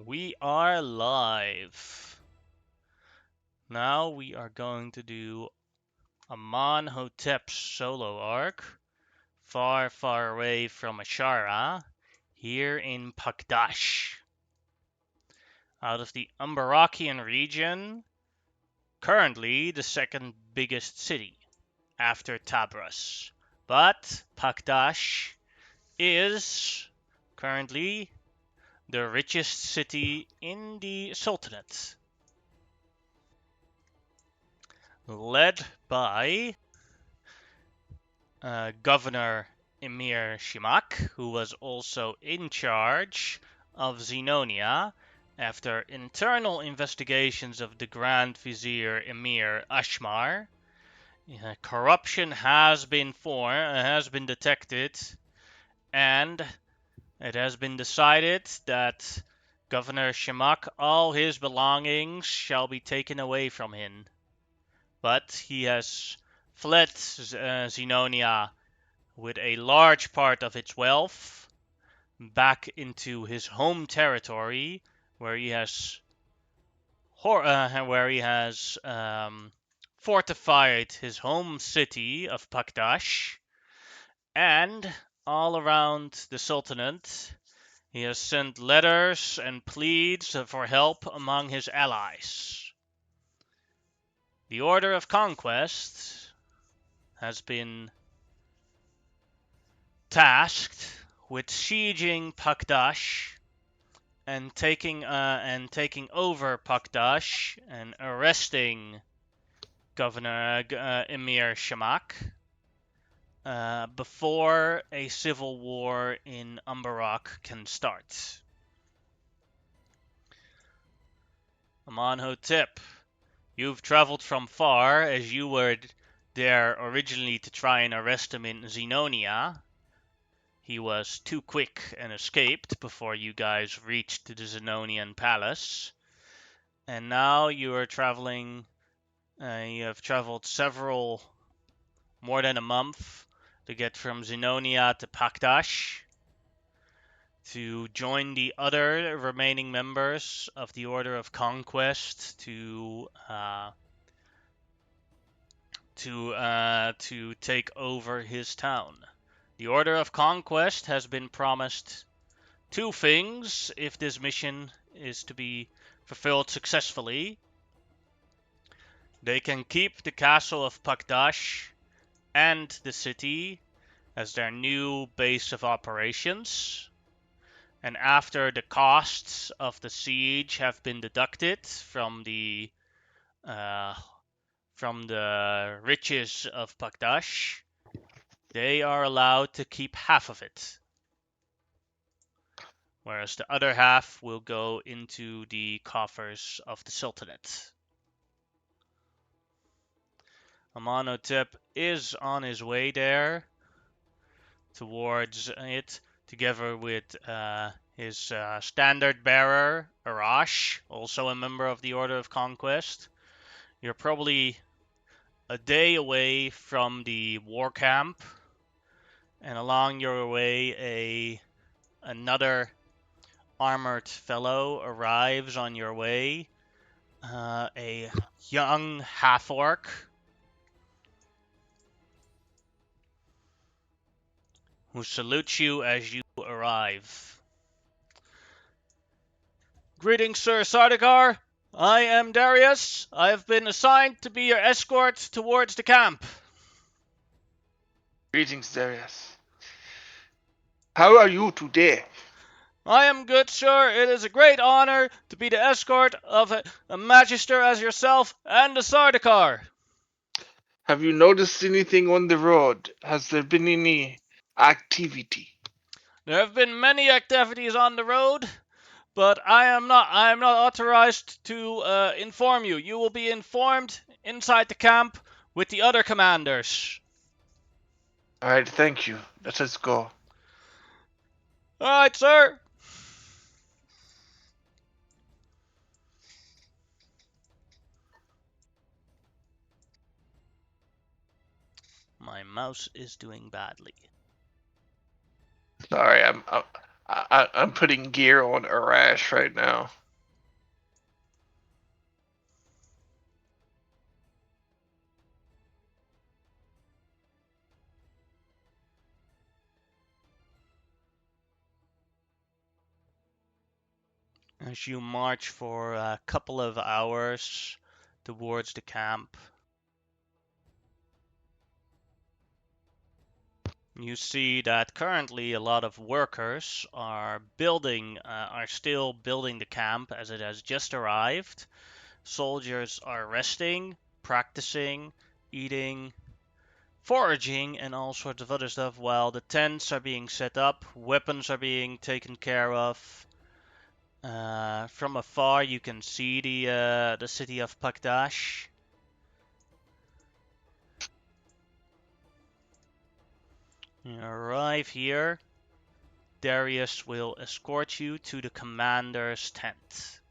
We are live. Now we are going to do Amonhotep's solo arc, far, far away from Asherah, here in Pakdash. Out of the Umbarakian region, currently the second biggest city, after Tabrus. But Pakdash is currently the richest city in the Sultanate, led by Governor Emir Shimak, who was also in charge of Zenonia after internal investigations of the Grand Vizier Emir Ashmar. Corruption has been detected, and it has been decided that Governor Shimak, all his belongings shall be taken away from him. But he has fled Zenonia with a large part of its wealth back into his home territory, where he has fortified his home city of Pakdash, and all around the Sultanate he has sent letters and pleads for help among his allies. The Order of Conquest has been tasked with sieging Pakdash and taking over Pakdash and arresting Governor Emir Shamak before a civil war in Umbarak can start. Amonhotep, you've traveled from far, as you were there originally to try and arrest him in Zenonia. He was too quick and escaped before you guys reached the Zenonian palace. And now you are traveling, you have traveled more than a month to get from Zenonia to Pakdash to join the other remaining members of the Order of Conquest to take over his town. The Order of Conquest has been promised two things if this mission is to be fulfilled successfully. They can keep the castle of Pakdash and the city as their new base of operations. And after the costs of the siege have been deducted from the riches of Pakdash, they are allowed to keep half of it, whereas the other half will go into the coffers of the Sultanate. Amonhotep is on his way there towards it, together with his standard bearer, Arash, also a member of the Order of Conquest. You're probably a day away from the war camp, and along your way, another armored fellow arrives on your way, a young half-orc who salutes you as you arrive. Greetings, Sir Sardaukar. I am Darius. I have been assigned to be your escort towards the camp. Greetings, Darius. How are you today? I am good, sir. It is a great honor to be the escort of a magister as yourself and a Sardaukar. Have you noticed anything on the road? Has there been any activity? There have been many activities on the road, but I am not authorized to inform you. You will be informed inside the camp with the other commanders. Alright, thank you. Let us go. Alright, sir. My mouse is doing badly. Sorry, I'm putting gear on Arash right now. As you march for a couple of hours towards the camp, you see that currently a lot of workers are still building the camp as it has just arrived. Soldiers are resting, practicing, eating, foraging, and all sorts of other stuff while the tents are being set up, weapons are being taken care of. From afar, you can see the city of Pakdash. You arrive here. Darius will escort you to the commander's tent.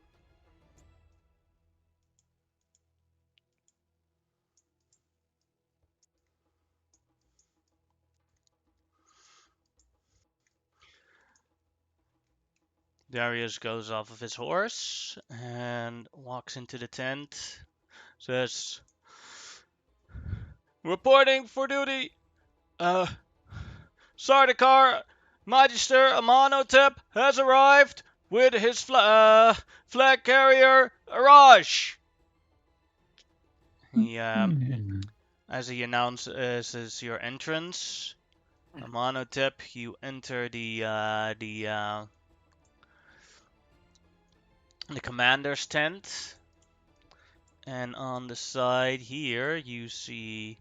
Darius goes off of his horse and walks into the tent. Says, "Reporting for duty. Uh, Sardaukar Magister Amonotep has arrived with his flag carrier Araj." He, as he announces your entrance, Amonotep, you enter the commander's tent, and on the side here you see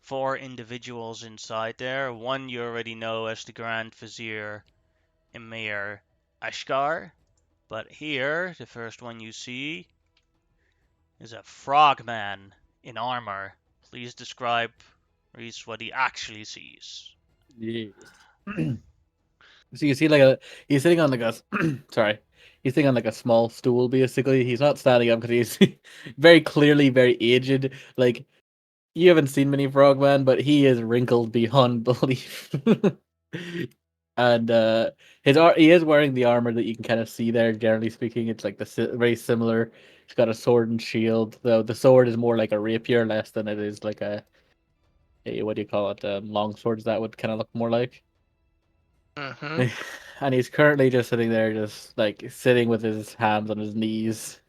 four individuals inside there. One you already know as the Grand Vizier Emir Ashkar, but here the first one you see is a frogman in armor. Please describe Reese what he actually sees. Yes. So you see, he's sitting on sorry, he's sitting on like a small stool. Basically, he's not standing up because he's very clearly very aged. Like you haven't seen many Frogman, but he is wrinkled beyond belief. And he is wearing the armor that you can kind of see there. Generally speaking, it's like very similar. He's got a sword and shield, though the sword is more like a rapier, less than it is like a what do you call it? Long swords that would kind of look more like. Mm-hmm. And he's currently just sitting there, just like sitting with his hands on his knees.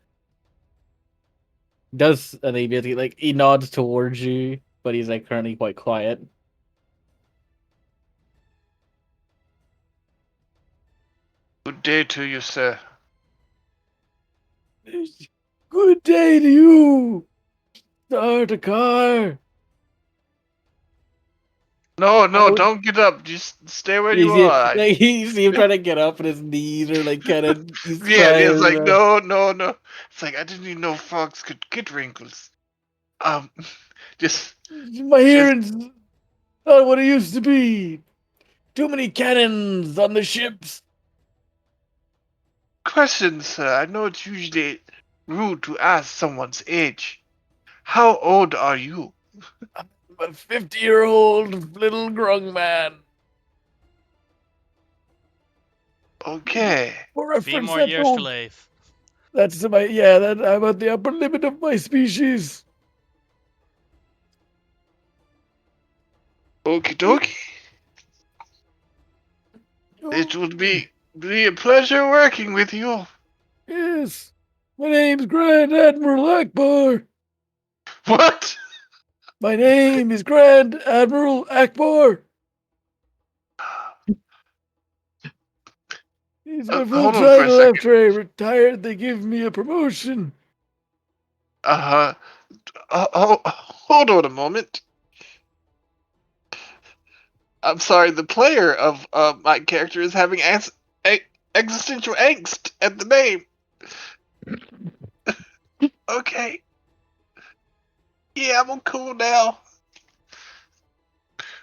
Does and he basically like he nods towards you, but he's like currently quite quiet. Good day to you, sir. Good day to you, start a car. No, I no, would. don't get up. Just stay where You you see, are. like you see him trying to get up, and his knees are like kind of. He's Yeah, it's trying. like no, no, no. It's like I didn't even know frogs could get wrinkles. Um, just, My just hearing's not what it used to be. Too many cannons on the ships. questions, sir. I know it's usually rude to ask someone's age. How old are you? I'm a 50-year-old little grung man. Okay. For A few reference, more that's years to old. live. That's my yeah. That I'm at the upper limit of my species. Okie dokie. It Oh, would be a pleasure working with you. yes, my name's Grand Admiral Akbar. What? My name is Grand Admiral Akbar. It's my full Hold on for a title. second. After I retired, they give me a promotion. Uh, hold on a moment. I'm sorry, the player of my character is having existential angst at the name. Okay. Yeah, I'm cool now.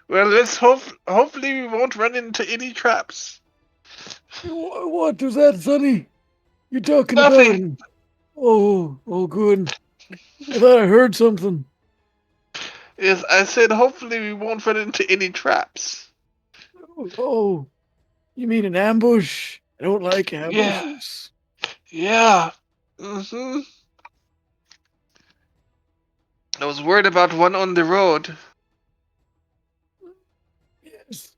Well, let's hopefully we won't run into any traps. What was that, Sonny? You talking about? Nothing. Oh, good. I thought I heard something. Yes, I said hopefully we won't run into any traps. Oh, You mean an ambush? I don't like ambushes. Yeah. Mm-hmm. I was worried about one on the road. Yes.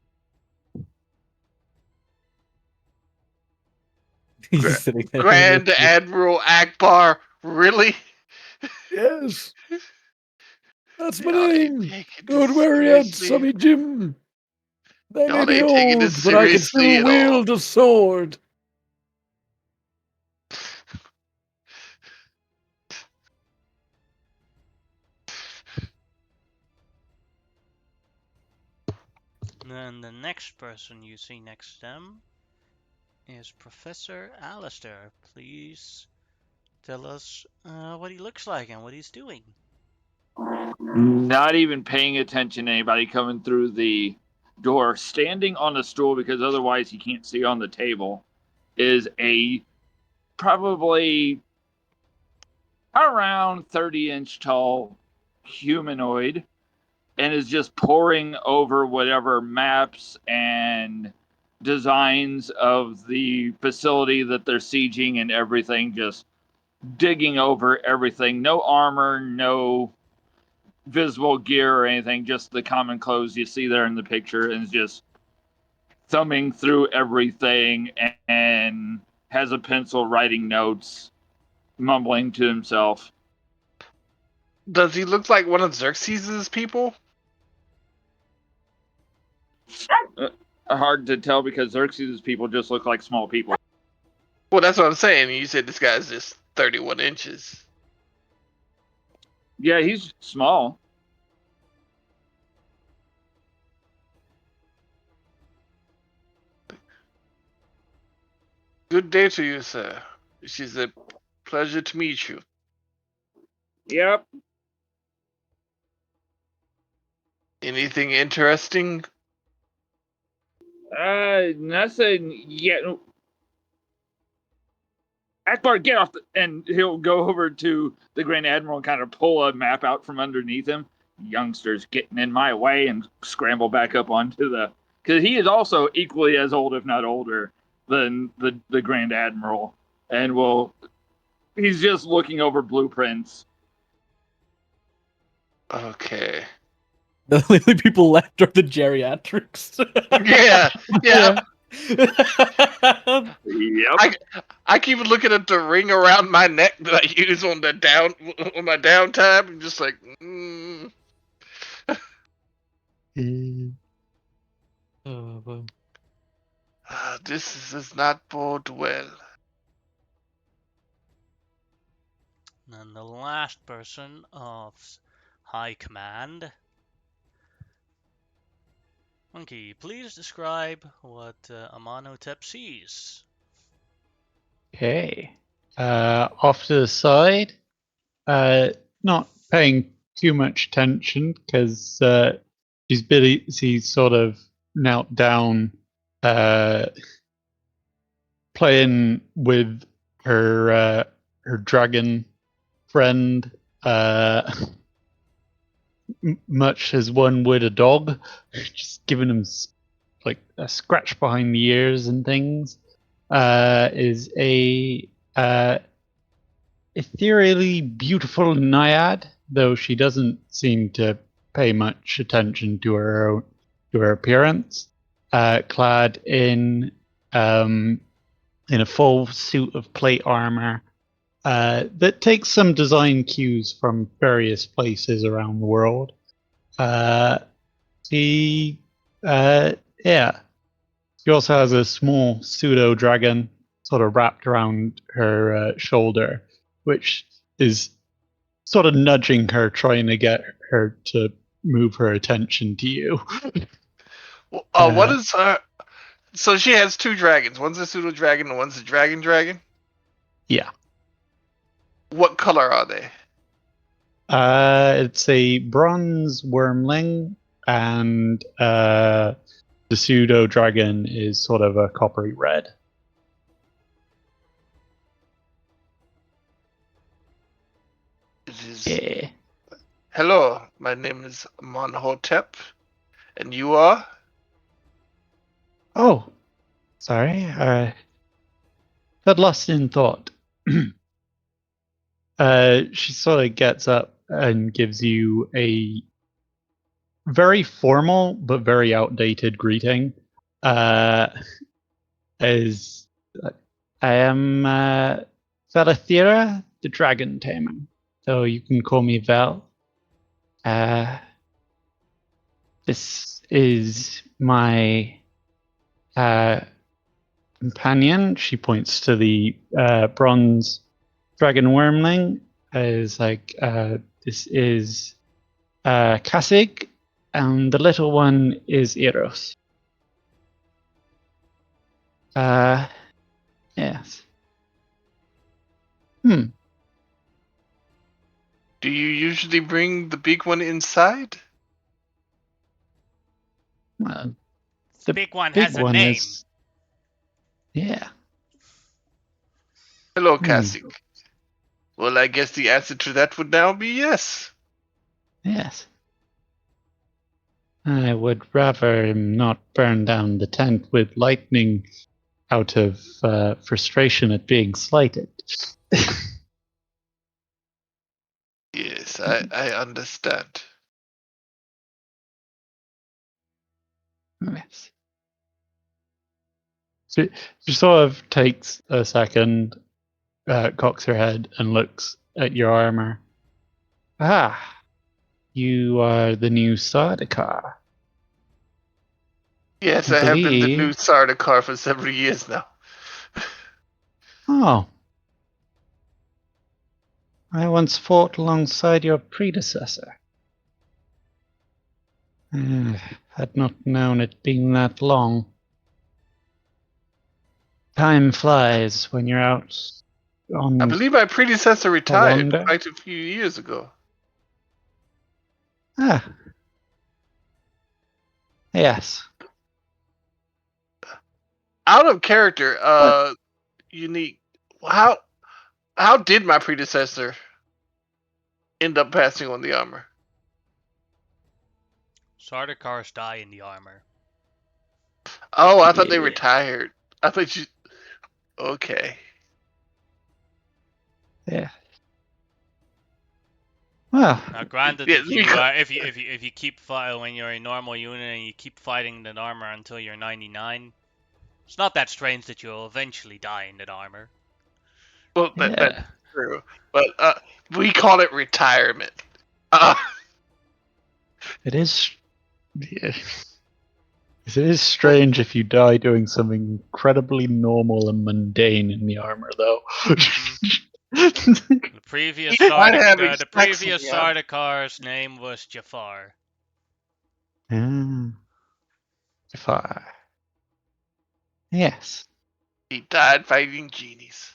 He's Gra- just sitting there. Grand Admiral Akbar, really? Yes, that's my Y'all ain't name. taking this Don't worry, Aunt seriously. Subby Jim. I may Y'all be ain't taking this old, but I can seriously still at all. wield a sword. Then the next person you see next to them is Professor Alistair. Please tell us what he looks like and what he's doing. Not even paying attention to anybody coming through the door, standing on a stool because otherwise he can't see on the table, is a probably around 30-inch tall humanoid and is just poring over whatever maps and designs of the facility that they're sieging and everything, just digging over everything. No armor, no visible gear or anything, just the common clothes you see there in the picture, and is just thumbing through everything and has a pencil writing notes, mumbling to himself. Does he look like one of Xerxes' people? Hard to tell because Xerxes' people just look like small people. Well, that's what I'm saying. You said this guy's just 31 inches. Yeah, he's small. Good day to you, sir. It is a pleasure to meet you. Yep. Anything interesting? Nothing yet. Akbar, get off and he'll go over to the Grand Admiral and kind of pull a map out from underneath him. Youngsters getting in my way, and scramble back up onto the. Because he is also equally as old, if not older, than the Grand Admiral. And he's just looking over blueprints. Okay. The only people left are the geriatrics. Yeah, yeah. Yep. I keep looking at the ring around my neck that I use on my downtime. I'm just like, this does not bode well. And the last person of High Command. Monkey, please describe what Amenhotep sees. Okay. Off to the side, not paying too much attention because she's busy sort of knelt down, playing with her dragon friend, much as one would a dog, just giving him like a scratch behind the ears and things. Is a ethereally beautiful naiad, though she doesn't seem to pay much attention to her appearance. Clad in a full suit of plate armor that takes some design cues from various places around the world. She, uh, yeah, she also has a small pseudo dragon sort of wrapped around her shoulder, which is sort of nudging her, trying to get her to move her attention to you. What is her? So she has two dragons. One's a pseudo dragon and one's a dragon dragon. Yeah. What color are they? It's a bronze wormling, and the pseudo dragon is sort of a coppery red. It is. Yeah. Hello, my name is Amenhotep, and you are? Oh, Sorry, I got lost in thought. She sort of gets up and gives you a very formal but very outdated greeting. As I am Velathira, the Dragon Tamer, so you can call me Vel. This is my companion. She points to the bronze dragon wormling. Is like, this is Kasig, and the little one is Eros. Yes. Do you usually bring the big one inside? Well, The big one has a name. Yeah. Hello, Cassie. Well, I guess the answer to that would now be yes. Yes. I would rather him not burn down the tent with lightning out of frustration at being slighted. Yes, I understand. Yes. She sort of takes a second, cocks her head, and looks at your armor. Ah, you are the new Sardaukar. Yes, I I have been the new believe. Sardaukar for several years now. Oh, I once fought alongside your predecessor. Had not known it been that long. Time flies when you're out on I believe my predecessor a retired wander. quite a few years ago. Ah, yes. Out of character, What? unique. How did my predecessor end up passing on the armor? Sardaukars die in the armor. Oh, I thought they Yeah. retired. I thought you. Okay. Yeah. Well, Now, granted, Yeah, if you keep fighting when you're a normal unit and you keep fighting that armor until you're 99, it's not that strange that you'll eventually die in that armor. well, that's yeah. true. But we call it retirement. Uh, It is. Yeah. It is strange if you die doing something incredibly normal and mundane in the armor, though. The previous Despite having the sex in previous the armor. Sardaukar's name was Jafar. Ah, Jafar. Yes. He died fighting genies.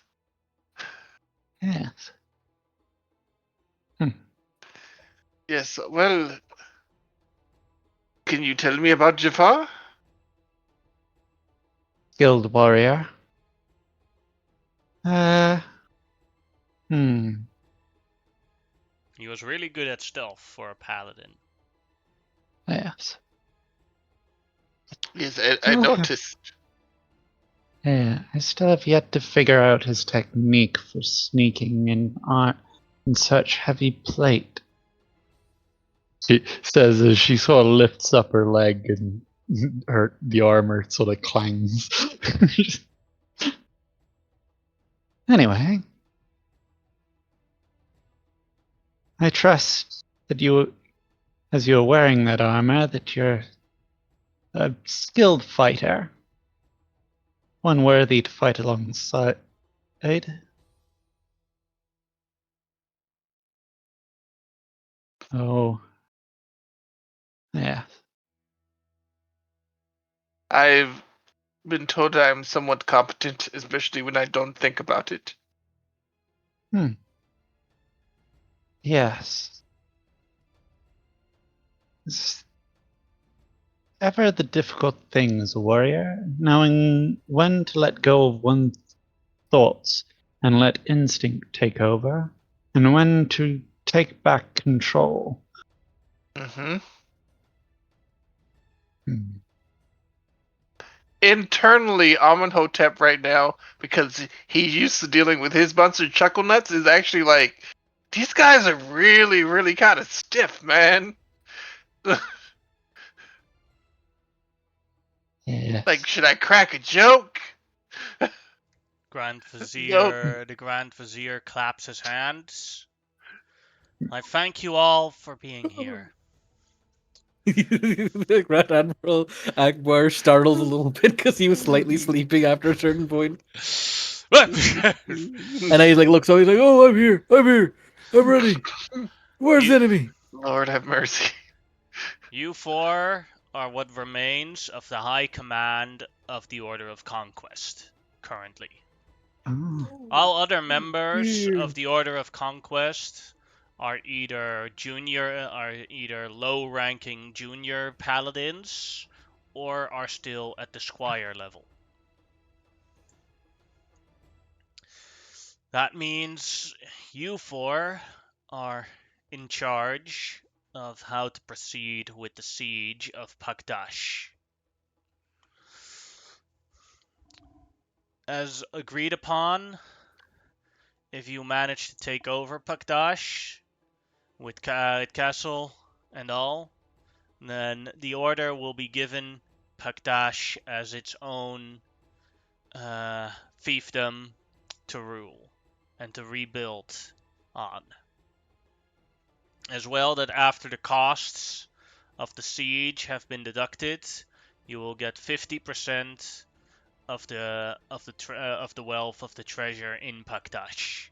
Yes. Yes, well, can you tell me about Jafar? Skilled warrior. Uh. Hmm. He was really good at stealth for a paladin. Yes. Yes, I Still have, noticed. yeah, I still have yet to figure out his technique for sneaking in such heavy plate. She says as she sort of lifts up her leg and the armor sort of clangs. Anyway, I trust that you, as you're wearing that armor, that you're a skilled fighter, one worthy to fight alongside. Oh, yeah. I've been told I'm somewhat competent, especially when I don't think about it. Yes. It's ever the difficult thing as a warrior, knowing when to let go of one's thoughts and let instinct take over, and when to take back control. Mm-hmm. Hmm. internally, Amenhotep right now, because he's used to dealing with his bunch of chuckle nuts, is actually like, these guys are really, really kind of stiff, man. Yes. Like, should I crack a joke? Grand Nope. Vizier, the Grand Vizier claps his hands. I thank you all for being here. The Grand Admiral Akbar startled a little bit because he was slightly sleeping after a certain point. And then he's like, looks over, he's like, "Oh, I'm here, I'm ready. Where's the enemy?" Lord have mercy. You four are what remains of the High Command of the Order of Conquest, currently. Oh. All other members Dear. of the Order of Conquest are either low-ranking junior paladins or are still at the squire level. That means you four are in charge of how to proceed with the siege of Pakdash. As agreed upon, if you manage to take over Pakdash with castle and all, then the order will be given Pakdash as its own fiefdom to rule and to rebuild on. As well, that after the costs of the siege have been deducted, you will get 50% of the wealth of the treasure in Pakdash.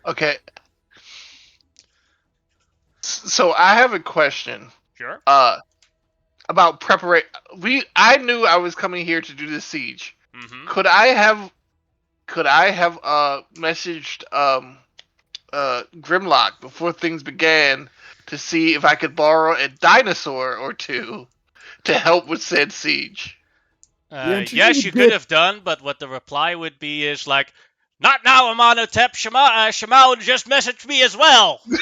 Okay. So I have a question. Sure. About preparation. I knew I was coming here to do the siege. Mm-hmm. Could I have messaged Grimlock before things began to see if I could borrow a dinosaur or two to help with said siege? Yes, you could have done, but what the reply would be is like, not now, Amenhotep. Shimao just messaged me as well. Why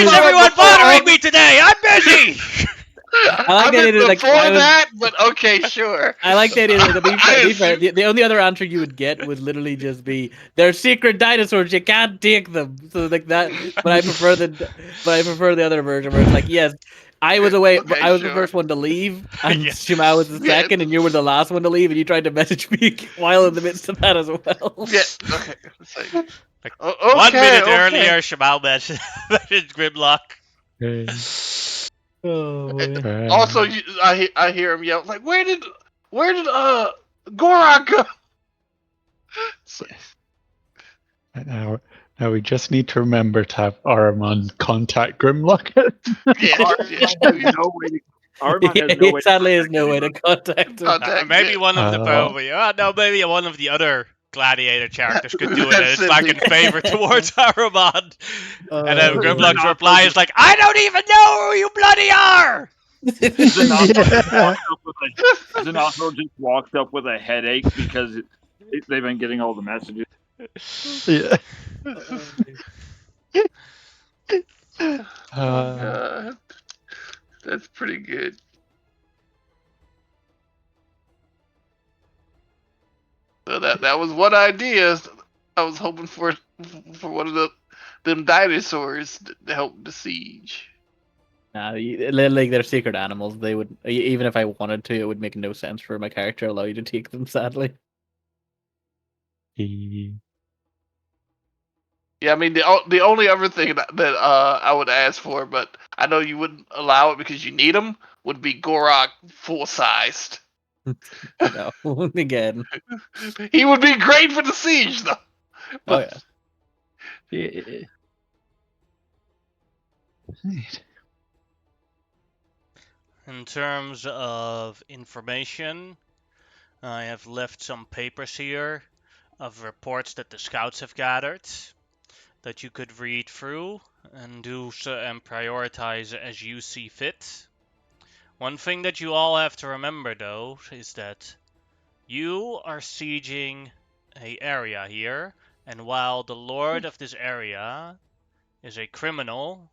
is everyone bothering me today? I'm busy. I like I that meant it is like before that, but okay, sure. I like that. To be fair, assume- the only other answer you would get would literally just be, "They're secret dinosaurs. You can't take them." So like that. But I prefer the other version where it's like, yes, I was away. Okay, I was the sure. first one to leave, and Yeah. Shimao was the Yeah. second, and you were the last one to leave, and you tried to message me while in the midst of that as well. Yeah. Okay. It's like, Like, okay, 1 minute okay. earlier, Shimao messaged Grimlock. Oh boy. Also, I hear him yell like, where did Gorak go? So- Now we just need to remember to have Ahriman contact Grimlock. yes, No way to, Armand has no way to Sadly, there's no way to contact him. Contact Maybe it. one of the maybe one of the other gladiator characters could do it, and it's like in favor towards Ahriman. And then Oh, Grimlock's boy. reply is like, I don't even know who you bloody are! Zanotho just walked up with a headache because they've been getting all the messages. Yeah. That's pretty good. So that was one idea. I was hoping for one of them dinosaurs to help the siege. Nah, like they're secret animals. They would, even if I wanted to, it would make no sense for my character to allow you to take them. Sadly. Yeah, I mean the only other thing that I would ask for, but I know you wouldn't allow it because you need them, would be Gorak full sized. No, again. He would be great for the siege, though. Oh yeah. Yeah. Right. In terms of information, I have left some papers here of reports that the scouts have gathered that you could read through and do so and prioritize as you see fit. One thing that you all have to remember, though, is that you are sieging a area here, and while the lord of this area is a criminal,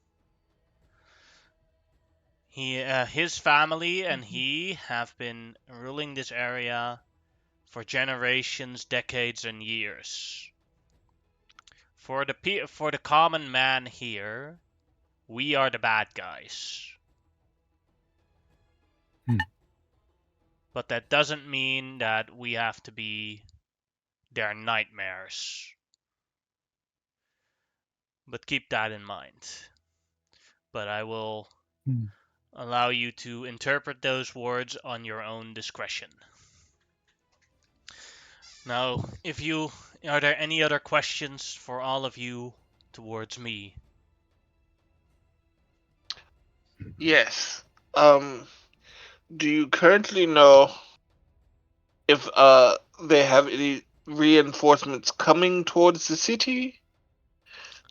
His family and he have been ruling this area for generations, decades, and years. For the common man here, we are the bad guys. But that doesn't mean that we have to be their nightmares. But keep that in mind. But I will allow you to interpret those words on your own discretion. Now, are there any other questions for all of you towards me? Yes. Do you currently know if they have any reinforcements coming towards the city?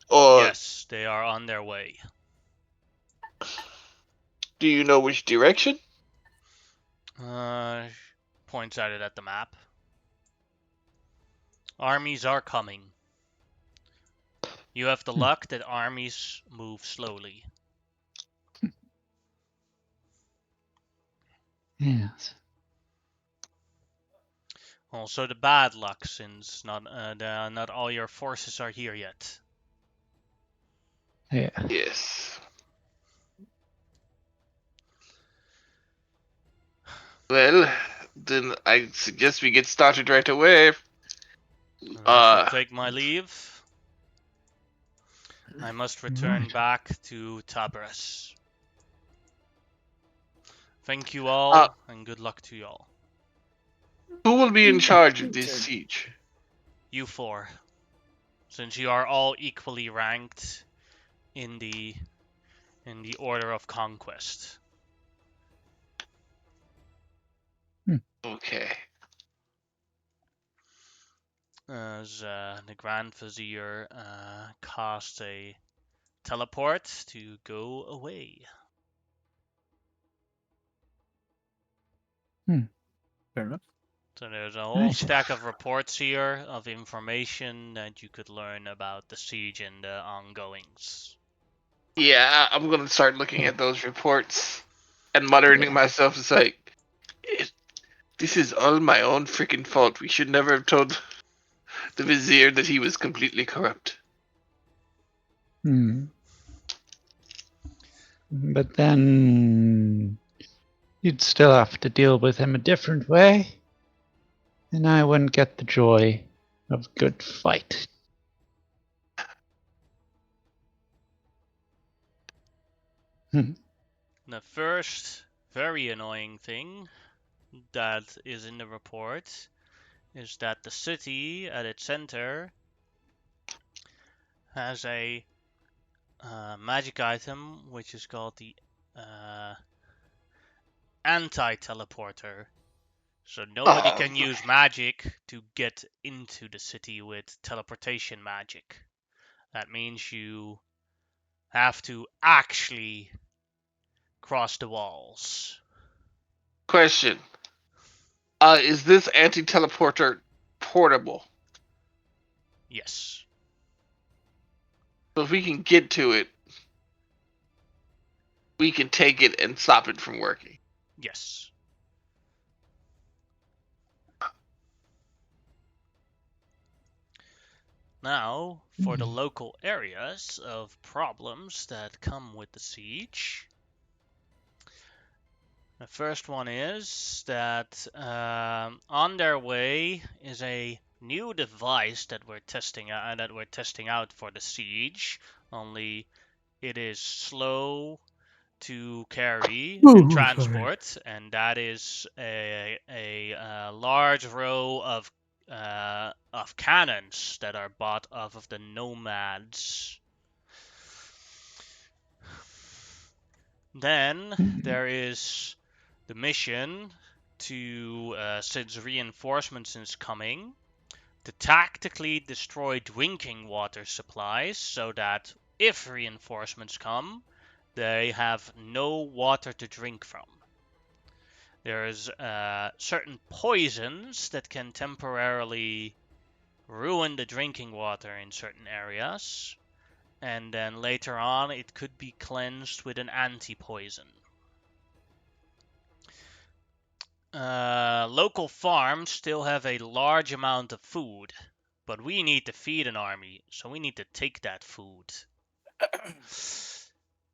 Or Yes, they are on their way. do you know which direction? Points at it at the map. Armies are coming. You have the luck that armies move slowly. Yes. Also the bad luck, since not all your forces are here yet. Yeah. Yes. Well, then I suggest we get started right away. I shall take my leave. I must return Right. back to Tabras. Thank you all, and good luck to you all. Who will be in charge of this siege? You four, since you are all equally ranked in the order of conquest. Okay. As the Grand Vizier casts a teleport to go away. Fair enough. So there's a whole stack of reports here of information that you could learn about the siege and the ongoings. Yeah, I'm gonna start looking at those reports and muttering to myself, it's like, this is all my own freaking fault. We should never have told the vizier that he was completely corrupt. But then you'd still have to deal with him a different way, and I wouldn't get the joy of good fight. The first very annoying thing that is in the report is that the city at its center has a magic item which is called the anti-teleporter. So nobody can use magic to get into the city with teleportation magic. That means you have to actually cross the walls. Question. Is this anti-teleporter portable? Yes. So if we can get to it, we can take it and stop it from working. Yes. Now, for the local areas of problems that come with the siege. The first one is that on their way is a new device that we're testing out for the siege. Only it is slow to carry and transport, and that is a large row of cannons that are bought off of the nomads. Then there is the mission to, since reinforcements is coming, to tactically destroy drinking water supplies so that if reinforcements come, they have no water to drink from. There's certain poisons that can temporarily ruin the drinking water in certain areas, and then later on it could be cleansed with an anti-poison. Local farms still have a large amount of food, but we need to feed an army, so we need to take that food.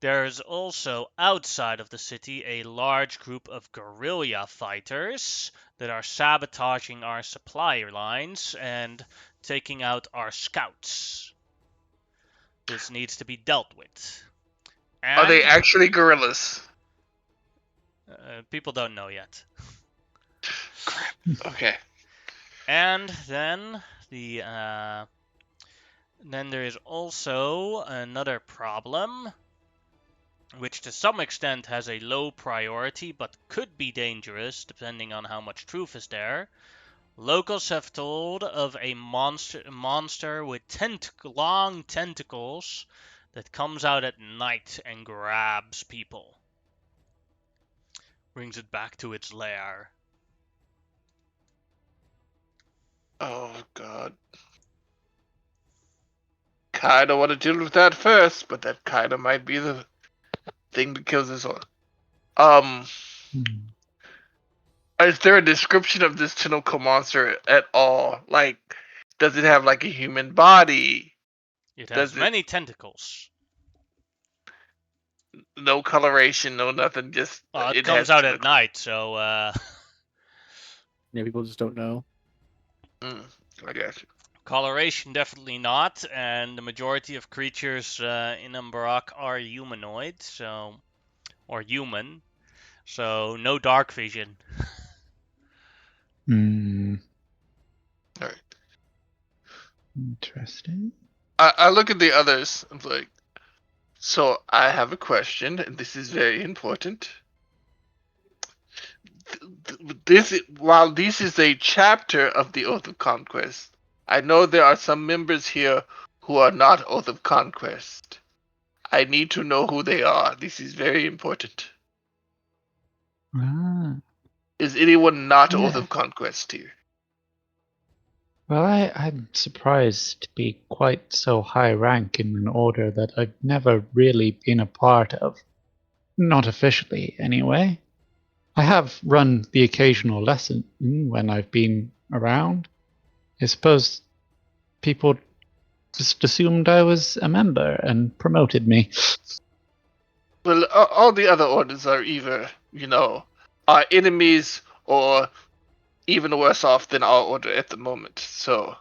There's also outside of the city a large group of guerrilla fighters that are sabotaging our supply lines and taking out our scouts. This needs to be dealt with. Are they And actually gorillas? people don't know yet. Crap. Okay. And then there is also another problem, which to some extent has a low priority but could be dangerous depending on how much truth is there. Locals have told of a monster with long tentacles that comes out at night and grabs people. Brings it back to its lair. Oh god. Kinda want to deal with that first, but that kinda might be the thing that kills us all. Hmm. Is there a description of this tentacle monster at all? Like, does it have like a human body? It has Does it many tentacles. no coloration, no nothing, just It it comes has out at tentacles. night, so Yeah, people just don't know. I got you. coloration definitely not, and the majority of creatures in Umbarak are humanoid, or human, so no dark vision. Hmm. All right. Interesting. I look at the others and like, so I have a question, and this is very important. While this is a chapter of the Oath of Conquest, I know there are some members here who are not Oath of Conquest. I need to know who they are. This is very important. Ah, Is anyone not Oath yeah. of Conquest here? Well, I'm surprised to be quite so high rank in an order that I've never really been a part of. Not officially, anyway. I have run the occasional lesson when I've been around. I suppose people just assumed I was a member and promoted me. Well, all the other orders are either, our enemies or even worse off than our order at the moment. So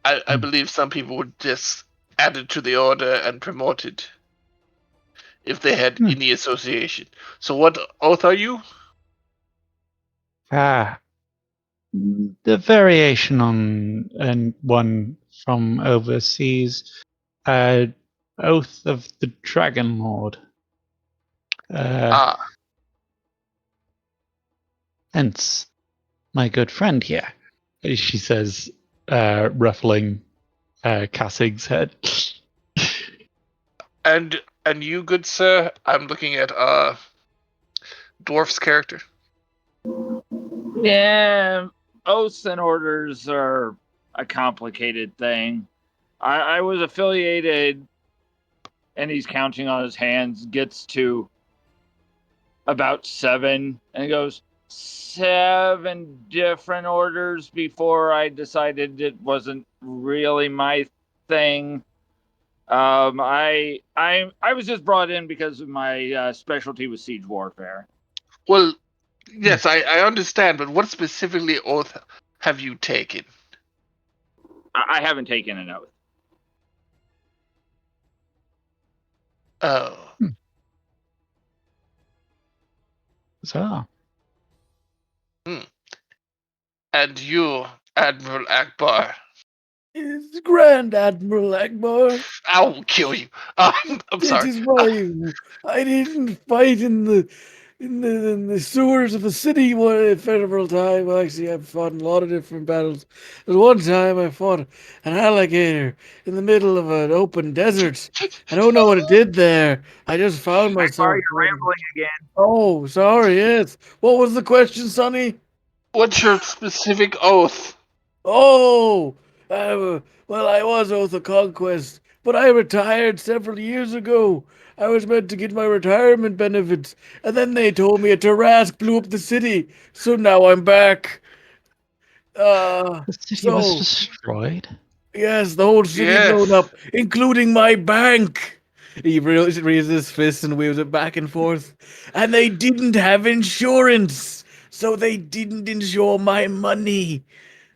I Hmm. believe some people would just add it to the order and promote it if they had Hmm. any association. So what oath are you? Ah, the variation on and one from overseas, uh, Oath of the Dragon Lord. Ah, Hence, my good friend here, she says, ruffling Cassig's head. and you, good sir. I'm looking at dwarf's character. Yeah, oaths and orders are a complicated thing. I was affiliated, and he's counting on his hands, gets to about 7, and he goes, 7 different orders before I decided it wasn't really my thing. I was just brought in because of my specialty was siege warfare. Well, yes, I understand, but what specifically oath have you taken? I haven't taken an oath. Oh, So, and you, Admiral Akbar. It's Grand Admiral Akbar. I will kill you. I'm It sorry. is fine. I didn't fight in the sewers of the city several times. Well, actually, I've fought in a lot of different battles. But one time I fought an alligator in the middle of an open desert. I don't know what it did there. I just found Akbar, myself. you're rambling again. Oh, sorry. Yes. What was the question, Sonny? What's your specific oath? Oh, well, I was Oath of Conquest, but I retired several years ago. I was meant to get my retirement benefits, and then they told me a Tarask blew up the city, so now I'm back. The city was So, destroyed. yes, the whole city blown Yes. up, including my bank. He raises his fist and waves it back and forth. And they didn't have insurance, so they didn't insure my money.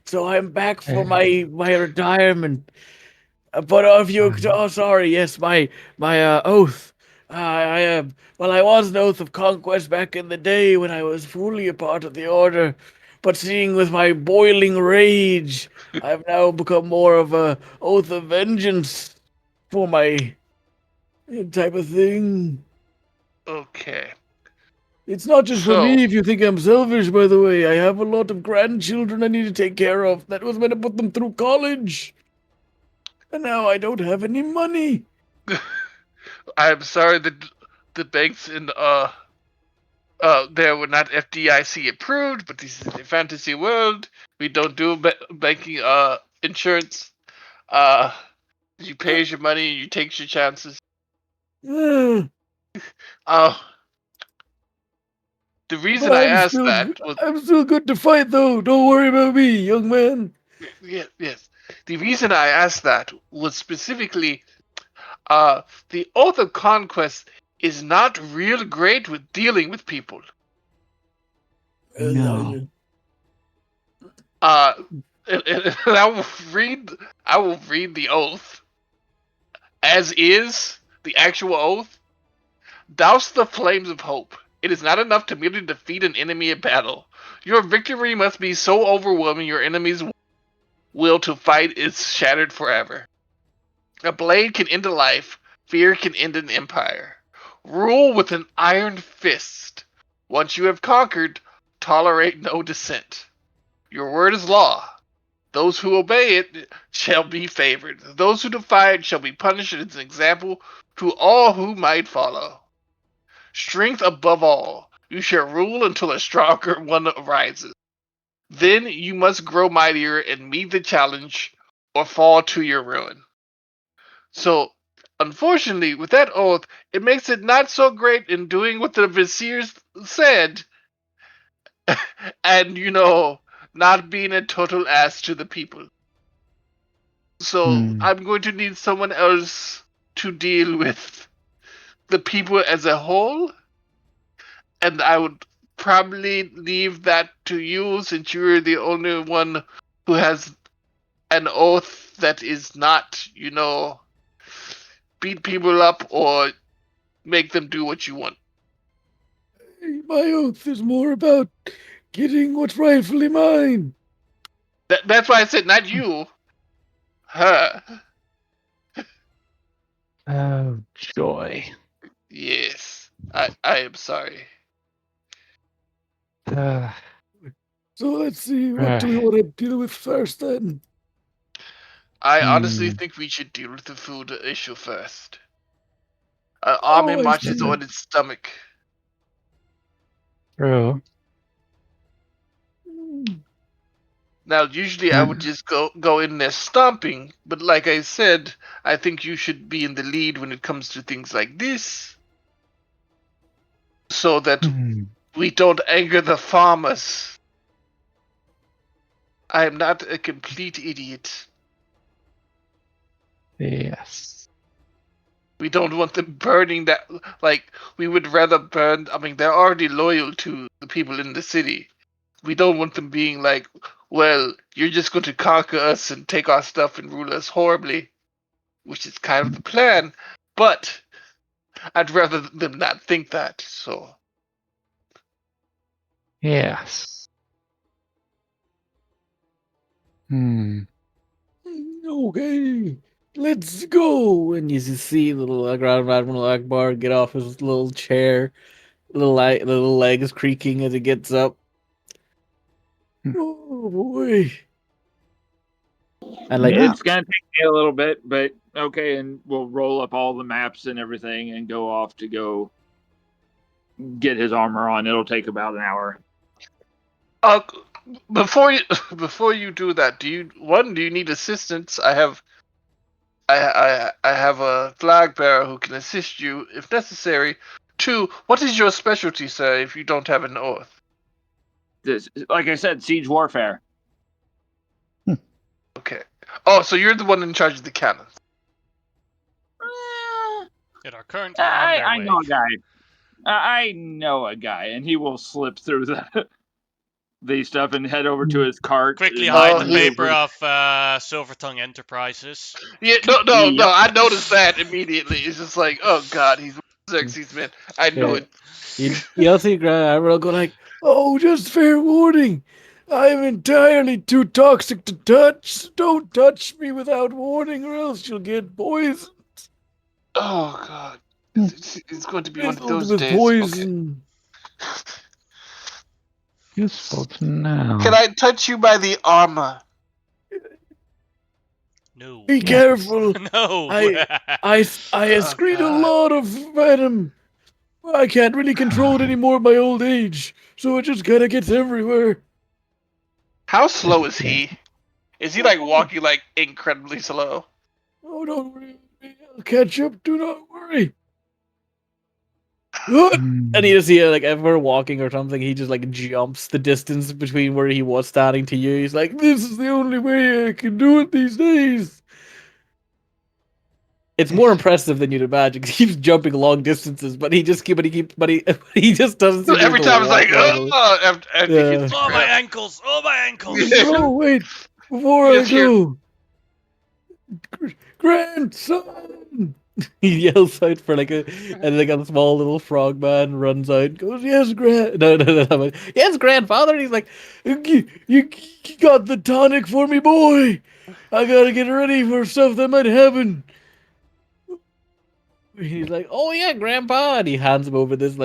So I'm back for Uh, my retirement. But if you, um, sorry, yes, my oath. Well, I was an oath of conquest back in the day when I was fully a part of the order. But seeing with my boiling rage, I've now become more of a oath of vengeance for my type of thing. Okay. It's not just for So, me if you think I'm selfish, by the way. I have a lot of grandchildren I need to take care of. That was meant to put them through college. And now I don't have any money. I'm sorry that the banks in there were not FDIC approved, but this is a fantasy world. We don't do banking insurance. Uh, you pay your money, you take your chances. Uh, Uh, the but reason I asked that was I'm still good to fight, though. Don't worry about me, young man. yes. The reason I asked that was specifically uh the Oath of Conquest is not real great with dealing with people. no. Uh, and read I will read the oath as is the actual oath. Douse the flames of hope. It is not enough to merely defeat an enemy in battle. Your victory must be so overwhelming your enemy's will to fight is shattered forever. A blade can end a life, fear can end an empire. Rule with an iron fist. Once you have conquered, tolerate no dissent. Your word is law. Those who obey it shall be favored. Those who defy it shall be punished as an example to all who might follow. Strength above all. You shall rule until a stronger one arises. Then you must grow mightier and meet the challenge or fall to your ruin. So, unfortunately, with that oath, it makes it not so great in doing what the vizier said and, not being a total ass to the people. So, Hmm. I'm going to need someone else to deal with the people as a whole, and I would probably leave that to you since you're the only one who has an oath that is not, beat people up or make them do what you want. My oath is more about getting what's rightfully mine. That's why I said not you, her. Oh, joy. Yes, I am sorry. Uh, So let's see, what do we uh, want to deal with first then? I honestly hmm. think we should deal with the food issue first. Army Oh, I marches see. on its stomach. True. Hmm. Now, usually I Uh, would just go in there stomping, but like I said, I think you should be in the lead when it comes to things like this, so that hmm. we don't anger the farmers. I am not a complete idiot. Yes. We don't want them burning that. Like, we would rather burn. I mean, they're already loyal to the people in the city. We don't want them being like, well, you're just going to conquer us and take our stuff and rule us horribly, which is kind of the plan. But I'd rather them not think that. So, Yes. Hmm. Okay, let's go. And you just see little Grand Admiral Akbar get off his little chair, little legs creaking as he gets up. Hmm. Oh boy! And like Now, It's gonna take me a little bit, but okay, and we'll roll up all the maps and everything and go off to go get his armor on. It'll take about an hour. uh, before you before you do that, do you need assistance? I have I have a flag bearer who can assist you if necessary. 2, what is your specialty, sir, if you don't have an oath? This, like I said, siege warfare. Okay. Oh, so you're the one in charge of the cannons. That are currently on their I way. know a guy. I know a guy, and he will slip through the stuff and head over to his cart. Quickly and hide the he- paper of Silvertongue Enterprises. Yeah, no. Yep. I noticed that immediately. It's just like, oh god, he's Xerxes, man. I know Yeah. it. You also see Grand Admiral go like, "Oh, just fair warning. I'm entirely too toxic to touch. Don't touch me without warning, or else you'll get poisoned. Oh god, it's going to be one of Riddled those with days. poison." Useful to know. Can I touch you by the armor? No. Be careful. No. I excrete a God. lot of venom. I can't really control it anymore at my old age, so it just kind of gets everywhere. How slow is he? Is he like walking like incredibly slow? Oh, don't worry. I'll catch up. Do not worry. And you just see like if we're walking or something, he just like jumps the distance between where he was standing to you. He's like, "This is the only way I can do it these days." It's more impressive than you'd imagine. He keeps jumping long distances, but he just he just doesn't. Seem Every to be time it's like, walk normally. after he hits the Oh, my ground. ankles! Oh, my ankles! Oh wait, before You I just hear- go, grandson. He yells out for like and like a small little frog man runs out and goes, "Yes, no. Yes, grandfather." And he's like, you got the tonic for me, boy. I gotta get ready for stuff that might happen." He's like, "Oh yeah, grandpa." And he hands him over this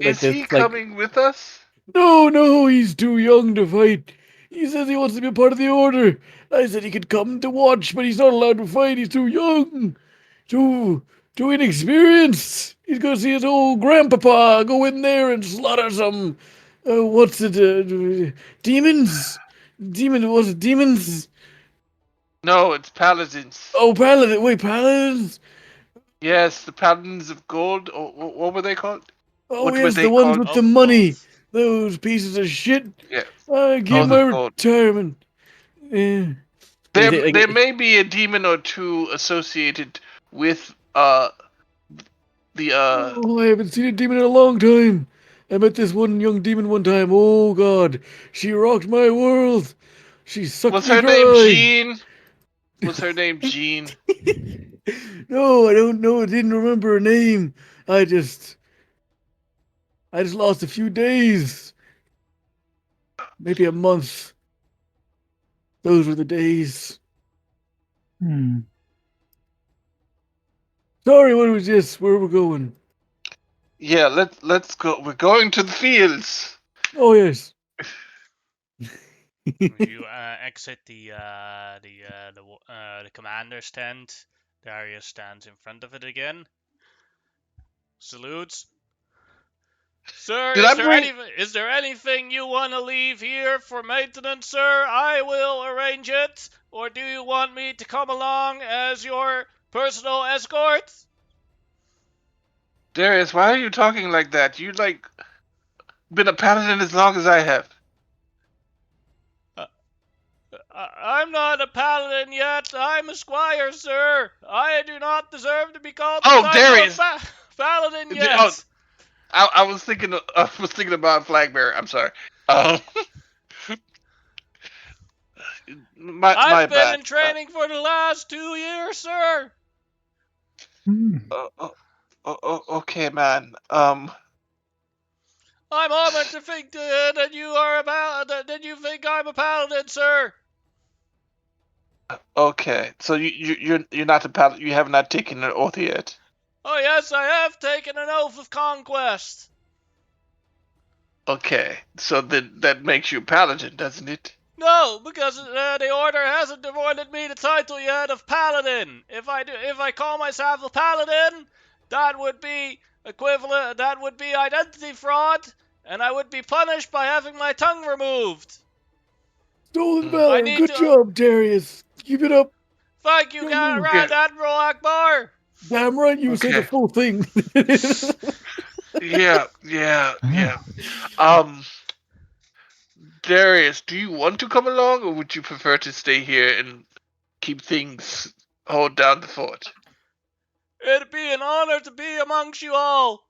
Is he coming with us? No, he's too young to fight. He says he wants to be a part of the order. I said he could come to watch, but he's not allowed to fight. He's too young. Too inexperienced. He's gonna see his old grandpapa go in there and slaughter some what's it demons? Was it demons? No, it's paladins. Oh, paladin. Wait, paladins? Yes, the paladins of gold. Or what were they called? Oh What were yes, they the ones called? with the money. Those pieces of shit. Yeah. I get Those my of gold. retirement. Yeah. There may be a demon or two associated with the Oh, I haven't seen a demon in a long time. I met this one young demon one time. Oh God, she rocked my world. She sucked was me her dry. name Jean? Was her name Jean? No, I don't know. I didn't remember her name. I just lost a few days, maybe a month. Those were the days. Sorry, what was this? Where we're going? Yeah, let's go. We're going to the fields. Oh yes. You exit the commander's tent. Darius stands in front of it again. Salutes. Sir, is there anything you want to leave here for maintenance, sir? I will arrange it. Or do you want me to come along as your personal escort? Darius, why are you talking like that? You like been a paladin as long as I have. I'm not a paladin yet. I'm a squire, sir. I do not deserve to be called Darius! paladin Oh, yet. I was thinking about flag bearer. I'm sorry. I've been bad. in training for the last 2 years, sir. Okay, man. I'm honored to think that you think I'm a paladin, sir. Okay. So you're not a paladin. You have not taken an oath yet. Oh yes, I have taken an oath of conquest. Okay. So then that makes you a paladin, doesn't it? No, because the order hasn't awarded me the title yet of paladin. If I call myself a paladin, that would be equivalent. That would be identity fraud, and I would be punished by having my tongue removed. Stolen valor. Good job, Darius. Keep it up. Thank you, Grand Admiral Akbar. Damn right, you say the Okay. full thing. Yeah. Um, Darius, do you want to come along, or would you prefer to stay here and keep things, hold down the fort? It'd be an honor to be amongst you all.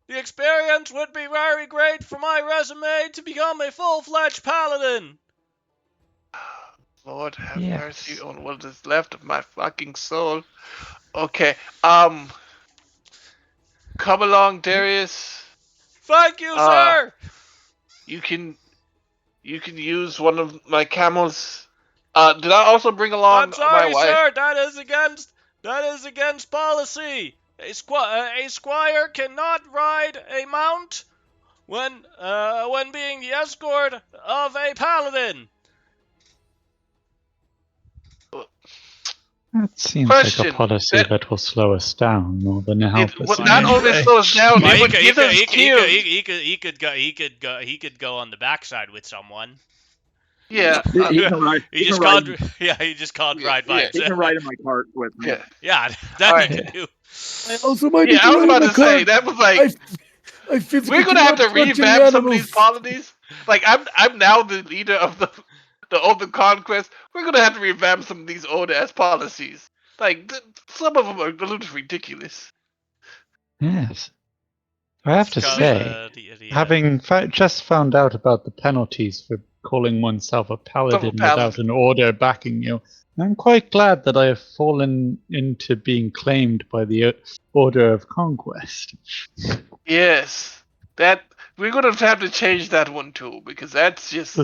The experience would be very great for my resume to become a full-fledged paladin. Lord have mercy Yes. on what is left of my fucking soul. Okay, come along, Darius. Thank you, Uh, sir. you can use one of my camels. Did I also bring I'm along my sorry, wife? sir. That is against policy. A squire cannot ride a mount when being the escort of a paladin. That seems like a Question. policy that will slow us down more than It help us would in not any only way. slow us down, Well, it would give us kills. he could go on the backside with someone. Yeah, He can ride. He He can just ride. can't. Yeah, he just can't yeah, ride by yeah, He can himself. ride in my cart with me. yeah. Yeah, All that he right. could do. I also might Yeah, need I to was ride about my to say cart. that was like I physically we're gonna have to cannot touch any revamp some of these animals. polities. Like I'm now the leader of the open conquest. We're gonna have to revamp some of these old ass policies. Like some of them are a little ridiculous. Yes. I have It's to called say, having just found out about the penalties for calling oneself a paladin without an order backing you, I'm quite glad that I have fallen into being claimed by the Order of Conquest. Yes, that we're gonna have to change that one too because that's just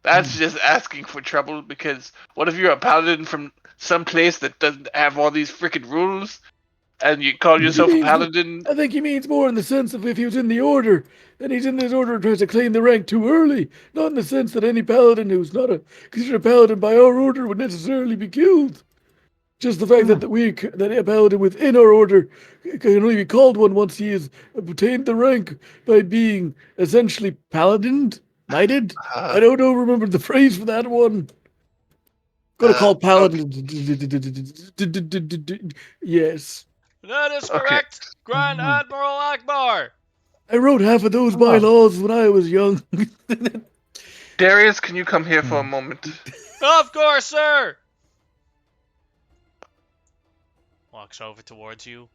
asking for trouble. Because what if you're a paladin from some place that doesn't have all these freaking rules, and you call yourself a paladin? I think he means more in the sense of if he was in the order, and he's in this order and tries to claim the rank too early. Not in the sense that any paladin who's not considered a paladin by our order would necessarily be killed. Just the fact that that a paladin within our order can only be called one once he has obtained the rank by being essentially paladined, knighted. I don't know. Remember the phrase for that one. Gotta call Okay, paladin. Yes. That is okay. correct, Grand Admiral Akbar. I wrote half of those Oh. bylaws when I was young. Darius, can you come here for a moment? Of course, sir. Walks over towards you.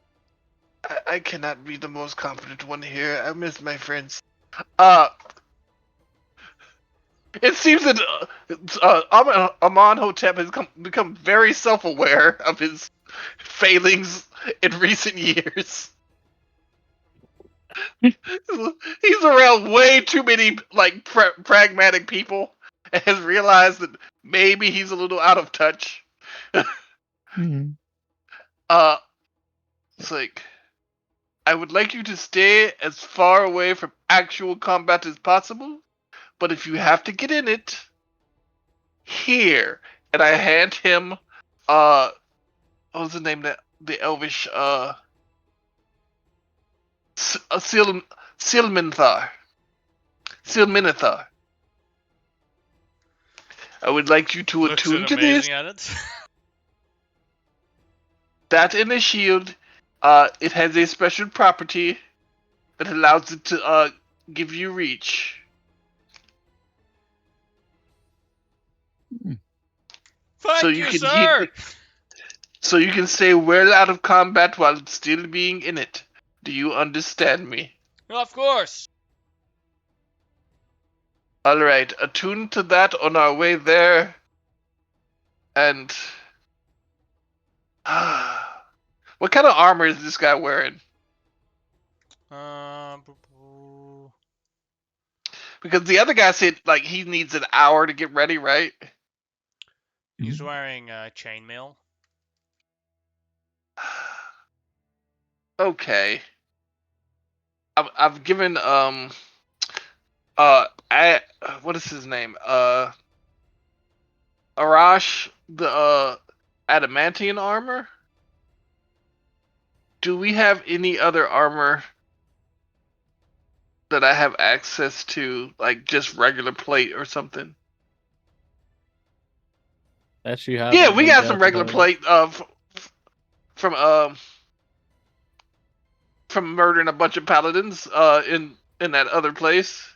I cannot be the most confident one here. I miss my friends. It seems that Amonhotep has become very self-aware of his failings in recent years. He's around way too many like pragmatic people, and has realized that maybe he's a little out of touch. Uh, it's like I would like you to stay as far away from actual combat as possible, but if you have to get in it, here. And I hand him, what was the name that the Elvish, Silminthar. Silminithar. I would like you to Looks attune to this. amazing at it. That in a shield, it has a special property that allows it to, give you reach. Thank you, sir. So you can stay well out of combat while still being in it. Do you understand me? Of course. Alright, attune to that on our way there. And what kind of armor is this guy wearing? Because the other guy said like he needs an hour to get ready, right? He's wearing chainmail. Okay. I've given what is his name? Arash the adamantium armor. Do we have any other armor that I have access to, like just regular plate or something? That you have. Yeah, in we one got some Delta regular Bone. plate from from murdering a bunch of paladins in that other place,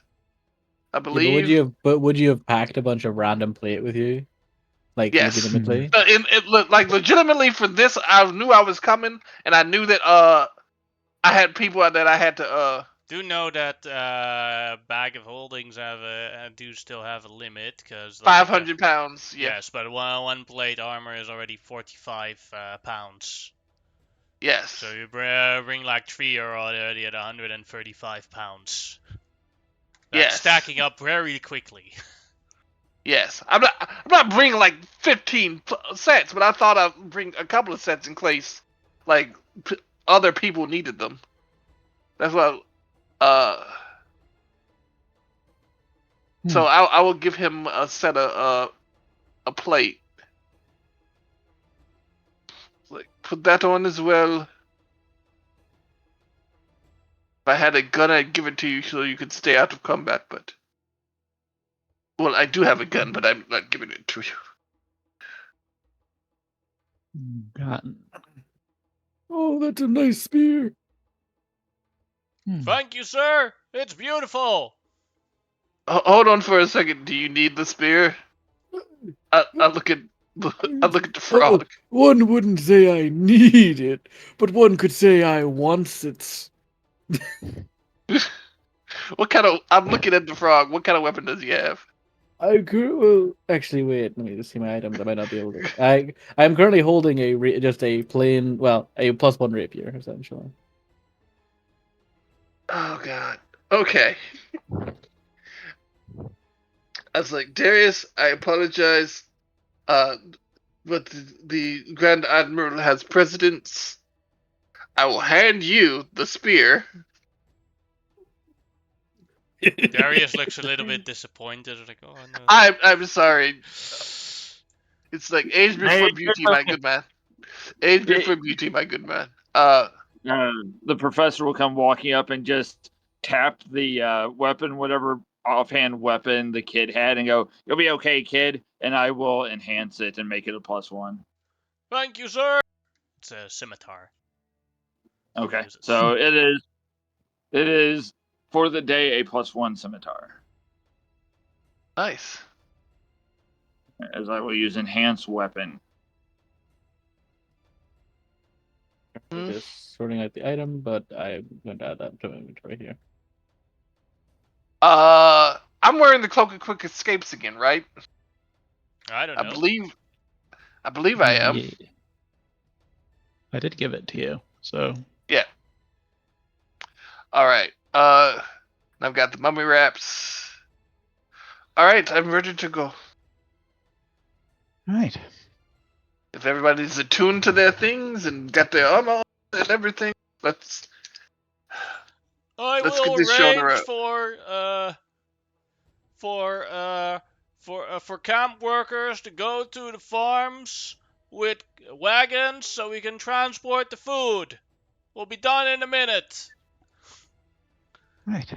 I Yeah, believe. but would you have packed a bunch of random plate with you, like Yes. legitimately? It looked like legitimately for this, I knew I was coming, and I knew that I had people that I had to Do know that bag of holdings do still have a limit, because 500 pounds. Yeah. yes, but one plate armor is already 45 pounds. Yes. So you bring like 3, you're already at 135 pounds. That's Yes. stacking up very quickly. Yes. I'm not bringing like 15 sets, but I thought I'd bring a couple of sets in case like other people needed them. That's what. So I will give him a set of a plate. Like put that on as well. If I had a gun, I'd give it to you so you could stay out of combat. But well, I do have a gun, but I'm not giving it to you. God. Oh, that's a nice spear. Thank you, sir. It's beautiful. Hold on for a second. Do you need the spear? I look at the frog. One wouldn't say I need it, but one could say I wants it. What kind of? I'm looking at the frog. What kind of weapon does he have? I could. Well, actually, wait. Let me just see my items. I might not be able to. I'm currently holding just a plain, well, a +1 rapier essentially. Oh God. Okay. I was like, Darius, I apologize. But the Grand Admiral has precedence. I will hand you the spear. Darius looks a little bit disappointed. Like, oh no. I'm sorry. It's like age before beauty, my good man. Age before beauty, my good man. The professor will come walking up and just tap the weapon, whatever offhand weapon the kid had, and go, "You'll be okay, kid," and I will enhance it and make it a +1. Thank you, sir. It's a scimitar. Okay, Uses. so it is for the day a +1 scimitar, Nice. as I will use enhance weapon. Just sorting out the item, but I'm going to add that to my inventory here. I'm wearing the cloak of quick escapes again, right? I don't I know. believe I am. Yeah. I did give it to you, so Yeah. All right. I've got the mummy wraps. All right, I'm ready to go. right. If everybody's attuned to their things and got their armor on and everything, let's I get will this show on the arrange road. for camp workers to go to the farms with wagons so we can transport the food. We'll be done in a minute. Right.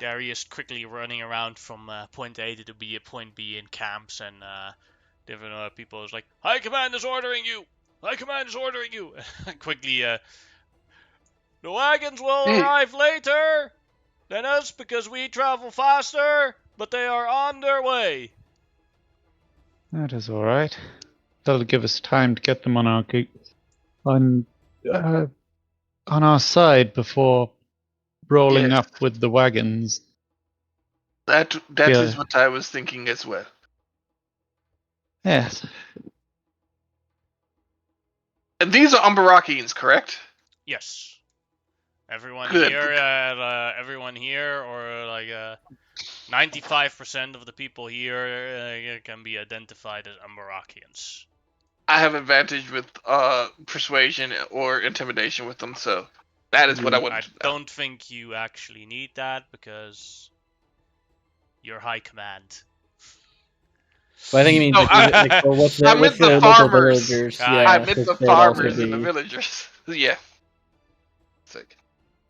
Darius quickly running around from point A to point B in camps, and different people is like, High Command is ordering you! High Command is ordering you! Quickly, the wagons will Hey, arrive later than us because we travel faster, but they are on their way. That is all right. That'll give us time to get them on on uh, on our side before rolling yes, up with the wagons. that Yeah. is what I was thinking as well. Yes. And these are Umbarakians, correct? Yes. Everyone Good. here, or like 95% of the people here can be identified as Amarakians. I have advantage with persuasion or intimidation with them, so that is what I I wanted to know. don't think you actually need that because you're High Command. But I think he means No, like, well, what's I the meant the local farmers. villagers? Ah, I Yeah, yeah. meant because the they'd also farmers and the be. villagers. Yeah. It's like,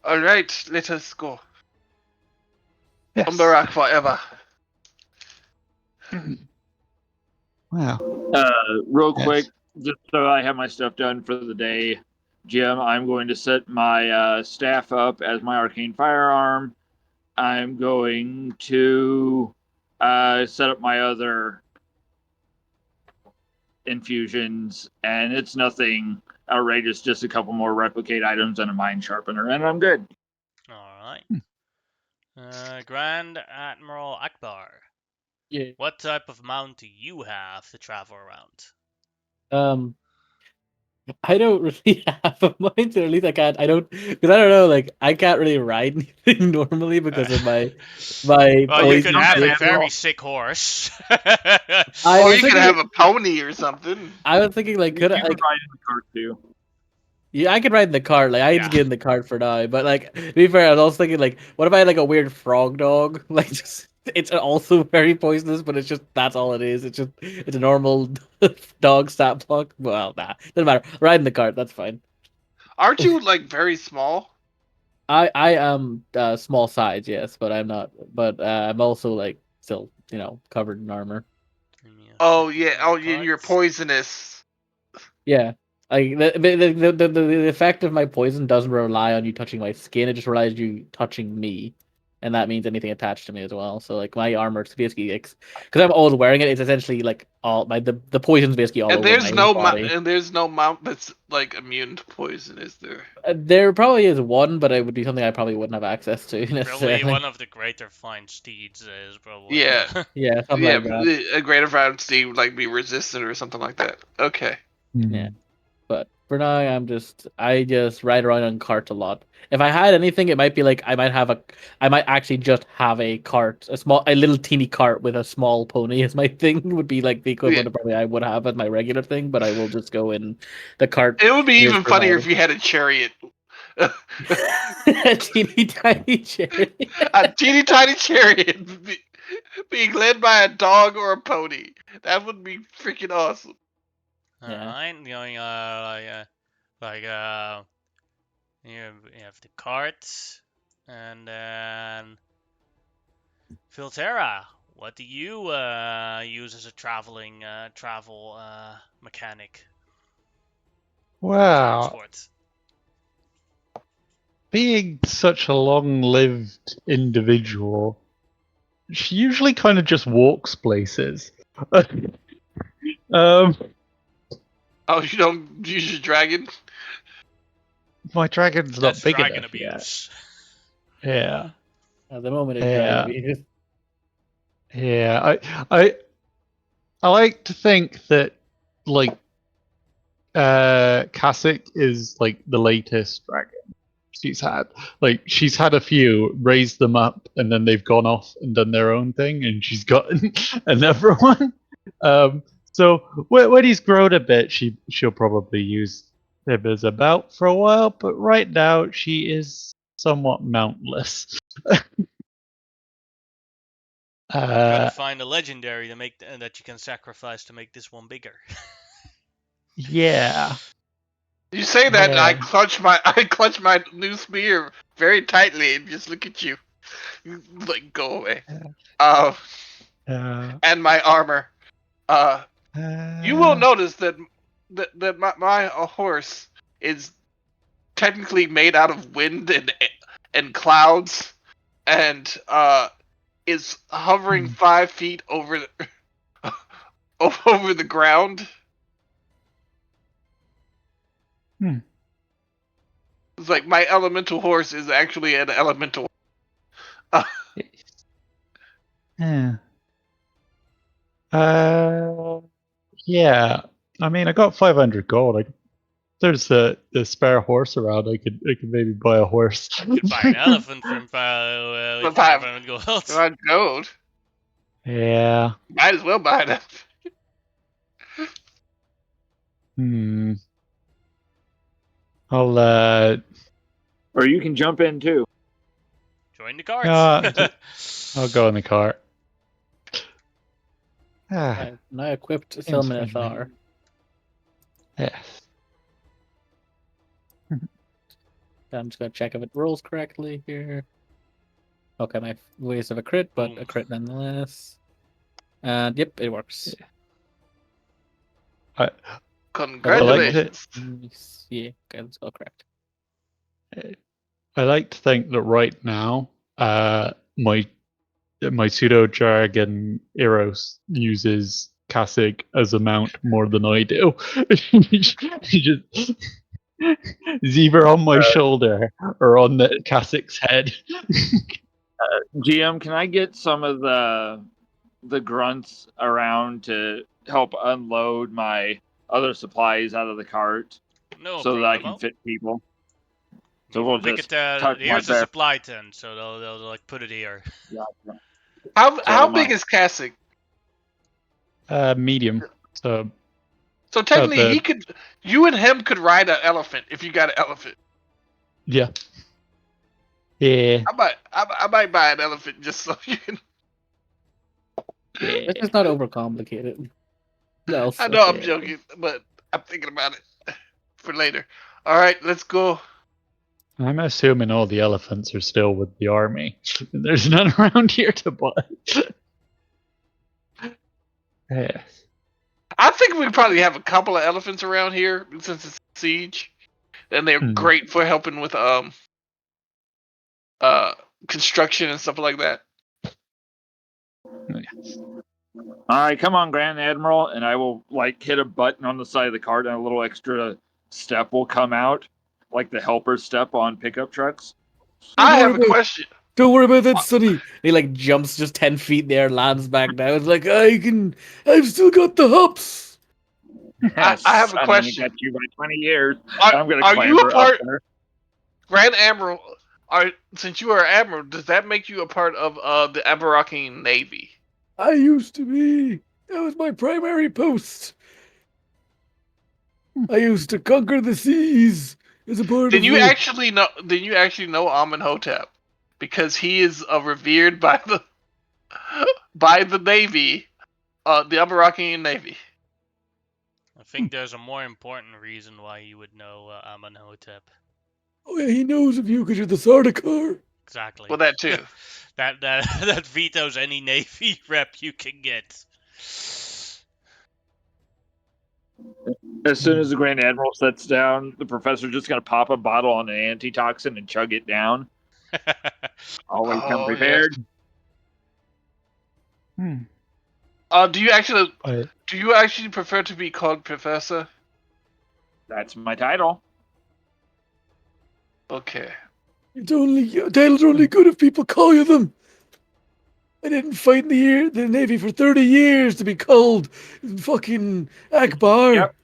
all right, let us go. Yes. Umbarak forever. Wow. Real Yes. quick, just so I have my stuff done for the day, Jim, I'm going to set my staff up as my arcane firearm. I'm going to set up my other infusions, and it's nothing outrageous, just a couple more replicate items and a mind sharpener, and I'm good. All right. Grand Admiral Akbar, Yeah. what type of mount do you have to travel around? I don't really have a mind, or at least I can't. I don't, because I don't know. Like, I can't really ride anything normally because of my Well, you Okay, could poison. jump have in, a Admiral. very sick horse. I Or was you could thinking, have a pony or something. I was thinking, like, You could I, can like, ride in the cart too. yeah, I could ride in the cart. Like, I Yeah. just get in the cart for now. But like, to be fair, I was also thinking, like, what if I had like a weird frog dog? Like, just it's also very poisonous, but it's just that's all it is. It's a normal dog stat block. Well, nah, doesn't matter. Ride in the cart, that's fine. Aren't you like very small? I am small size, yes, but I'm not. But I'm also like still, covered in armor. Give me a Oh second yeah. on the Oh yeah. You're cards. poisonous. Yeah. Like the effect of my poison doesn't rely on you touching my skin, it just relies on you touching me. And that means anything attached to me as well. So like my armor is basically because I'm always wearing it, it's essentially like all the poison's basically all And over my body. there's no mount that's like immune to poison, is there? There probably is one, but it would be something I probably wouldn't have access to Probably necessarily. one of the greater fine steeds is probably. Yeah. Yeah, something Yeah. like that. A greater Steam would like be resistant or something like that. Okay. Yeah. But for now, I just ride around on cart a lot. If I had anything, it might be like I might actually just have a cart, a little teeny cart with a small pony as my thing would be like the Yeah. equivalent of probably I would have as my regular thing. But I will just go in the cart. It would be It is even funnier if provided. you had a chariot. A teeny tiny chariot. A teeny tiny chariot being led by a dog or a pony. That would be freaking awesome. Yeah. Alright, going you have the cart, and then Filtera. What do you use as a travel mechanic? Wow. Transport. Being such a long-lived individual, she usually kind of just walks places. um, Oh, you don't use your dragon? my dragon's That's not big dragon enough yet. abuse. Yeah, At the moment, it's dragon yeah, abuse. yeah. I like to think that like Kasich is like the latest dragon she's had. Like she's had a few, raised them up, and then they've gone off and done their own thing, and she's gotten another one. So when he's grown a bit, she'll probably use him as a mount for a while. But right now, she is somewhat mountless. Gotta uh, find a legendary to make that you can sacrifice to make this one bigger. yeah, You say that, and yeah. I clutch my new spear very tightly and just look at you. You, like, go away. Uh, And my armor. You will uh, notice that my horse is technically made out of wind and clouds, and is hovering 5 feet over over the ground. Hmm. It's like my elemental horse is actually an elemental. Yeah. Yeah. I mean, I got 500 gold. There's the spare horse around. I could maybe buy a horse. You could buy an elephant from with If I have 500 gold. gold, Yeah. might as well buy it. Hmm. I'll Or you can jump in too. Join the cart. I'll go in the cart. Ah, Right, now equipped seems Silminathar. yes. I'm just gonna check if it rolls correctly here. Okay, my waste of a crit, but Boom. a crit nonetheless. And yep, it works. I, Congratulations. Yeah, okay, that's all correct. I like to think that right now, my pseudo jargon Eros uses Kasich as a mount more than I do. He just he's either on my shoulder or on the Kasich's head. GM, can I get some of the grunts around to help unload my other supplies out of the cart No so that I can problemo. fit people? So You we'll make just it. tuck my Here's the bear. supply tent, so they'll like put it here. How So big is Kasich? Medium. So So technically, the you and him could ride an elephant if you got an elephant. yeah. I might buy an elephant just so you can. It's just not overcomplicated. No, I know I'm joking, but I'm thinking about it for later. All right, let's go. I'm assuming all the elephants are still with the army. There's none around here to buy. Yeah. I think we probably have a couple of elephants around here since it's a siege, and they're great for helping with construction and stuff like that. All right, come on, Grand Admiral, and I will like hit a button on the side of the cart, and a little extra step will come out, like the helper step on pickup trucks. I have a question. Don't worry about that, Sonny. He like jumps just 10 feet in the air, lands back down. It's like I've still got the hops. I have a Son, question. I got you by 20 years. Are I'm gonna you a clamber part, up there. Grand Admiral? Since you are admiral, does that make you a part of the Aberrockian Navy? I used to be. That was my primary post. I used to conquer the seas as a part Then of you the... actually know? Then you actually know Amenhotep because he is revered by the Navy, the Aberrockian Navy. I think there's a more important reason why you would know Amenhotep. Oh yeah, he knows of you because you're the Sardaukar. Exactly. Well, that too. that vetoes any Navy rep you can get. As soon as the Grand Admiral sits down, the professor's just gonna pop a bottle on an antitoxin and chug it down. Always come Oh yeah. prepared. Do you actually prefer to be called Professor? That's my title. Okay. Titles are only good if people call you them. I didn't fight in the Navy for 30 years to be called fucking Akbar. Yep.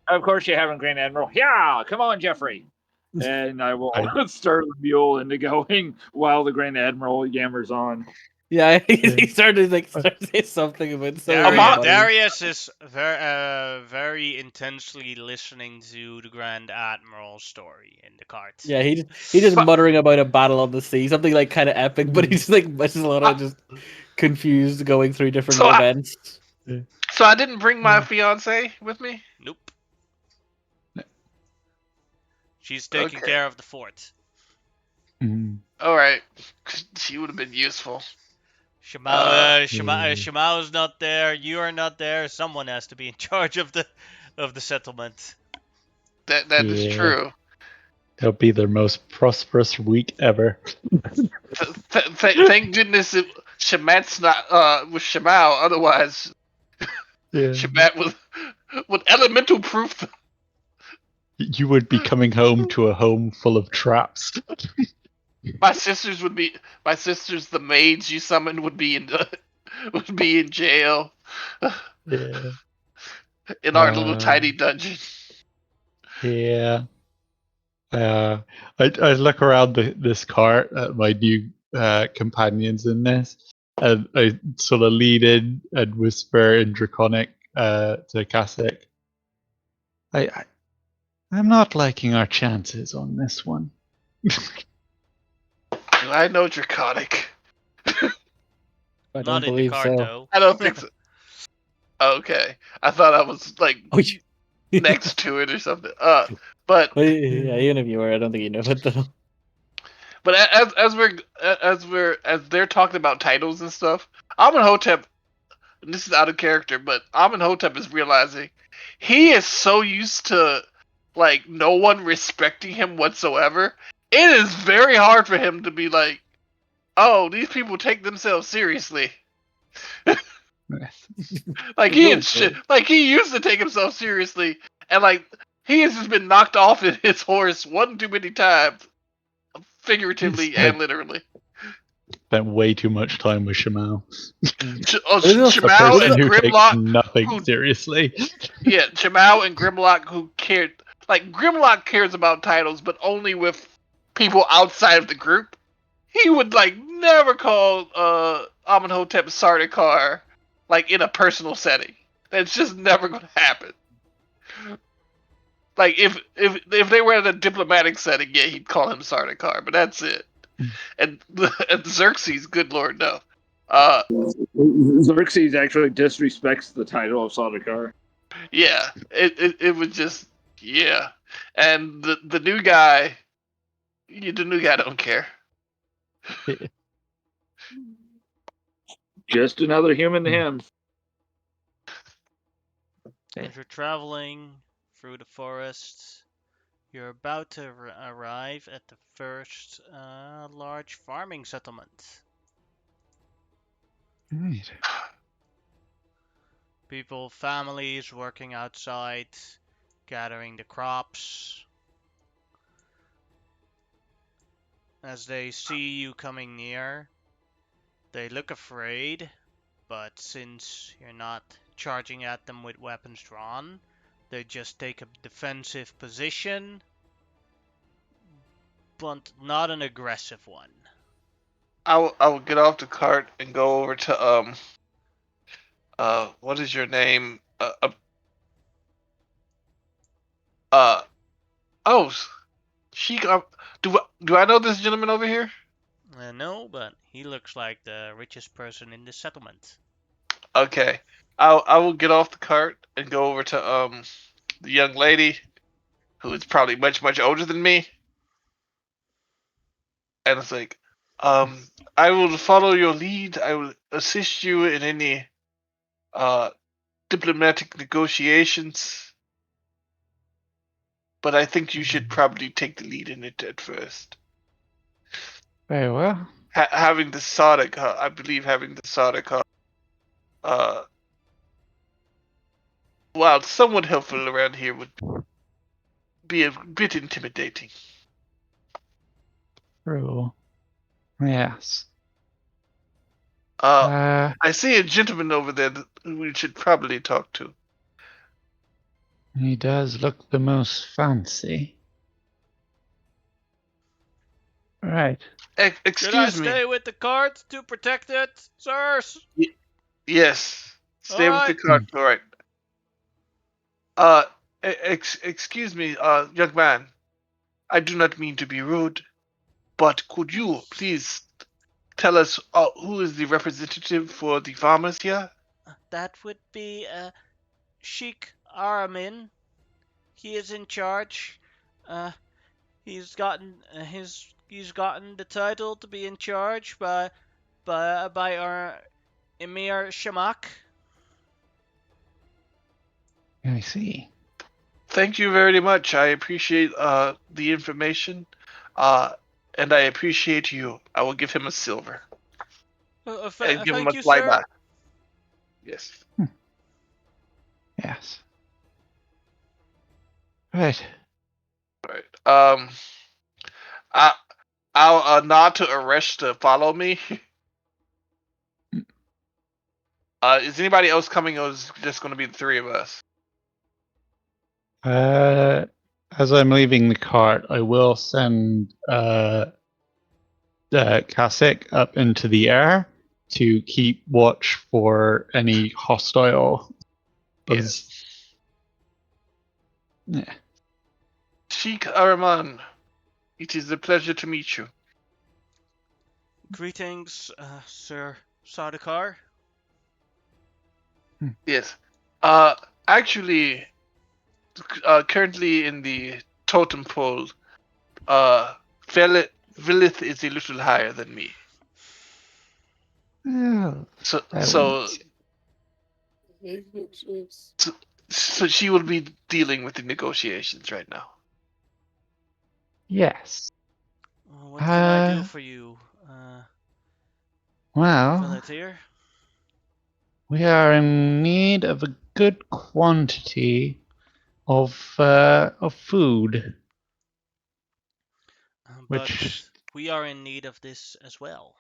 Of course you haven't, Grand Admiral. Yeah, come on, Jeffrey. And I will stir the mule into going while the Grand Admiral yammers on. Yeah, he started to say something about Darius is very intensely listening to the Grand Admiral's story in the cart. Yeah, he just muttering about a battle on the sea, something like kind of epic, but he's like just a lot of just confused going through different events. So I didn't bring my fiance with me? Nope. She's taking care of the fort. All right, she would have been useful. Shimau's not there. You are not there. Someone has to be in charge of the settlement. That is true. It'll be their most prosperous week ever. Thank goodness Shamat's not with Shimau. Otherwise, Shamat would elemental proof. You would be coming home to a home full of traps. My sisters, the maids you summoned would be in jail. Yeah. In our little tiny dungeon. Yeah. I look around this cart at my new companions in this, and I sort of lean in and whisper in Draconic to Kasich. I'm not liking our chances on this one. I know Draconic. I Not in the cart, though. I don't think so. Okay, I thought I was like next to it or something. But yeah, even if you were, I don't think you know it though. But as they're talking about titles and stuff, Amenhotep, and this is out of character, but Amenhotep is realizing he is so used to like no one respecting him whatsoever. It is very hard for him to be like, oh, these people take themselves seriously. Like he used to take himself seriously, and like he has just been knocked off his horse one too many times, figuratively and literally. Spent way too much time with Shamal. A Jamal person and who takes Grimlock, nothing seriously. yeah, Jamal and Grimlock who cared. Like Grimlock cares about titles, but only with people outside of the group. He would like never call Amenhotep Sardaukar like in a personal setting. That's just never gonna happen. Like if they were in a diplomatic setting, yeah, he'd call him Sardaukar, but that's it. And Xerxes, good lord, no. Xerxes actually disrespects the title of Sardaukar. Yeah, it was just yeah, and the new guy, the new guy don't care. Just another human to him. As you're traveling through the forest, you're about to arrive at the first large farming settlement. Right. People, families working outside, gathering the crops. As they see you coming near, they look afraid, but since you're not charging at them with weapons drawn, they just take a defensive position, but not an aggressive one. I will get off the cart and go over to what is your name? Oh, she. Do I know this gentleman over here? No, but he looks like the richest person in the settlement. Okay, I will get off the cart and go over to the young lady, who is probably much older than me, and it's like, I will follow your lead. I will assist you in any uh diplomatic negotiations, but I think you should probably take the lead in it at first. Very well. Having the Sardaukar, I believe having the Sardaukar, uh, while somewhat helpful around here, would be a bit intimidating. True. Yes. I see a gentleman over there that we should probably talk to. He does look the most fancy. Right. Should I Excuse me. stay with the cart to protect it, sirs? Yes. Stay with the Alright. cart. All right. Excuse me, young man. I do not mean to be rude, but could you please tell us who is the representative for the farmers here? That would be Sheik Aramin. He is in charge. He's gotten he's gotten the title to be in charge by our Emir Shamak. I see. Thank you very much. I appreciate the information, and I appreciate you. I will give him a silver and give him Thank a you, sir. flyby. Yes. Yes. Right. All right. I I'll nod to Aresh to follow me. Is anybody else coming, or is it just going to be the three of us? As I'm leaving the cart, I will send Kasich up into the air to keep watch for any hostile. Yes. Yeah. Sheikh Araman, it is a pleasure to meet you. Greetings, Sir Sardaukar. Yes. Actually, currently in the totem pole, Velith is a little higher than me. Oh, So, I so wouldn't. So she will be dealing with the negotiations right now. Yes. What can I do for you, Well, Velatir? we are in need of a good quantity of food, But which we are in need of this as well.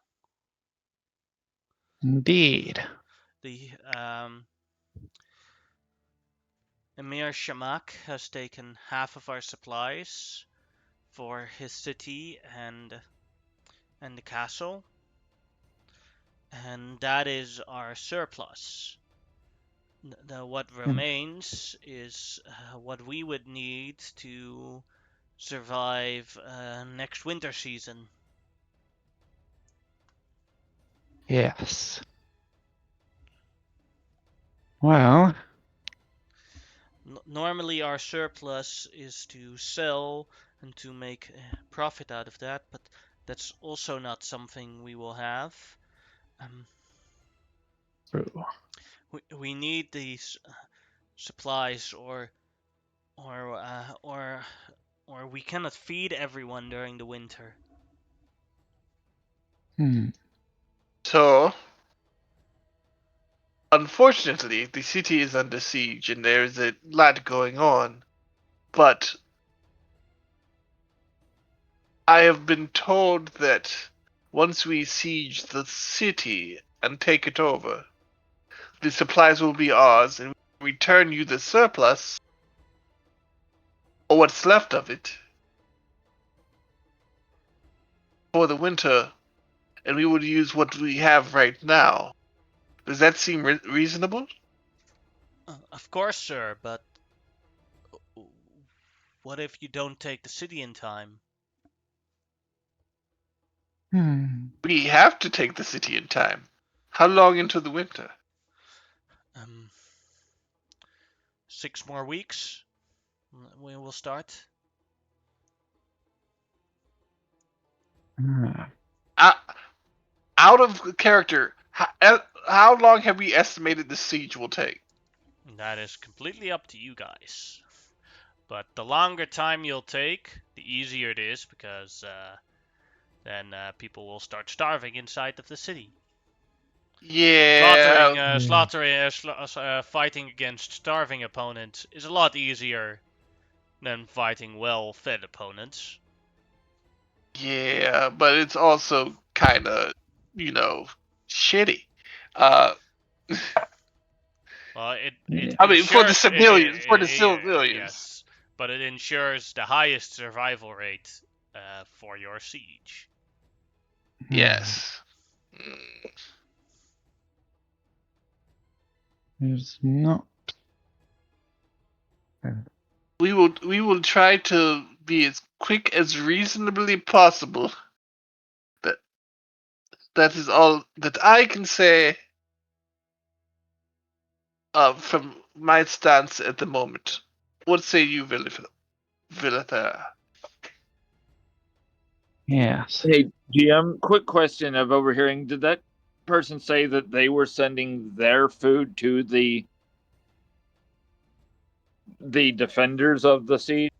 indeed. The Emir Shamak has taken half of our supplies for his city and the castle, and that is our surplus. What remains is what we would need to survive next winter season. Yes. Well, Normally our surplus is to sell and to make profit out of that, but that's also not something we will have. Um, true. we need these supplies, or uh, or or we cannot feed everyone during the winter. So, unfortunately, the city is under siege and there is a lot going on. But I have been told that once we siege the city and take it over, the supplies will be ours and we return you the surplus, or what's left of it, for the winter, and we would use what we have right now. Does that seem reasonable? Of course, sir, but what if you don't take the city in time? We have to take the city in time. How long into the winter? 6 more weeks. We will start. Uh, Out of character, how long have we estimated the siege will take? That is completely up to you guys. But the longer time you'll take, the easier it is, because then people will start starving inside of the city. Yeah, Fighting against starving opponents is a lot easier than fighting well-fed opponents. yeah, but it's also kind of, shitty. Uh, Well, it Yeah. I mean, for the ensures civilians, for the civilians. yes, but it ensures the highest survival rate for your siege. Yes. It's not. We will try to be as quick as reasonably possible. That that is all that I can say from my stance at the moment. What say you, Villatha? Yes. Hey, GM, quick question of overhearing. Did that person say that they were sending their food to the defenders of the siege?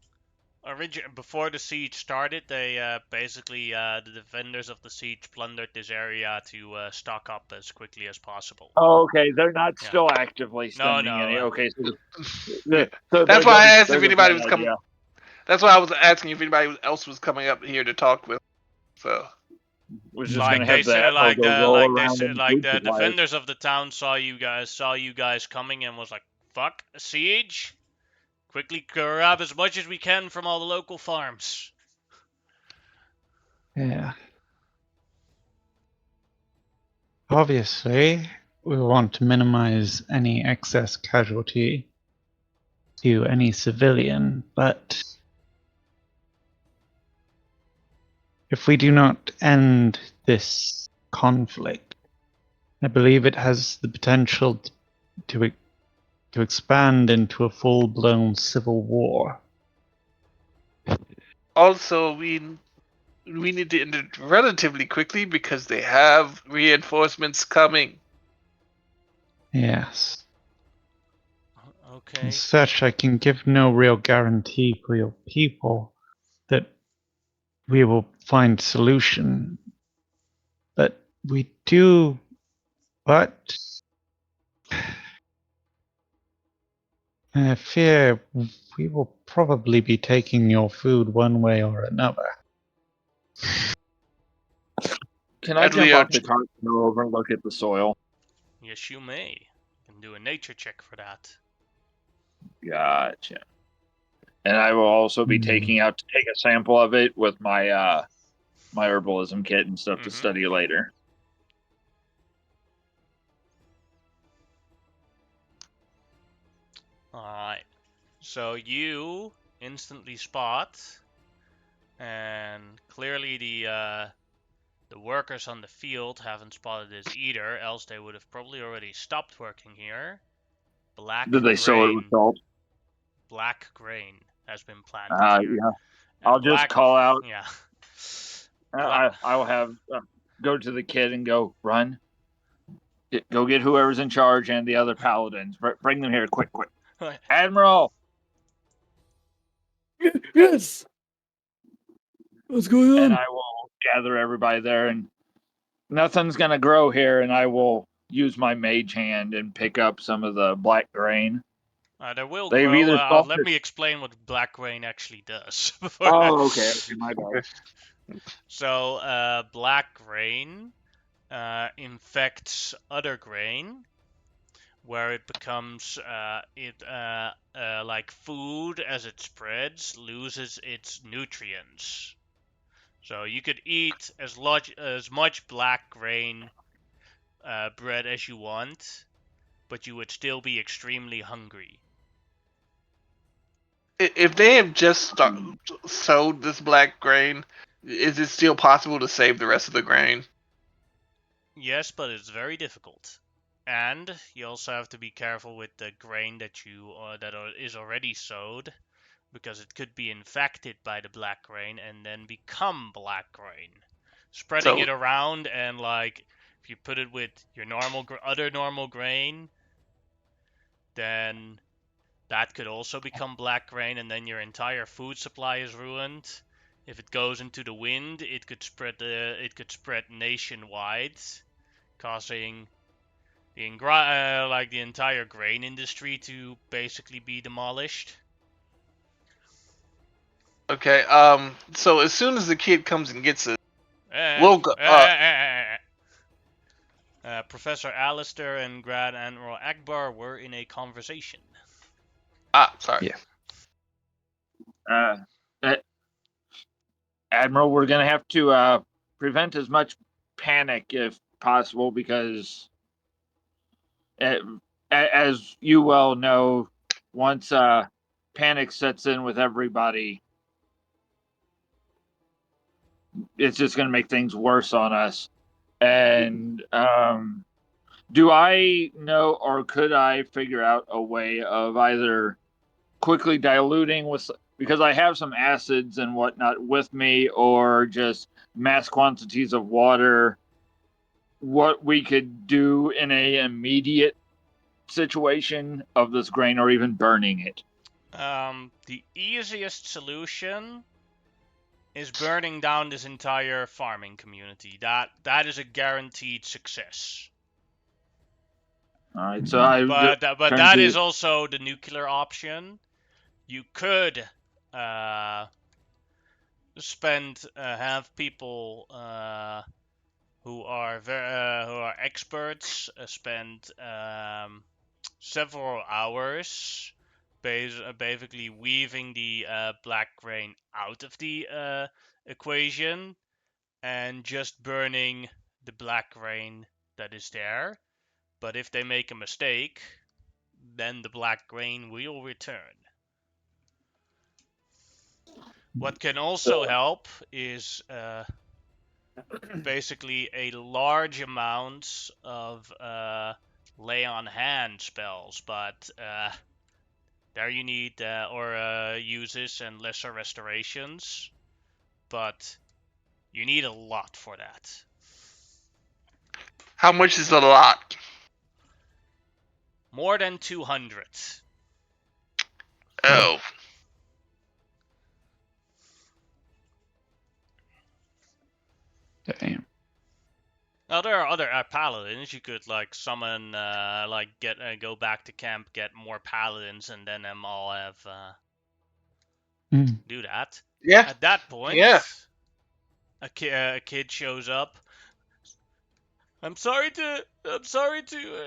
Before the siege started, they basically the defenders of the siege plundered this area to stock up as quickly as possible. Oh, okay. They're not Yeah. still actively No, sending no. any. Okay, so, Yeah. so That's why I asked they're if the anybody bad was coming. idea. That's why I was asking if anybody else was coming up here to talk with. So Was just Like gonna they have the said, echo like go the roll like they around said, in like food the supplies. defenders of the town saw you guys coming and was like, "Fuck a siege! Quickly grab as much as we can from all the local farms." Yeah. Obviously, we want to minimize any excess casualty to any civilian, but if we do not end this conflict, I believe it has the potential to expand into a full-blown civil war. also we need to end it relatively quickly because they have reinforcements coming. Yes. Okay. As such, I can give no real guarantee for your people that we will find solution. But we do. But I fear we will probably be taking your food one way or another. Can I jump off the cart and go over and look at the soil? Yes, you may. You can do a nature check for that. Gotcha. And I will also be taking out to take a sample of it with my my herbalism kit and stuff to study later. Alright. So you instantly spot, and clearly the workers on the field haven't spotted this either, else they would have probably already stopped working here. Did they sow it with salt? Black grain has been planted here. Yeah. And I'll just call out. Yeah. I will have go to the kid and go run. Go get whoever's in charge and the other paladins. Bring them here, quick. Admiral. Yes. What's going on? And I will gather everybody there, and nothing's gonna grow here. And I will use my mage hand and pick up some of the black grain. There will They've grow. either Let me explain what black grain actually does. Oh, okay, my bad. So, black grain infects other grain, where it becomes like food as it spreads, loses its nutrients. So you could eat as much black grain bread as you want, but you would still be extremely hungry. If they have just sowed this black grain, is it still possible to save the rest of the grain? Yes, but it's very difficult. And you also have to be careful with the grain that is already sowed, because it could be infected by the black grain and then become black grain. Spreading it around, and like if you put it with your other normal grain, then that could also become black grain, and then your entire food supply is ruined. If it goes into the wind, it could spread nationwide, causing the entire grain industry to basically be demolished. Okay. So as soon as the kid comes and gets it, we'll go. Professor Alistair and Grand Admiral Akbar were in a conversation. Sorry. Yeah. Admiral, we're gonna have to prevent as much panic if possible, because as you well know, once panic sets in with everybody, it's just going to make things worse on us. And do I know, or could I figure out a way of either quickly diluting with, because I have some acids and whatnot with me, or just mass quantities of water, what we could do in a immediate situation of this grain, or even burning it? The easiest solution is burning down this entire farming community. That is a guaranteed success. All right, so but that is also the nuclear option. You could have people who are experts spend several hours basically weaving the black grain out of the equation and just burning the black grain that is there. But if they make a mistake, then the black grain will return. What can also help is basically a large amount of lay on hand spells, but there you need uses and lesser restorations, but you need a lot for that. How much is a lot? More than 200. Oh. Damn. Now there are other paladins. You could like summon, like get go back to camp, get more paladins, and then them all have do that. Yeah. At that point, Yeah. a kid shows up. I'm sorry to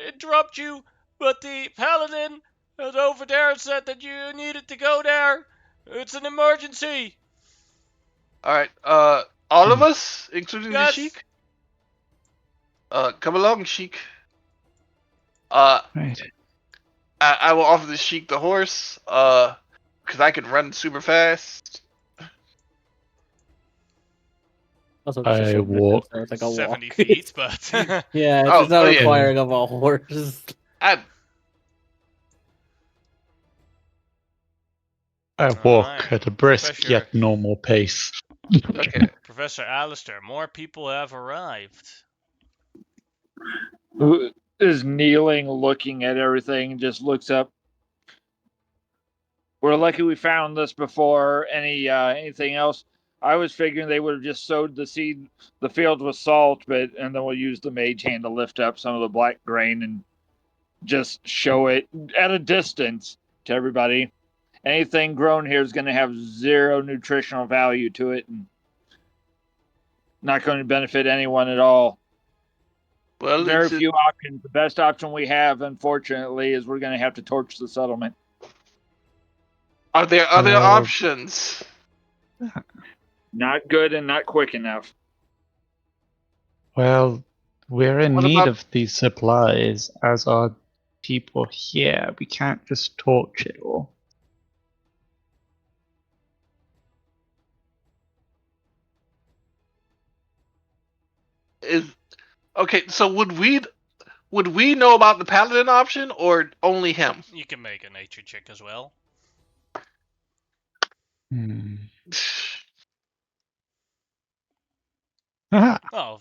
interrupt you, but the paladin over there said that you needed to go there. It's an emergency. All right. All of us, including the Yes. Sheik. Come along, Sheik. Uh, Right. I will offer the Sheik the horse. Because I can run super fast. Also, it's a I short distance, walk. so it's like a 70 walk. feet, but Yeah, Oh, it's not oh, yeah. requiring of a horse. I I walk Alright. at a brisk Professor- yet normal pace. okay. Professor Alistair, more people have arrived. Who is kneeling, looking at everything, just looks up. We're lucky we found this before anything else. I was figuring they would have just sowed the seed, the field with salt, and then we'll use the mage hand to lift up some of the black grain and just show it at a distance to everybody. Anything grown here is going to have zero nutritional value to it and not going to benefit anyone at all. Well, Very it's few options. The best option we have, unfortunately, is we're going to have to torch the settlement. are there other Well- options? Not good and not quick enough. Well, we're in What need about- of these supplies, as are people here. We can't just torch it all. Is okay. So would we know about the paladin option or only him? You can make a nature check as well. Ah, Oh,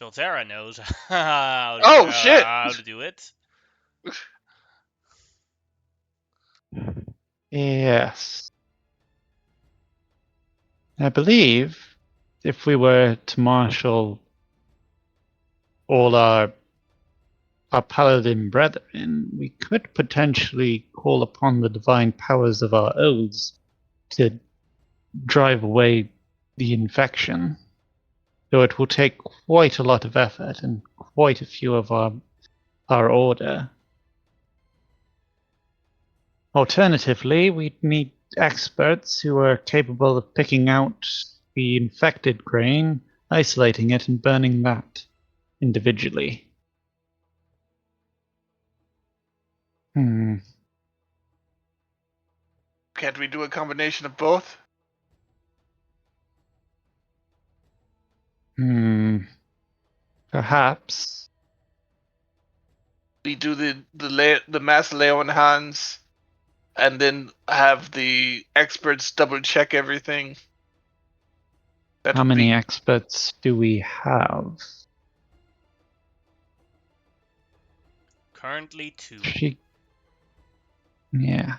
Vilterra knows how Oh, shit. to do it. yes. I believe if we were to marshal all our paladin brethren, we could potentially call upon the divine powers of our oaths to drive away the infection. Though it will take quite a lot of effort and quite a few of our order. Alternatively, we'd need experts who are capable of picking out the infected grain, isolating it, and burning that individually. Hmm. Can't we do a combination of both? Hmm. Perhaps. We do the mass lay on hands, and then have the experts double check everything. That How would many be experts do we have? Currently 2. Yeah.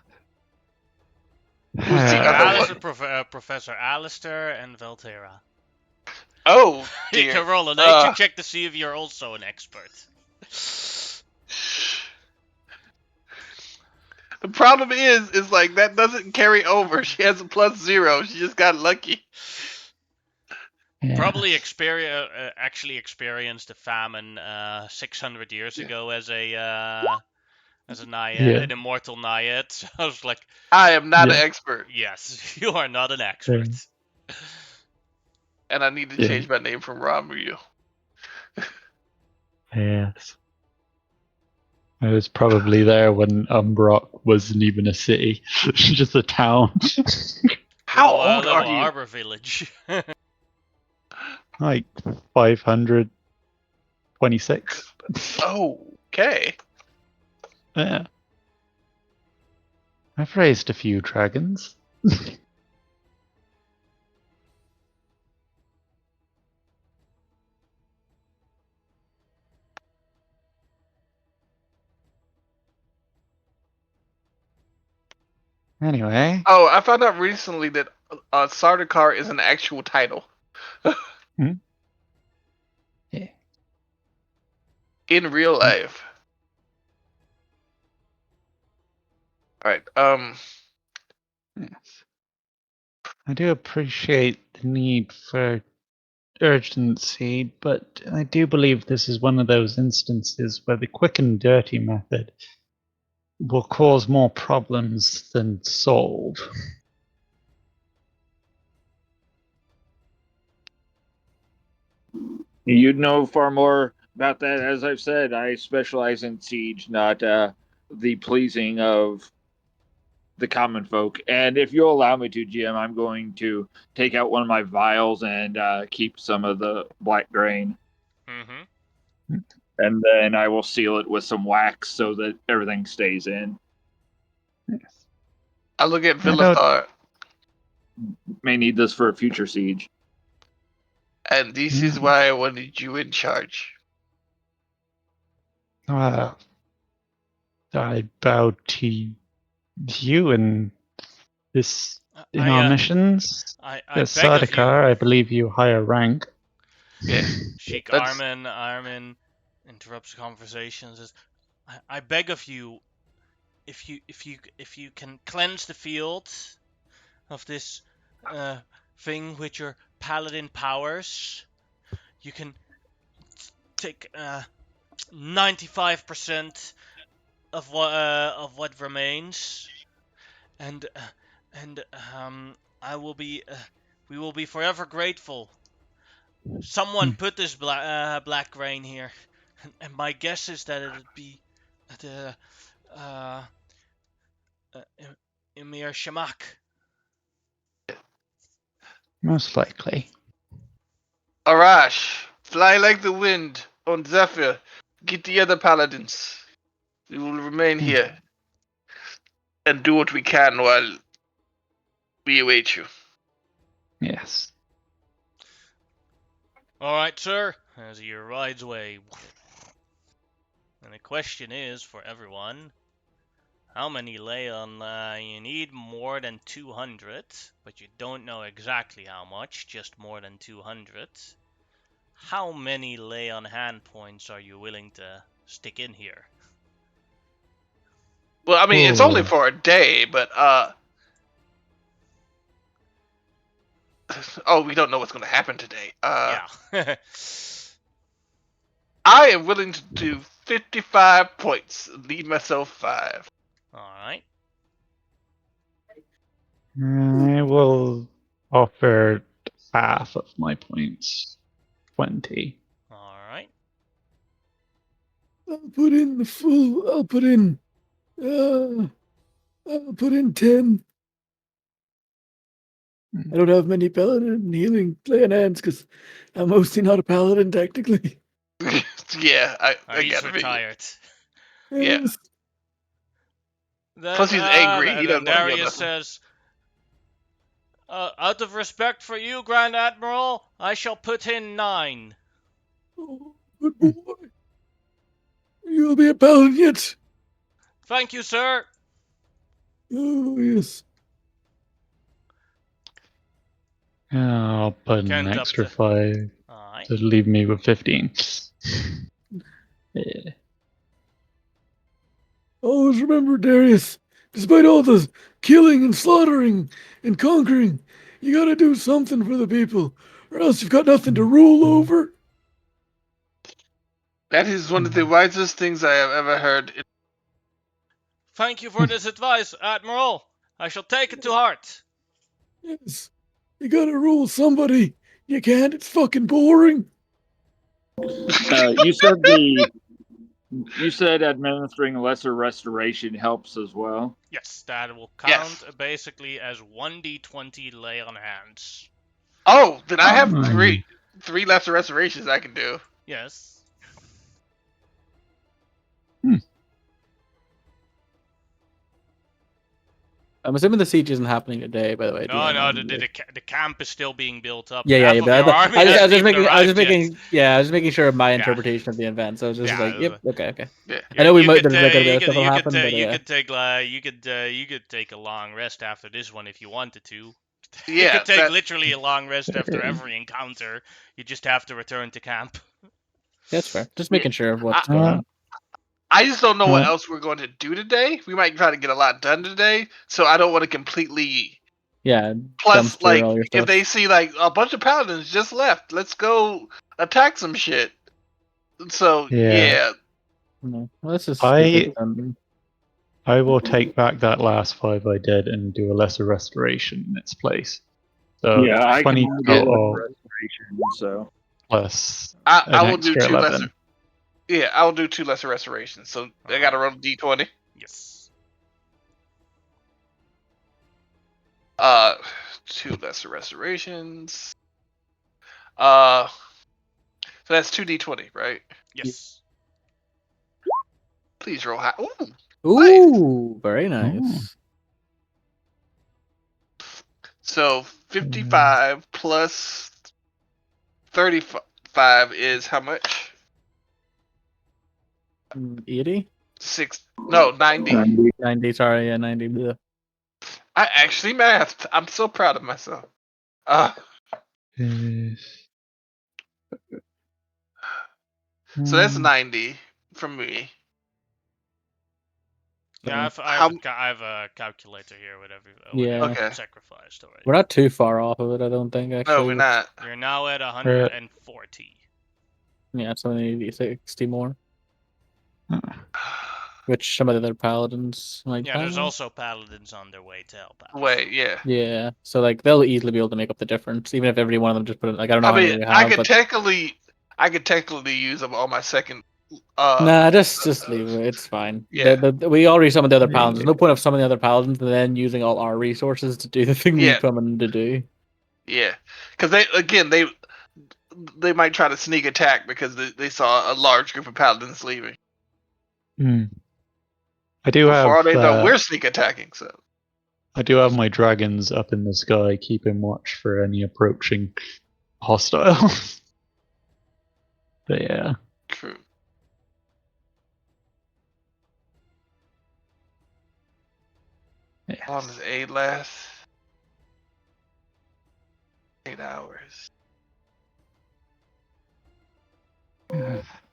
Who's the other one? Professor Alistair and Velterra. Oh You dear. can roll a nature check to see if you're also an expert. The problem is like that doesn't carry over. She has a +0. She just got lucky. Probably actually experienced the famine 600 years ago as a naiad, an immortal naiad. So I was like, I am not an expert, yes, you are not an expert. and I need to change my name from Ramuyu. Yes. I was probably there when Umbrock wasn't even a city, just a town. How old little are you? harbor village. Like 526. Okay. Yeah. I've raised a few dragons. Anyway, Oh, I found out recently that Sardaukar is an actual title yeah. in real life. All right. Yes. I do appreciate the need for urgency, but I do believe this is one of those instances where the quick and dirty method will cause more problems than solve. You'd know far more about that. As I've said, I specialize in siege, not the pleasing of the common folk. And if you'll allow me to, Jim, I'm going to take out one of my vials and keep some of the black grain. Mm-hmm. And then I will seal it with some wax so that everything stays in. Yes. I look at I don't. Vilithar, May need this for a future siege. and this Yeah. is why I wanted you in charge. I bow to you in this in our I missions. I As beg of you, Sardaukar, I believe you higher rank. Yeah, Sheik that's Armin interrupts conversations. I beg of you, if you can cleanse the field of this thing with your paladin powers, you can take 95% of what remains, and and I will be we will be forever grateful. Someone put this black grain here, and my guess is that it'd be the uh, uh, Emir Shamak. Most likely. Arash. Fly like the wind on Zephyr. Get the other paladins. We will remain here and do what we can while we await you. Yes. All right, sir. As he rides away, and the question is for everyone: how many Leon? You need more than 200, but you don't know exactly how much. Just more than 200. How many Leon hand points are you willing to stick in here? Well, I mean, it's only Oh, for a day, but oh, we don't know what's going to happen today. Yeah. I am willing to do 55 points. Leave myself 5. All right. I will offer half of my points. 20. All right. I'll put in the full. I'll put in. I'll put in 10. I don't have many paladin healing laying hands because I'm mostly not a paladin technically. Yeah, I He's gotta figure. retired. Yeah. Yes. Plus, Then, he's angry. He then doesn't want to heal Darius nothing. says, out of respect for you, Grand Admiral, I shall put in 9. Oh, good boy. You'll be a paladin yet. Thank you, sir. Oh, yes. I'll put an Count up extra to. 5 All right. to leave me with 15. Yeah. Always remember, Darius, despite all the killing and slaughtering and conquering, you gotta do something for the people, or else you've got nothing to rule over. That is one of the wisest things I have ever heard. Thank you for this advice, Admiral. I shall take it to heart. Yes. You gotta rule somebody. You can't, it's fucking boring. You said administering lesser restoration helps as well. Yes, that will Yes. count basically as 1d20 lay on hands. Oh, then I have Um, three lesser restorations I can do. Yes. I'm assuming the siege isn't happening today. By the way, No, no, DM. the camp is still being built up. Yeah, Half of but your army I was hasn't just even making, I was just arrived yet. making, yeah, I was just making sure of my Yeah. interpretation of the event. So I was just like, Yeah, yep, okay. Yeah. I know we you might. could There's like a bit you of could stuff will you could happen, but you could take you could take a long rest after this one if you wanted to. You Yeah, could take that literally a long rest after every encounter. You just have to return to camp. that's fair. Just Yeah. making sure of what's going on. I just don't know what Uh, else we're going to do today. We might try to get a lot done today, so I don't want to completely. Yeah, Plus, dumpster all your if stuff. they see like a bunch of paladins just left, let's go attack some shit. So Yeah. No. Well, let's just I- get this done. I will take back that last 5 I did and do a lesser restoration in its place. So Yeah, I can 20 only do total restoration, so plus I an will do extra two 11. lesser. Yeah, I will do 2 lesser restorations. So I got to roll a d20. Yes. 2 lesser restorations. So that's 2d20, right? Yes. Please roll high. Ooh. Ooh, very nice. Ooh. So 55 plus 35 is how much? 80? 90. 90, sorry, yeah, 90. Bleh. I actually mathed. I'm so proud of myself. So that's 90 from me. Yeah, How? I have a calculator here. Whatever. Yeah. Okay. Sacrificed already. We're not too far off of it, I don't think, actually. No, we're not. You're now at 140. Yeah, it's only 60 more. Which some of the other paladins might Yeah, there's have. also paladins on their way to help out. Wait, yeah. Yeah, so like they'll easily be able to make up the difference, even if every one of them just put it. Like I don't know I how mean, many we have, but I could technically use them on my second. nah, just leave it. It's fine. Yeah. We already summoned the other paladins. Yeah. There's no point of summoning the other paladins and then using all our resources to do the thing we Yeah. summoned to do. Yeah, because they might try to sneak attack because they saw a large group of paladins leaving. I do Before all have they know, we're sneak attacking. So I do have my dragons up in the sky, keeping watch for any approaching hostiles. But yeah. true. How long does aid last? 8 hours.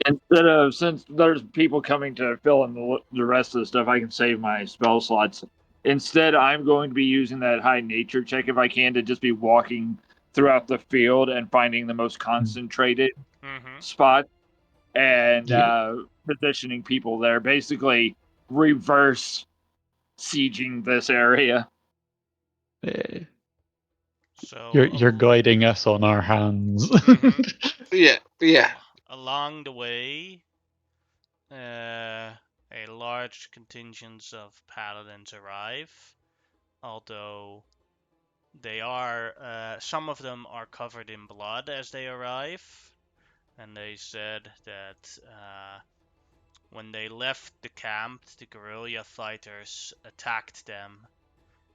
instead of, since there's people coming to fill in the rest of the stuff, I can save my spell slots. Instead, I'm going to be using that high nature check if I can to just be walking throughout the field and finding the most concentrated spot and positioning people there. Basically, reverse sieging this area. So You're guiding us on our hands. Yeah. Along the way, a large contingent of paladins arrive, although they are some of them are covered in blood as they arrive, and they said that when they left the camp, the guerrilla fighters attacked them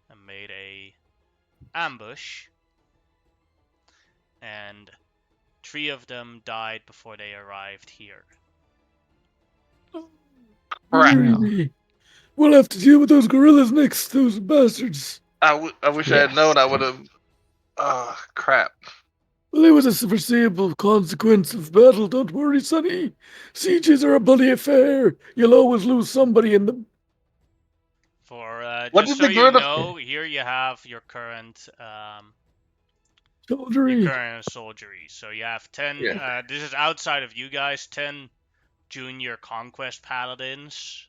and made a ambush, and 3 of them died before they arrived here. Right. We'll have to deal with those gorillas next, those bastards. I wish I had known. I would have. Crap. Well, it was a foreseeable consequence of battle. Don't worry, Sonny. Sieges are a bloody affair. You'll always lose somebody in them. For What just did so the you gorilla- know, here you have your current Soldiery. soldiery. So you have 10. Yeah. This is outside of you guys. 10 junior conquest paladins.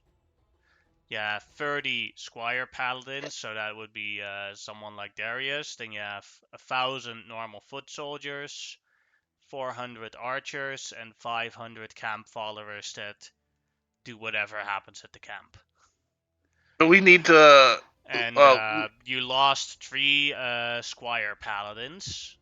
You have 30 squire paladins, so that would be someone like Darius. Then you have 1,000 normal foot soldiers, 400 archers, and 500 camp followers that do whatever happens at the camp. But we need to. And you lost 3 squire paladins.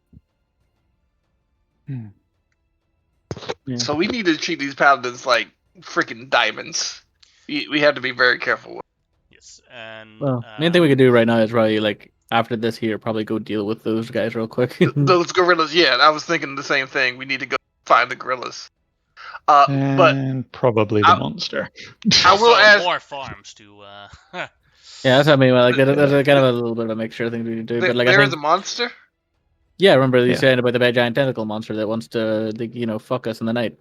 So we need to treat these paladins like freaking diamonds. We have to be very careful. Yes. and Well, main thing we could do right now is probably like after this here, probably go deal with those guys real quick. Those gorillas, yeah, I was thinking the same thing. We need to go find the gorillas. But And probably the I- monster. I will also ask. more farms to. Yeah, that's what I mean. Like, there's a kind of a little bit of a mixture thing we can do. But like, I There is think, a monster. yeah, remember you Yeah. saying about the big giant tentacle monster that wants to, like, you know, fuck us in the night.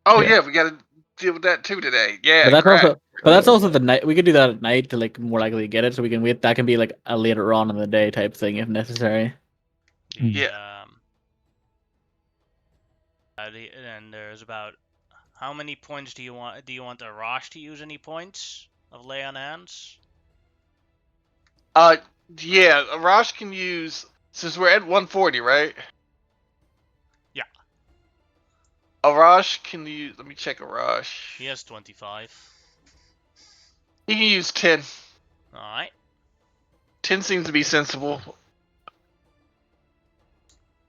Oh Yeah. yeah, we got to deal with that too today. Yeah, But that's correct. also, but that's also the night. We could do that at night to like more likely get it, so we can wait. That can be like a later on in the day type thing if necessary. Yeah. And there's about how many points do you want? Do you want Arash to use any points of lay on hands? Yeah, Arash can use, since we're at 140, right? Yeah. Arash can use. Let me check Arash. He has 25. He can use 10. All right. 10 seems to be sensible.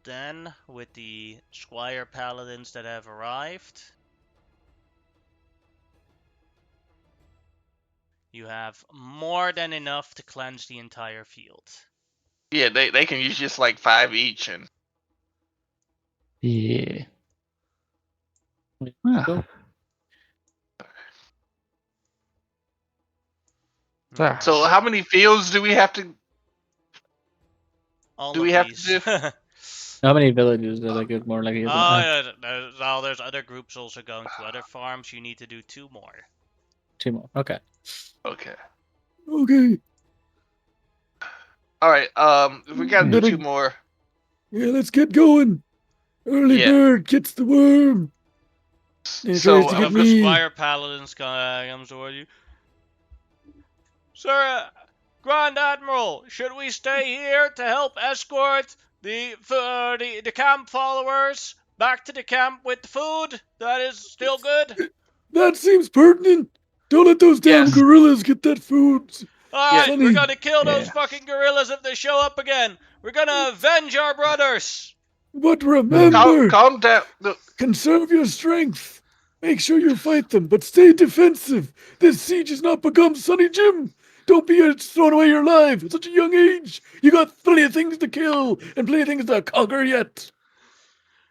Then with the Squire Paladins that have arrived, you have more than enough to cleanse the entire field. Yeah, they can use just like 5 each, and Yeah. Cool. Ah. so how many fields do we have to? All do of we have to these. do? How many villages are like more likely? Oh, yeah, there's other groups also going to other farms. You need to do 2 more. 2 more. Okay. Okay. Okay. All right. We gotta do 2 more. Yeah, let's get going. Early Yeah. bird gets the worm. So One of the Squire Paladins comes toward you. Sir, Grand Admiral, should we stay here to help escort the camp followers back to the camp with the food that is still good? That seems pertinent. Don't let those damn Yes. gorillas get that food. Alright, Sonny. we're gonna kill those Yeah. fucking gorillas if they show up again. We're gonna avenge our brothers. But remember, Calm down. Look, conserve your strength. Make sure you fight them, but stay defensive. This siege has not become Sonny Jim. Don't be throwing away your life at such a young age. You got plenty of things to kill and plenty of things to conquer yet.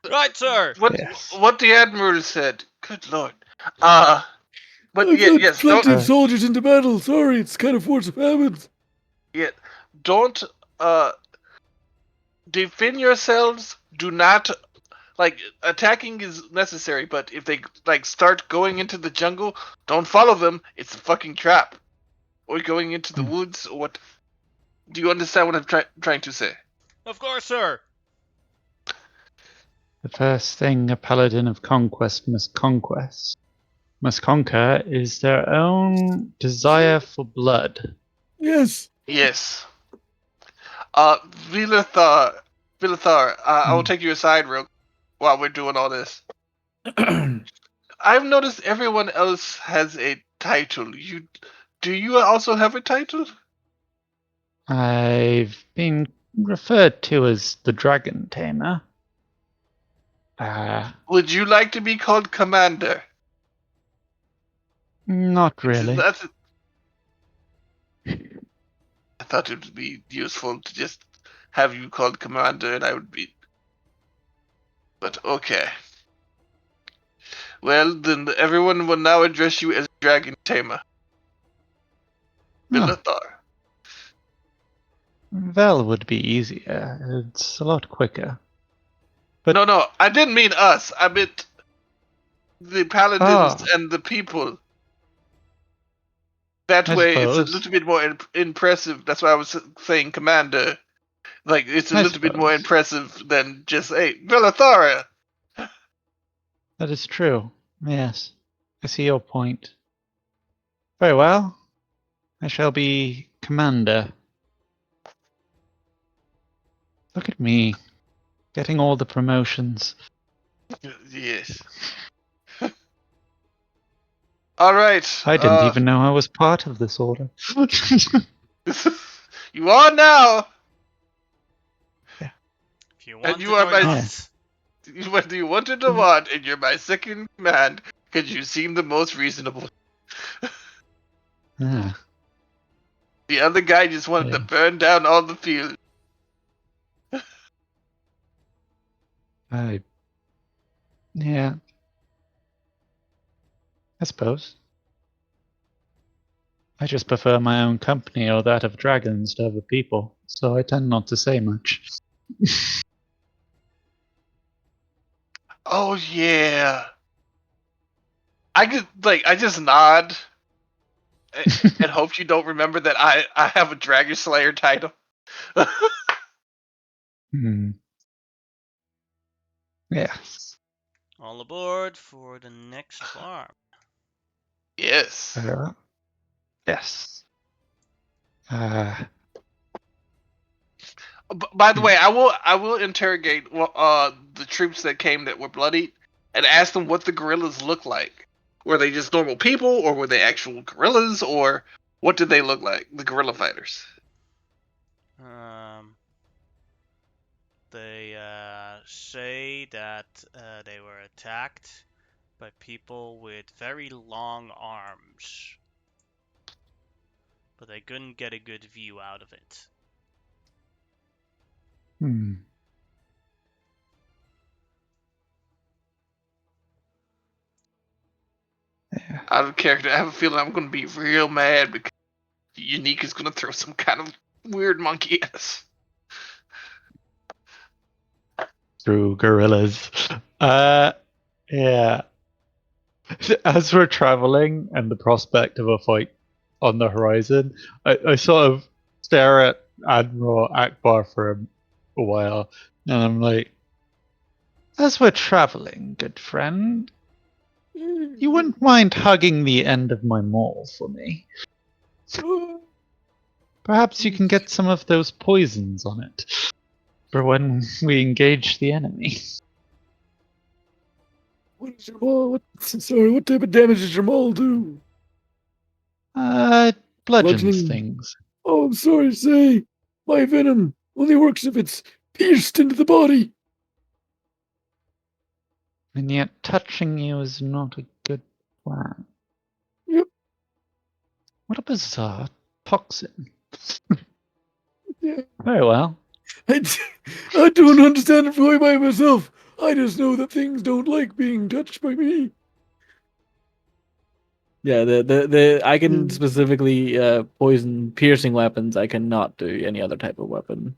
Right, sir. Yes. what the admiral said. Good lord. But I've yeah, led yes. plenty Don't, of soldiers into battle. Sorry, it's kind of force of habit. yeah, don't defend yourselves. Do not like attacking is necessary, but if they like start going into the jungle, don't follow them. It's a fucking trap. Or going into the woods. Or what? Do you understand what I'm trying to say? Of course, sir. The first thing a paladin of conquest must conquer is their own desire for blood. Yes. Yes. Vilithar, I will take you aside real while we're doing all this. I've noticed everyone else has a title. Do you also have a title? I've been referred to as the Dragon Tamer. Would you like to be called Commander? Not really. I thought it would be useful to just have you called Commander, and I would be. But okay. Well, then everyone will now address you as Dragon Tamer. Vilithar. Vel would be easier. It's a lot quicker. But No, I didn't mean us. I meant the paladins and the people. That way, it's a little bit more impressive. That's why I was saying Commander. Like, it's a little bit more impressive than just, hey, Vilithara! That is true. Yes. I see your point. Very well. I shall be Commander. Look at me. Getting all the promotions. Yes. Alright. I didn't even know I was part of this order. You are now! Yeah. If you want And you are my... not. Whether you want it or not, and you're my second in command, because you seem the most reasonable. The other guy just wanted to Yeah. burn down all the field. Yeah, I suppose. I just prefer my own company or that of dragons to other people, so I tend not to say much. Oh yeah. I just nod and hope you don't remember that I have a Dragon Slayer title. Hmm. Yes. All aboard for the next farm. Yes. Yes. By the way, I will interrogate the troops that came that were bloodied and ask them what the gorillas look like. Were they just normal people, or were they actual gorillas, or what did they look like? The gorilla fighters. They say that they were attacked by people with very long arms, but they couldn't get a good view out of it. Hmm. Yeah. Out of character, I have a feeling I'm going to be real mad because Unique is going to throw some kind of weird monkey at us. Through gorillas. Yeah. As we're traveling and the prospect of a fight on the horizon, I sort of stare at Admiral Akbar for a while, and I'm like, as we're traveling, good friend, you wouldn't mind hugging the end of my maul for me? Perhaps you can get some of those poisons on it for when we engage the enemy. What is your maul? Sorry, what type of damage does your maul do? Bludgeons Bludgeoning. things. Oh, I'm sorry to say, my venom only works if it's pierced into the body. And yet touching you is not a good plan. Yep. What a bizarre toxin. Yeah. Very well. I don't understand it fully by myself. I just know that things don't like being touched by me. Yeah, the I can specifically poison piercing weapons. I cannot do any other type of weapon.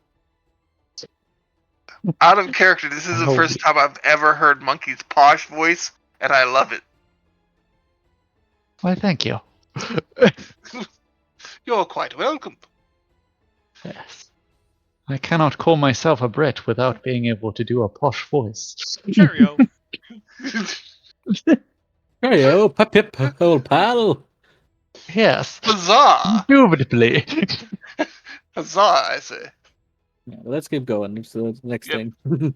Out of character, this is the Oh, first time I've ever heard Monkey's posh voice, and I love it. why, thank you. You're quite welcome. Yes. I cannot call myself a Brit without being able to do a posh voice. Cheerio. Heyo, pip pip, old pal. Yes. Huzzah! Indubitably. Huzzah, I say. Yeah, well, let's keep going. So that's the next Yep. thing.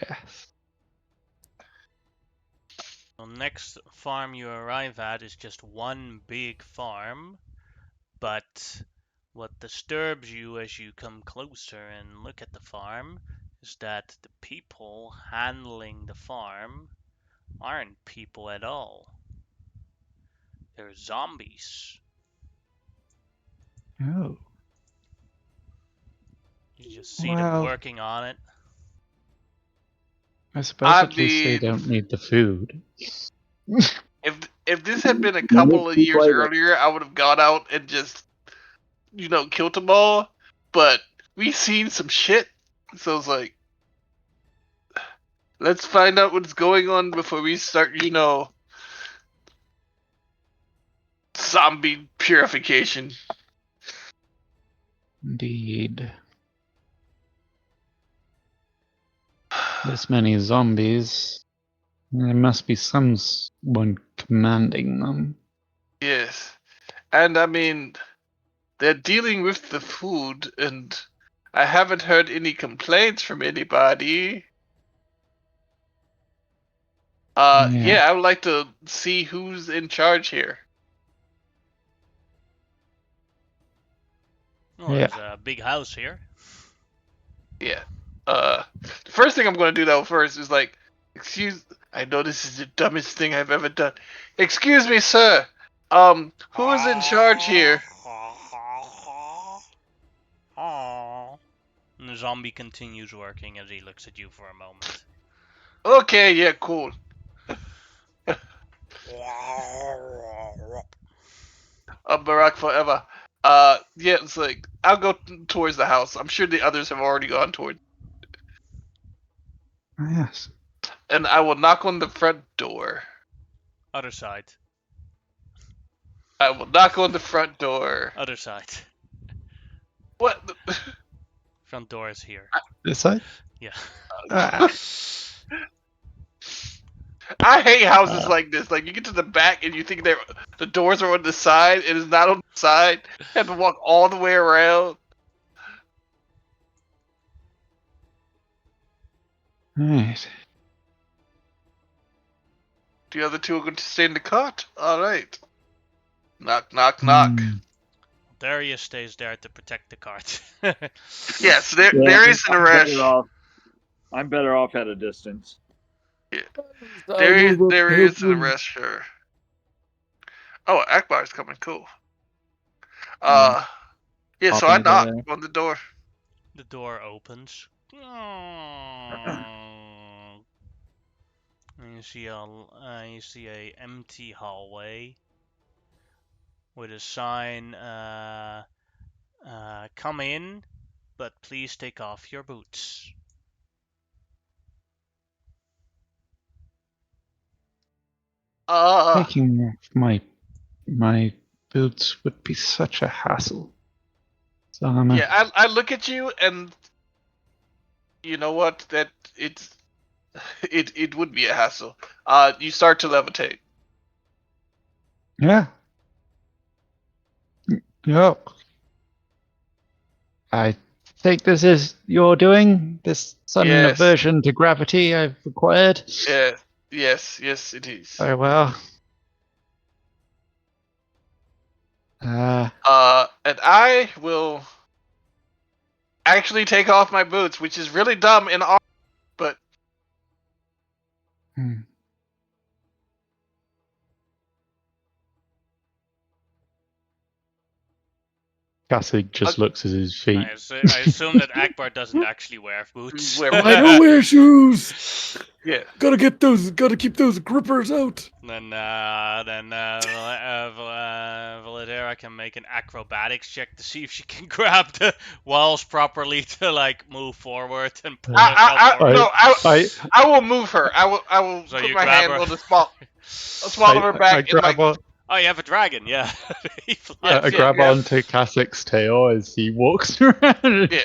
Yes. The next farm you arrive at is just one big farm, but what disturbs you as you come closer and look at the farm is that the people handling the farm aren't people at all. They're zombies. Oh. You just see them Well, working on it. I suppose I at least they mean, don't need the food. if this had been a couple of years earlier, I would have gone out and just killed them all. But we seen some shit, so it's like, let's find out what's going on before we start, zombie purification. Indeed. This many zombies. There must be someone commanding them. Yes, and I mean, they're dealing with the food, and I haven't heard any complaints from anybody. Yeah. Yeah, I would like to see who's in charge here. Oh, Yeah. there's a big house here. Yeah. The first thing I'm going to do though first is like, I know this is the dumbest thing I've ever done. Excuse me, sir. Who is in charge here? zombie continues working as he looks at you for a moment. Okay, yeah, cool. Barack forever. Yeah, it's like I'll go towards the house. I'm sure the others have already gone toward, Yes. and I will knock on the front door. Other side. I will knock on the front door. Other side. What? Front door is here. This side? Yeah. Ah. I hate houses like this. Like you get to the back and you think the doors are on the side. It is not on the side. You have to walk all the way around. Right. The other two are going to stay in the cart. All right. Knock, knock, knock. Darius stays there to protect the cart. Yes, Yeah, there is in a rush. I'm better off at a distance. There is in a rush, sure. Oh, Akbar's coming. Cool. Yeah. So I Popping his head knock out. on the door. The door opens. And you see a empty hallway with a sign, come in, but please take off your boots. Taking off my boots would be such a hassle. So Yeah, I look at you and you know what? That it would be a hassle. You start to levitate. yeah. Yep. I think this is your doing. This sudden Yes. aversion to gravity I've acquired. Yeah. Yes, it is. Very well. And I will actually take off my boots, which is really dumb in art, but Cassidy just looks at his feet. I assume that Akbar doesn't actually wear boots. Wear I don't wear shoes. yeah. Gotta keep those grippers out. Then Valadera can make an acrobatics check to see if she can grab the walls properly to like move forward and pull herself forward. I will move her. I will So put you my grab hand her. on the small of her back. I grab, Oh, you have a dragon, yeah. He flies. I grab onto Kasic's tail as he walks around. Yeah.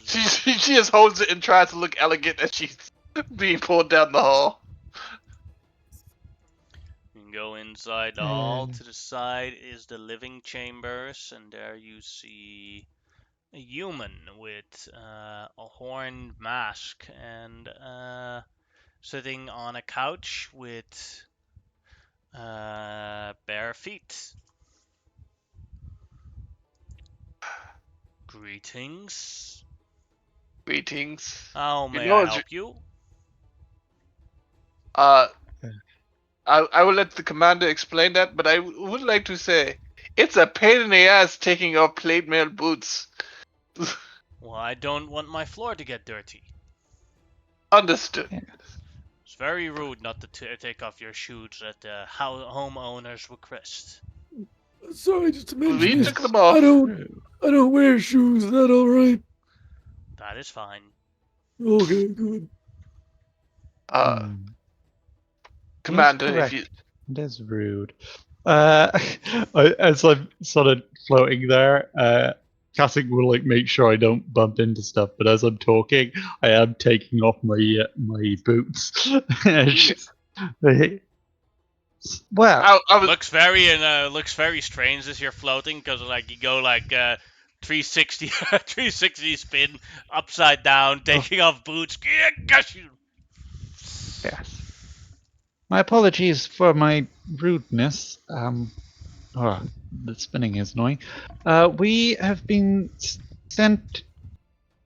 She just holds it and tries to look elegant as she's being pulled down the hall. You can go inside the hall. To the side is the living chambers, and there you see a human with a horned mask and sitting on a couch with bare feet. Greetings. Greetings. How may I help you? I will let the commander explain that, but I would like to say it's a pain in the ass taking off plate mail boots. Well, I don't want my floor to get dirty. Understood. It's very rude not to take off your shoes at the homeowner's request. Sorry, just to mention We this, took them off. I don't wear shoes. Is that all right? That is fine. Okay, good. Commander, if you It is rude. As I'm sort of floating there, Kasich will like make sure I don't bump into stuff. But as I'm talking, I am taking off my boots. Well, looks very strange as you're floating because like you go like 360 360 spin upside down, taking off boots. Yes. My apologies for my rudeness. The spinning is annoying. We have been sent.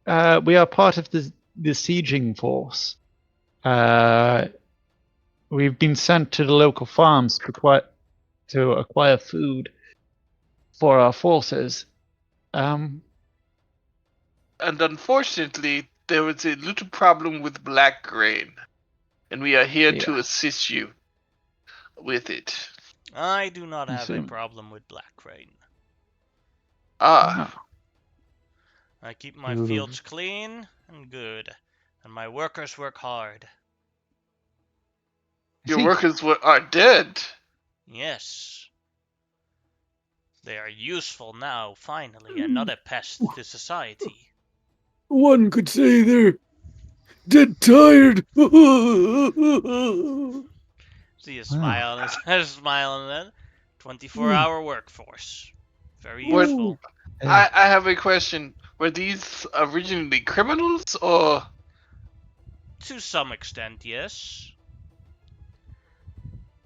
We are part of the sieging force. We've been sent to the local farms to acquire food for our forces. and unfortunately, there was a little problem with black grain, and we are here to Yeah. assist you with it. I do not have a Assume. problem with black rain. Ah, Ah, I keep my you- fields clean and good, and my workers work hard. I your see. workers are dead. Yes, they are useful now, finally, and not a pest to society. One could say they're dead tired. See a Ah, smile on a smile on that. 24-hour workforce. Very Were, Ooh. useful. eh, I have a question. Were these originally criminals, or To some extent, yes.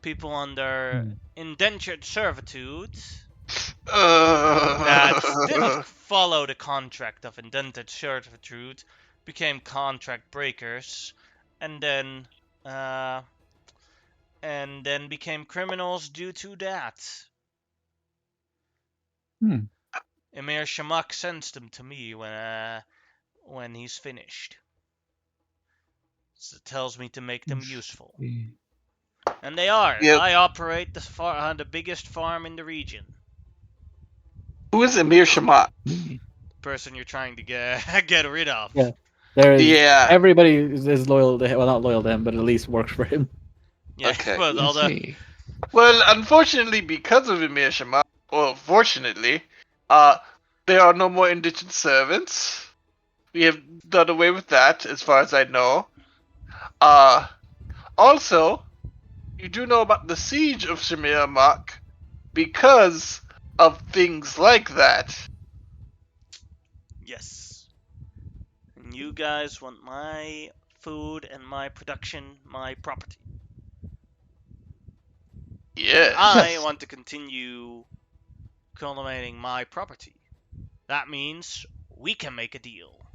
People under hmm. indentured servitude that didn't uh, follow the contract of indentured servitude became contract breakers, and then uh, became criminals due to that. Hmm. Emir Shamak sends them to me when he's finished. So it tells me to make them useful, See. and they are. yeah? I operate the biggest farm in the region. Who is Amir Shamat? See. The person you're trying to get rid of. Yeah, there is Yeah. everybody is loyal to him. Well, not loyal to him, but at least works for him. Yeah, Okay. but I all the see. Well, unfortunately, because of Amir Shamat, or fortunately, uh, there are no more indigent servants. We have done away with that, as far as I know. Uh, Also, you do know about the siege of Shamir Mak because of things like that. yes. And you guys want my food and my production, my property. And I Yes. want to continue cultivating my property. That means we can make a deal.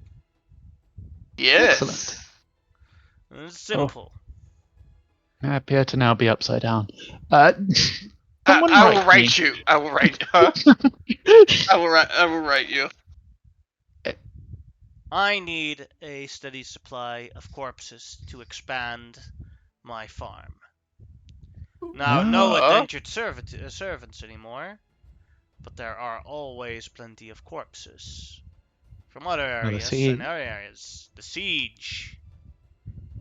Yes. Excellent. It's Oh, simple. I appear to now be upside down. Uh, I, someone I will write me. write you. I will write. Huh? I will write you. I need a steady supply of corpses to expand my farm. Now, no Ah, Uh, indentured servants anymore, but there are always plenty of corpses from other another areas and seed. other areas. The siege.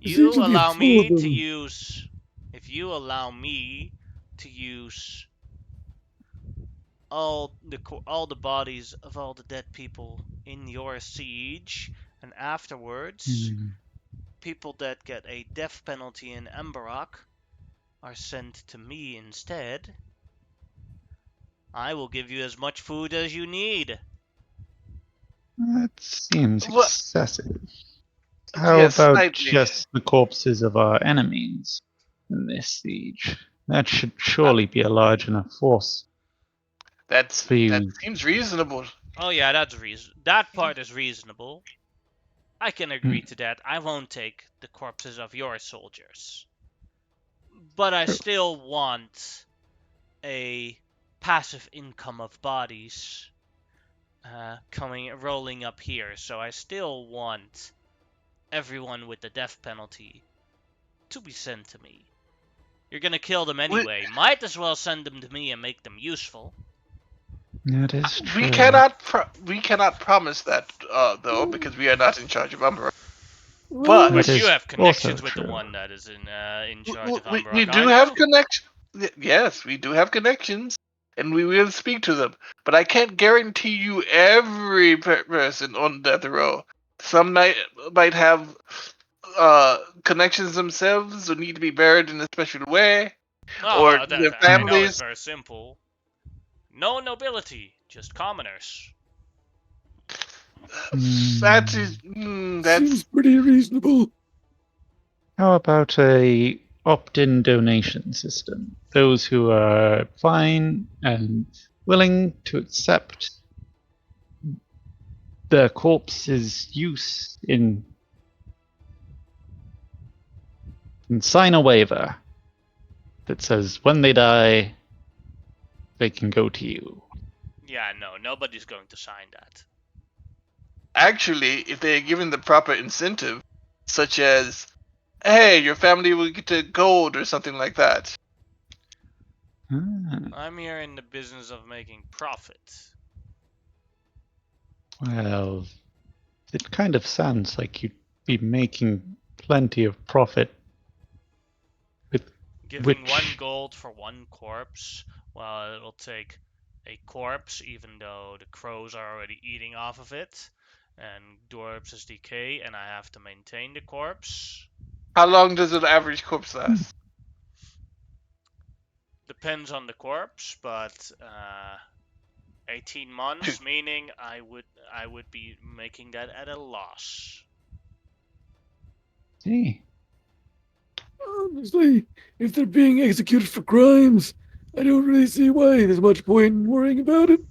There seems You to be allow four of me to them. use. If you allow me to use all the bodies of all the dead people in your siege, and afterwards, Hmm. people that get a death penalty in Emberock are sent to me instead, I will give you as much food as you need. That seems what? excessive. How Yes, about slightly. just the corpses of our enemies in this siege? That should surely be a large enough force for That you. seems reasonable. Oh yeah, that's reason. That part is reasonable. I can Hmm. agree to that. I won't take the corpses of your soldiers, but I True. still want a passive income of bodies rolling up here. So I still want everyone with the death penalty to be sent to me. You're gonna kill them We anyway. Might as well send them to me and make them useful. That is we true. cannot we cannot promise that though because we are not in charge of Umbra. Well, That But But you is have also connections with the true. one that is in charge of we Umbrock, do aren't have you? connections. Yes, we do have connections, and we will speak to them. But I can't guarantee you every person on death row. Some might have connections themselves, or need to be buried in a special way, Oh or well, their I know it's families. very simple. No nobility, just commoners. That Hmm. is seems that's pretty reasonable. How about a opt-in donation system? Those who are fine and willing to accept their corpse's use in and sign a waiver that says when they die, they can go to you. Yeah, no, nobody's going to sign that. actually, if they are given the proper incentive, such as, hey, your family will get to gold or something like that. Ah, I'm here in the business of making profit. well, it kind of sounds like you'd be making plenty of profit with Giving which. 1 gold for 1 corpse, well, it'll take a corpse, even though the crows are already eating off of it, and dwarves is decay, and I have to maintain the corpse. How long does an average corpse last? Depends on the corpse, but 18 months, meaning I would be making that at a loss. Hey, Honestly, if they're being executed for crimes, I don't really see why there's much point in worrying about it.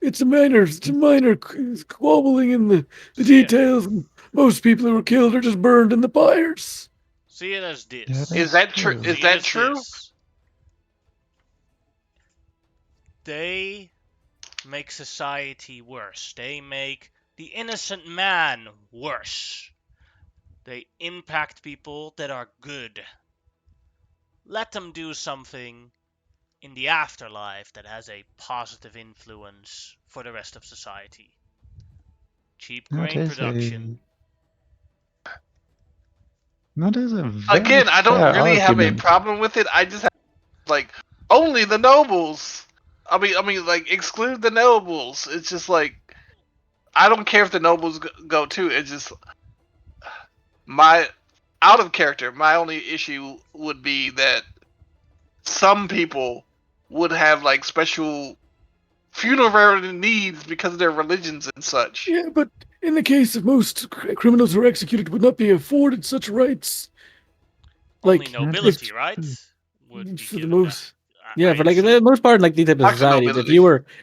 It's a minor squabbling in the See it, details. Most people who were killed are just burned in the fires. see it as yeah, this. Is that's that true? true. Is See it that as true? this. They make society worse. They make the innocent man worse. They impact people that are good. Let them do something in the afterlife that has a positive influence for the rest of society. Cheap That grain is production. a very Again, I don't fair really have a argument. problem with it. I just have like only the nobles. I mean, like exclude the nobles. It's just like I don't care if the nobles go too. It's just my out of character. My only issue would be that some people would have like special funerary needs because of their religions and such. Yeah, but in the case of most criminals who are executed would not be afforded such rights. Only Like, if nobility, right? Would be for the given that. most, I yeah, for like the assume. most part, like these type of Back to societies, if nobility.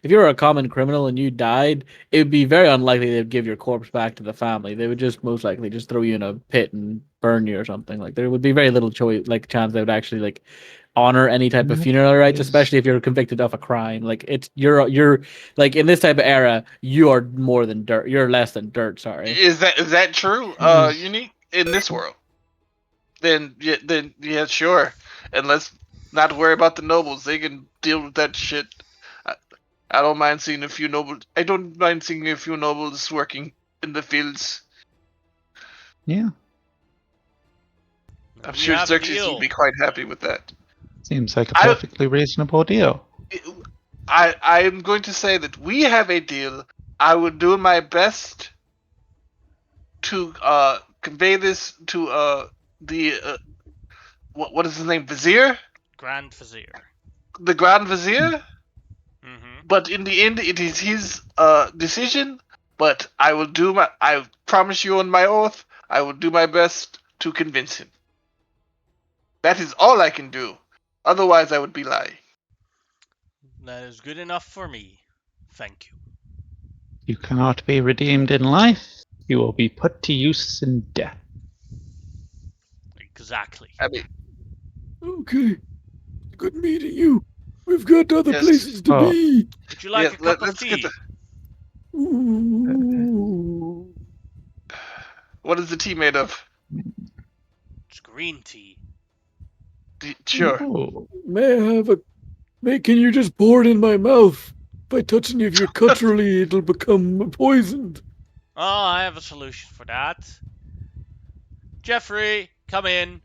you were a common criminal and you died, it would be very unlikely they'd give your corpse back to the family. They would just most likely just throw you in a pit and burn you or something. Like there would be very little choice, like chance they would actually like honor any type of That funeral rites, is especially if you're convicted of a crime. Like it's you're like in this type of era, you are more than dirt. You're less than dirt. Sorry. Is that true? is Unique in this world? Then yeah, sure. And let's not worry about the nobles. They can deal with that shit. I, I don't mind seeing a few nobles. I don't mind seeing a few nobles working in the fields. yeah. I'm We sure have a Xerxes would deal. be quite happy with that. Seems like a I perfectly reasonable deal. I am going to say that we have a deal. I will do my best to convey this to the what is his name, Vizier, Grand Vizier. the Grand Vizier. Mm-hmm. But in the end, it is his decision. But I will do my. I promise you on my oath, I will do my best to convince him. That is all I can do. Otherwise, I would be lying. That is good enough for me. Thank you. You cannot be redeemed in life. You will be put to use in death. Exactly. I mean, Okay, good meeting you. We've got other yes, places to Oh, be. Would you like yeah. a cup of Let's get the. tea? Ooh. What is the tea made of? It's green tea. Sure. oh. May I have a? Can you just pour it in my mouth? By touching you, if you're culturally, it'll become poisoned. Oh, I have a solution for that. Jeffrey, come in.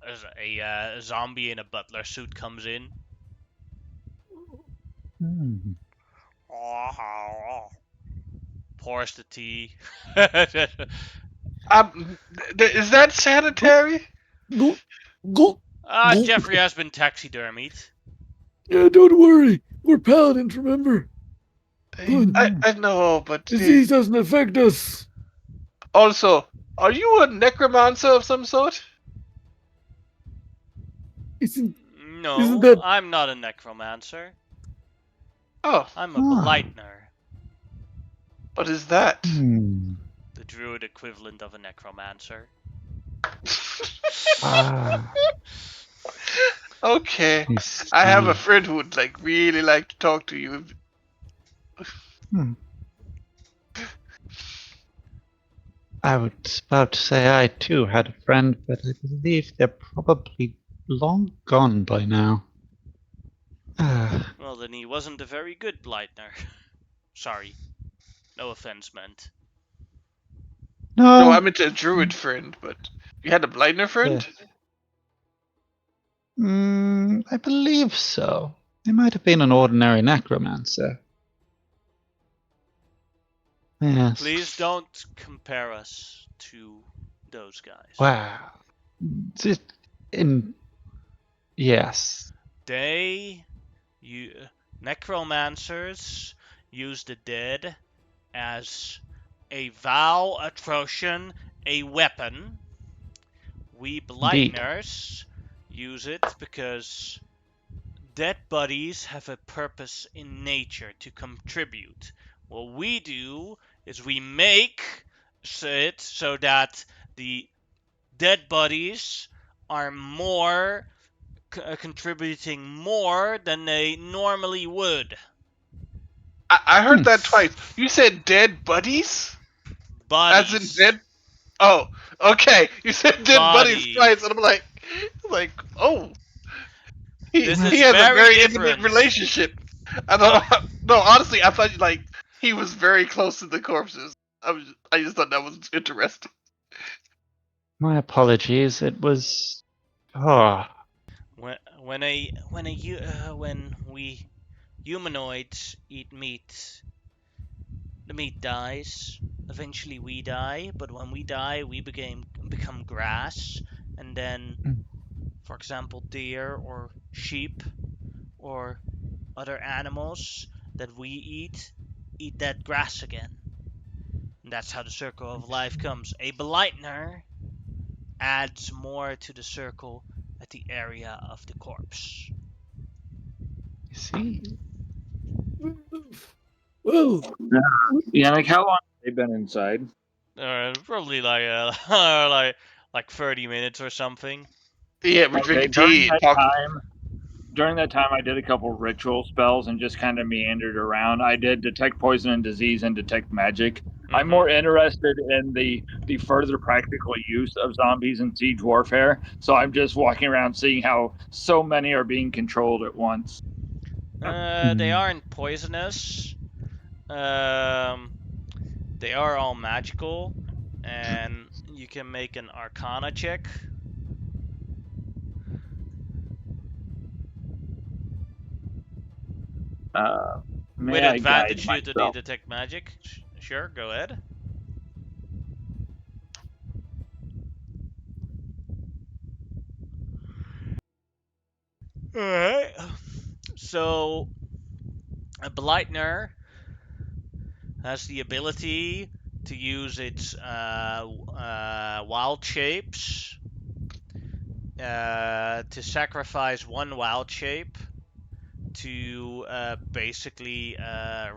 As a zombie in a butler suit comes in. Hmm. Pours the tea. Is that sanitary? Go, go, go. Jeffrey has been taxidermied. Yeah, don't worry. We're paladins, remember? I know, but Disease doesn't affect us. also, are you a necromancer of some sort? Isn't No, that I'm not a necromancer. Oh, I'm a Ah. Blightner, what is that? Hmm. the druid equivalent of a necromancer. Ah. Okay. I I have a see. friend who would really like to talk to you. Hmm. I was about to say I too had a friend, but I believe they're probably long gone by now. Ah, Well, then he wasn't a very good Blightner. Sorry. No offense meant. No, I no. meant a druid friend, but you had a Blightner friend? Yeah. I believe so. They might have been an ordinary necromancer. Yes. Please don't compare us to those guys. Wow. It, in yes. They, you, necromancers use the dead as a vow atrocion, a weapon. We Indeed. Blightners use it because dead bodies have a purpose in nature to contribute. What we do is we make it so that the dead bodies are more contributing more than they normally would. I heard Hmm. that twice. You said dead buddies? As in Bodies. dead? Oh, okay. You said dead buddies Body. twice, and I'm like, oh, This he is has a very very intimate different. relationship. I don't. No, honestly, I thought like he was very close to the corpses. I just thought that was interesting. My apologies. It was. Oh. When we humanoids eat meat, the meat dies. Eventually we die, but when we die, we become grass, and then, for example, deer or sheep or other animals that we eat that grass again. And that's how the circle of life comes. A Blightner adds more to the circle at the area of the corpse. You see. Whoa. Yeah, like how long have they been inside? Probably like like 30 minutes or something. Yeah, we're Okay, drinking tea and talking. during that time, I did a couple ritual spells and just kind of meandered around. I did detect poison and disease and detect magic. I'm more interested in the further practical use of zombies in siege warfare. So I'm just walking around seeing how so many are being controlled at once. They aren't poisonous. Um, they are all magical, and you can make an Arcana check. May With I guide advantage due to the myself? detect magic. Sure, go ahead. Alright. So, a Blightner has the ability to use its wild shapes to sacrifice one wild shape to basically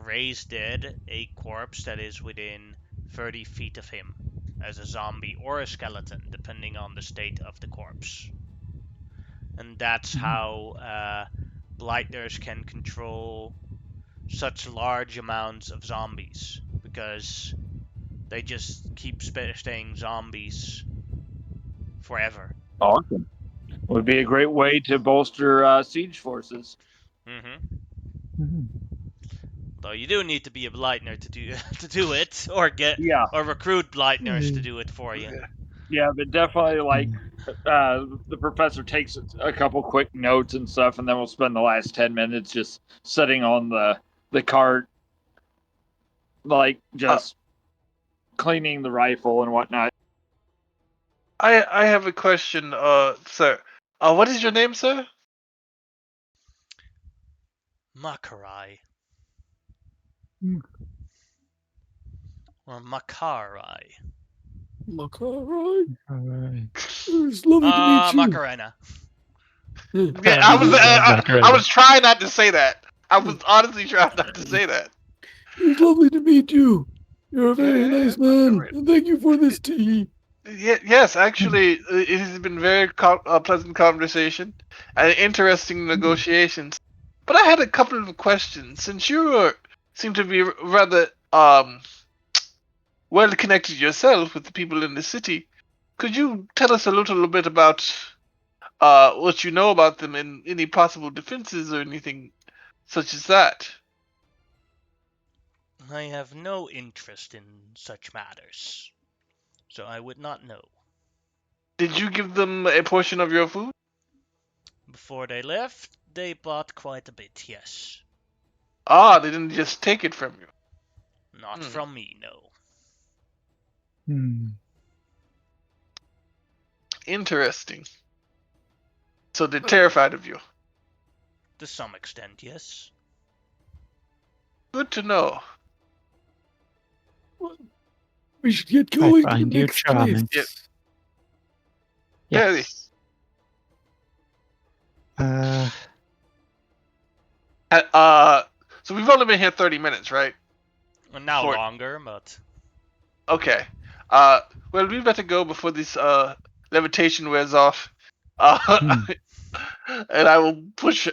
raise dead a corpse that is within 30 feet of him as a zombie or a skeleton, depending on the state of the corpse. And that's how Blighters can control such large amounts of zombies, because they just keep staying zombies forever. Awesome. Would be a great way to bolster siege forces. Though you do need to be a Blightner to do to do it, or get Yeah, or recruit Blightners to do it for you. yeah, but definitely like the professor takes a couple quick notes and stuff, and then we'll spend the last 10 minutes just sitting on the cart, like Uh, just cleaning the rifle and whatnot. I have a question, sir. What is your name, sir? Makarai. Or Makarai. Makarai. Alright. It's lovely to meet you. Macarena. Yeah, I was trying not to say that. I was honestly trying not to say that. It's lovely to meet you. You're a very Yeah, nice man, right. and thank you for this tea. Yes, actually, it has been very pleasant conversation and interesting negotiations. But I had a couple of questions. Since you seem to be rather well connected yourself with the people in the city. Could you tell us a little bit about what you know about them and any possible defenses or anything such as that? I have no interest in such matters, so I would not know. Did you give them a portion of your food? Before they left, they bought quite a bit, yes. Ah, they didn't just take it from you. Not Hmm. from me, no. Hmm. Interesting. So they're terrified of you. To some extent, yes. Good to know. We should get I going to the find you next charming. place. Yep. Yes. Uh, So we've only been here 30 minutes, right? Well, now For- longer, but Okay. Well, we better go before this levitation wears off. Hmm. And I will push. she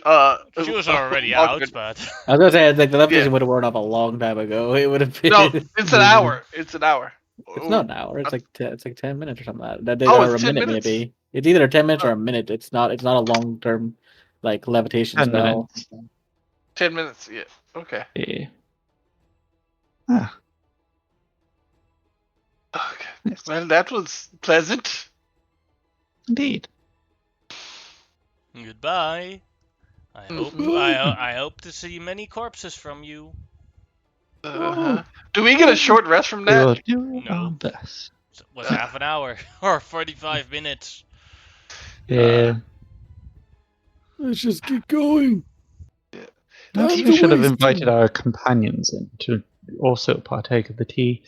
was already Walker- out. But I was gonna say like the levitation Yeah. would have worn off a long time ago. It would have been. No, it's an hour. It's an hour. It's not an hour. It's like it's like 10 minutes or something like that. Oh, Or a it's 10 minute minutes? maybe. It's either 10 minutes or Oh. a minute. It's not. It's not a long term, like levitation 10 spell. minutes. 10 minutes. Yeah. Okay. Yeah. Ah, Okay. yes. Well, that was pleasant. Indeed. goodbye. I hope Mhm. I hope to see many corpses from you. Uh-huh. Do we get a short rest from We will that? do our No. best. It was half an hour or 45 minutes. Yeah. Let's just get going. Perhaps Time's we should have wasting. invited our companions in to also partake of the tea.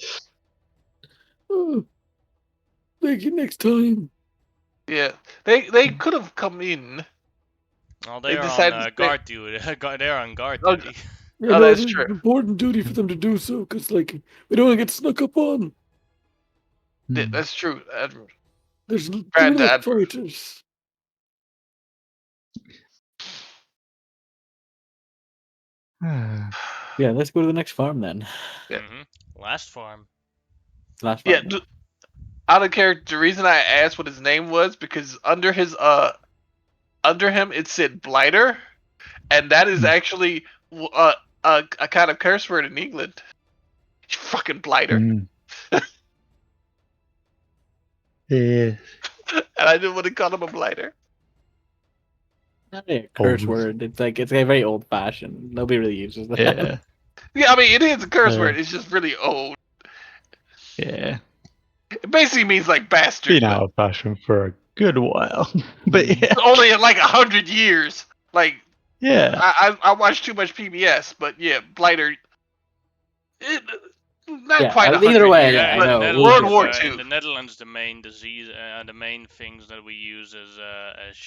Oh, thank you next time. Yeah. They could have come in. Well, They they're on decided to stay. guard duty. They're on guard Oh, duty. Yeah, Oh, no, that's it's true. an important duty for them to do so because, like, we don't want to get snuck up on. Yeah, Hmm. that's true, Admiral. They're Grand like Admiral. fighters. Ah, Yeah, let's go to the next farm then. Yeah. Last farm. Last farm. Yeah, out of character, the reason I asked what his name was because under him it said blighter, and that is Hmm. actually a kind of curse word in England. You fucking blighter. hmm. Yeah. And I didn't want to call him a blighter. Not a curse Old. word. It's like it's a very old fashioned. Nobody really uses that. Yeah. Yeah, I mean it is a curse Yeah. word. It's just really old. Yeah. It basically means like bastard. Been But out of fashion for a good while. But yeah. only in like 100 years. Like Yeah. I watched too much PBS, but yeah, blighter. Not Yeah, quite either 100 way, years, yeah, I but know. World We'll War get II. In the Netherlands, the main disease, the main things that we use as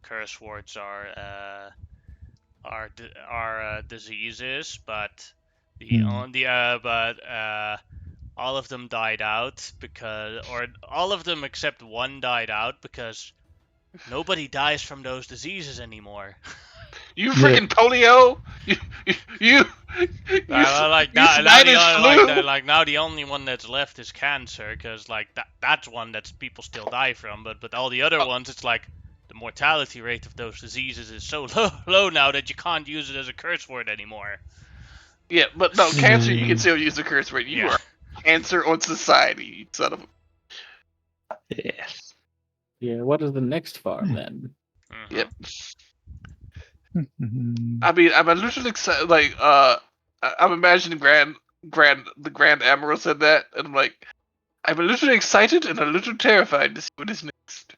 curse words are diseases, but all of them died out or all of them except one died out because nobody dies from those diseases anymore. You freaking polio! You Like you now, Spanish flu! now the only one that's left is cancer, because like that's one that people still die from. But all the other ones, it's like the mortality rate of those diseases is so low now that you can't use it as a curse word anymore. Yeah, but no, cancer you can Mm. still use a curse word. You Yeah. are cancer on society, you son of a. Yes. Yeah, what is the next farm then? Mhm. Yep. Mhm. I mean, I'm a little excited. Like, I'm imagining the Grand Admiral said that, and I'm like, I'm a little excited and a little terrified to see what is next.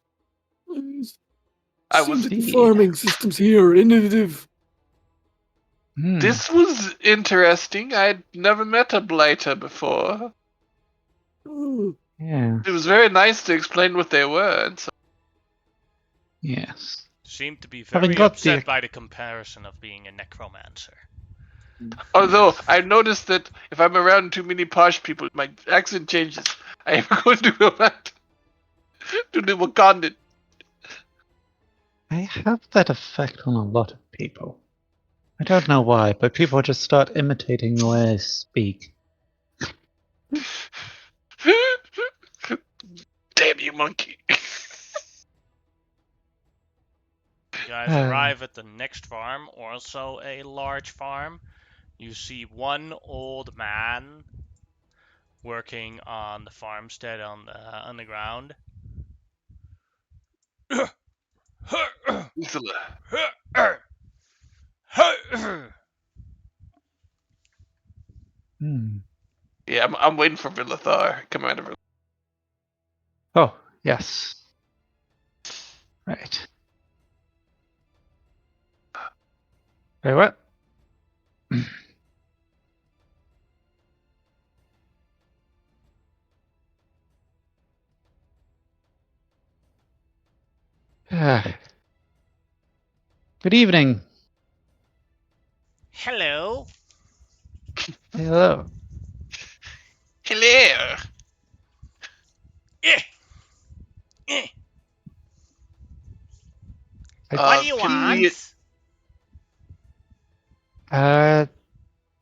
I was. Seems like the Indeed. farming systems here are innovative. Hmm. This was interesting. I'd never met a blighter before. Oh, Yeah. It was very nice to explain what they were. And so, Yes. Seemed to be Having very got upset the- by the comparison of being a necromancer. although I've noticed that if I'm around too many posh people, my accent changes. I am going to go back to the Wakandan. I have that effect on a lot of people. I don't know why, but people just start imitating the way I speak. Damn you, monkey. You guys arrive at the next farm, also a large farm. You see one old man working on the farmstead on the ground. Yeah, I'm waiting for Villathar, Commander Villathar. Oh, yes. Right. Very well. Good evening. Hello. Hello. Hello. Eh, eh. What do you Can we... want?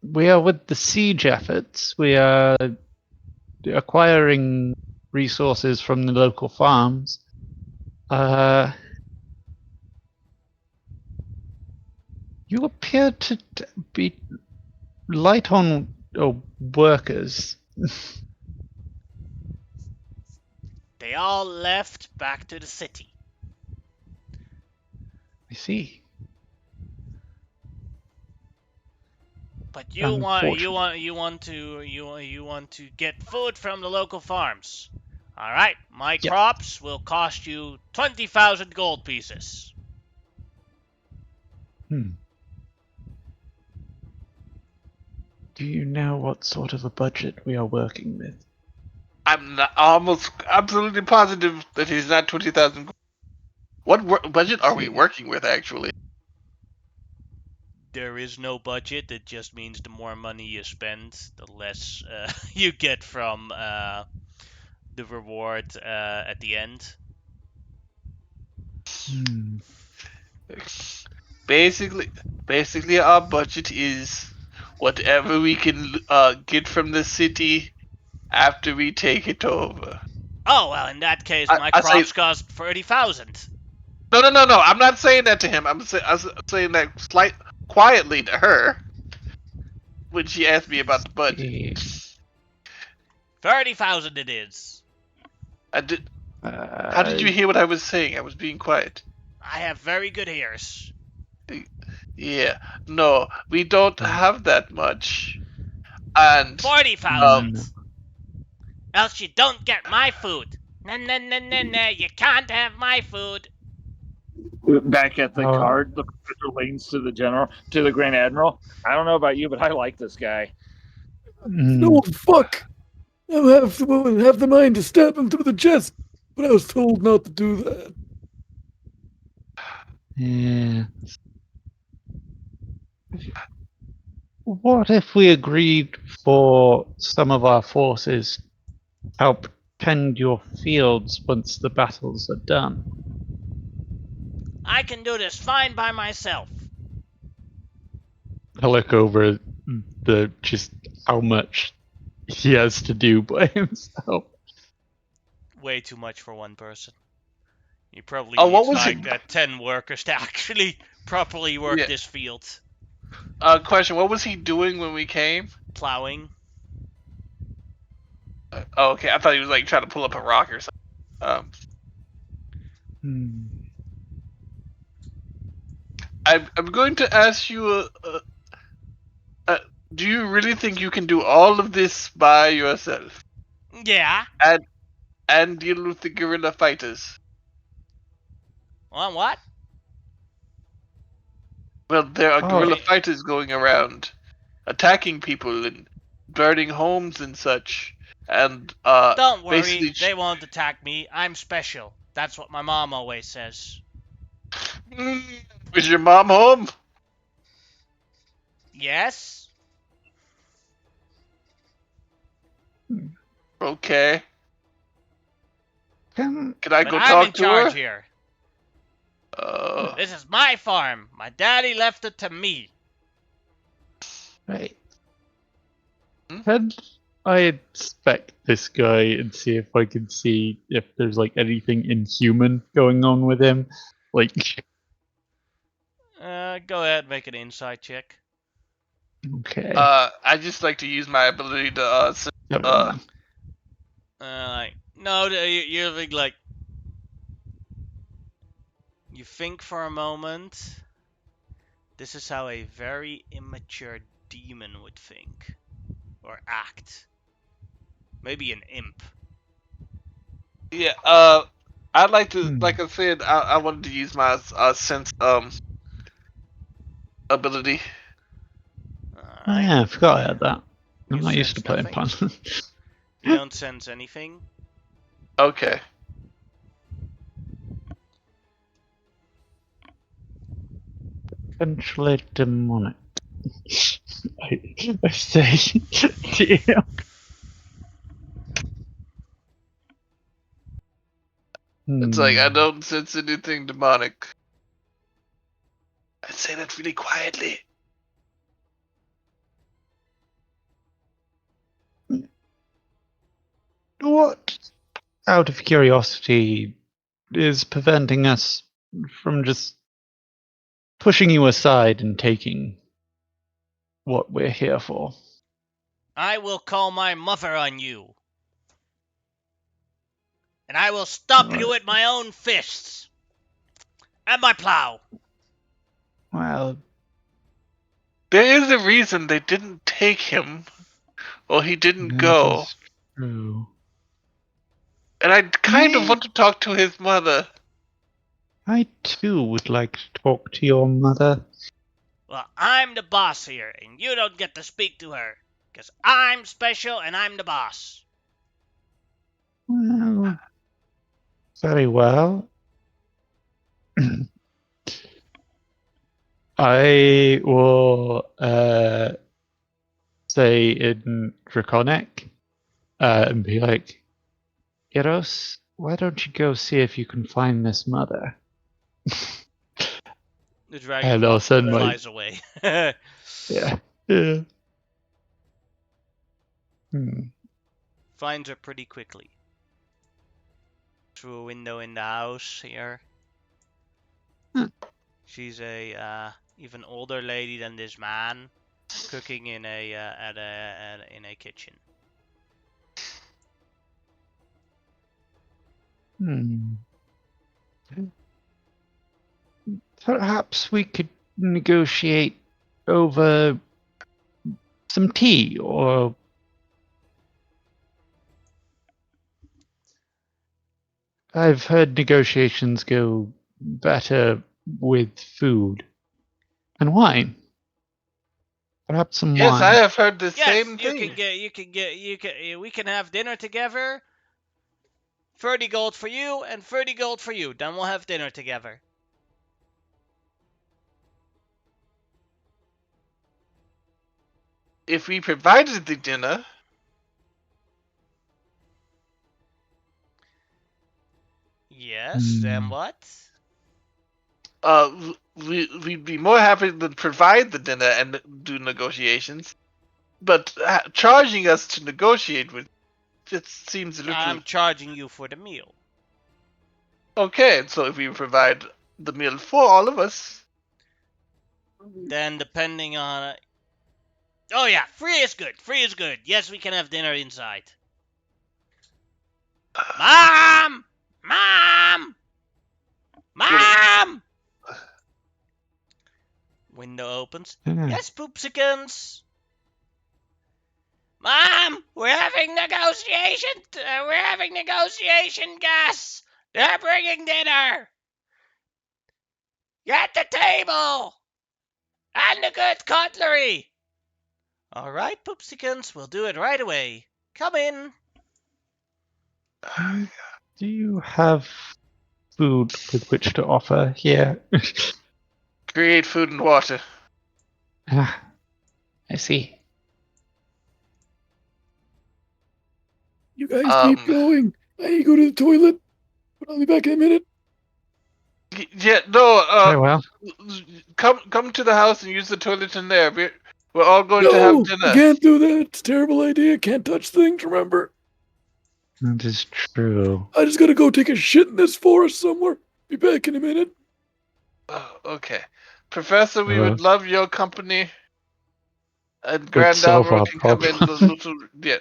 We are with the siege efforts. We are acquiring resources from the local farms. You appear to be light on workers. They all left back to the city. I see. But you want to get food from the local farms. All right, my Yep. crops will cost you 20,000 gold pieces. Do you know what sort of a budget we are working with? I'm not, almost absolutely positive that he's not 20,000. What budget are we working with, actually? There is no budget. It just means the more money you spend, the less you get from the reward at the end. Basically, our budget is whatever we can get from the city after we take it over. Oh well, in that case, my I say crops cost 30,000. no. I'm not saying that to him. I'm saying that quietly to her when she asked me about the budget. 30,000 it is. I did. How did you hear what I was saying? I was being quiet. I have very good ears. Yeah. No, we don't have that much. And 40,000. Else you don't get my food. No, you can't have my food. Back at the card, the professor leans to the general, to the Grand Admiral. I don't know about you, but I like this guy. No, fuck! I have the mind to stab him through the chest, but I was told not to do that. Yeah. What if we agreed for some of our forces help tend your fields once the battles are done? I can do this fine by myself. I look over just how much he has to do by himself. Way too much for one person. He probably what needs was like 10 workers to actually properly work this field. Question: what was he doing when we came? Plowing. Okay, I thought he was like trying to pull up a rock or something. I'm going to ask you. Do you really think you can do all of this by yourself? Yeah. And deal with the guerrilla fighters? On what? Well, there are guerrilla fighters going around, attacking people and burning homes and such. And don't worry, basically, they won't attack me. I'm special. That's what my mom always says. Is your mom home? Yes. Okay. Can I go I'm talk in to charge her? Here. This is my farm. My daddy left it to me. Right. Hmm? Can I inspect this guy and see if I can see if there's like anything inhuman going on with him? Like, Go ahead, make an insight check. okay. I just like to use my ability to Seven. No, you think like you think for a moment. This is how a very immature demon would think or act. Maybe an imp. yeah. I'd like to, Hmm. like I said, I wanted to use my sense ability. Oh, Alright. yeah, I forgot I had that. You I'm not used to sense playing nothing. Pan. You don't sense anything. Okay. Potentially demonic. I say, damn. It's like I Hmm. don't sense anything demonic. I say that really quietly. What, out of curiosity, is preventing us from just pushing you aside and taking what we're here for? I will call my mother on you. And I will stop you with my own fists. And my plow. Well, There is a reason they didn't take him, or he didn't that go. is true. And I kind of want to talk to his mother. I too would like to talk to your mother. Well, I'm the boss here, and you don't get to speak to her. Because I'm special and I'm the boss. Well, very well. I will say in Draconic and be like, Eros, why don't you go see if you can find this mother? The dragon And I'll send my. flies away. Yeah. Yeah. Hmm. Finds her pretty quickly. Through a window in the house here. Hmm. She's a even older lady than this man, cooking in in a kitchen. Hmm. Perhaps we could negotiate over some tea or. I've heard negotiations go better with food and wine. Perhaps some Yes, I wine. have heard the Yes, same thing. we can have dinner together. 30 gold for you and 30 gold for you. Then we'll have dinner together. If we provided the dinner, Yes, then what? we'd be more happy to provide the dinner and do negotiations. But charging us to negotiate with just seems a little. I'm charging you for the meal. Okay, so if we provide the meal for all of us. Then depending on... Oh yeah, free is good. Free is good. Yes, we can have dinner inside. Mom! Mom! Mom! Window opens. Yeah. Yes, poopsikins. Mom, we're having negotiation. We're having negotiation gas. They're bringing dinner. Get the table and the good cutlery. All right, poopsikins, we'll do it right away. Come in. Do you have food with which to offer here? Create food and water. Ah, I see. You guys keep going. I need to go to the toilet, but I'll be back in a minute. Yeah, no. Very well. Come to the house and use the toilet in there. We're all going to have No, you dinner. can't do that. It's a terrible idea. Can't touch things, remember? That is true. I just gotta go take a shit in this forest somewhere. Be back in a minute. Oh, okay. Professor, we Uh, would love your company. And would Grand solve Alvaro our can come in a problem. little. Yeah.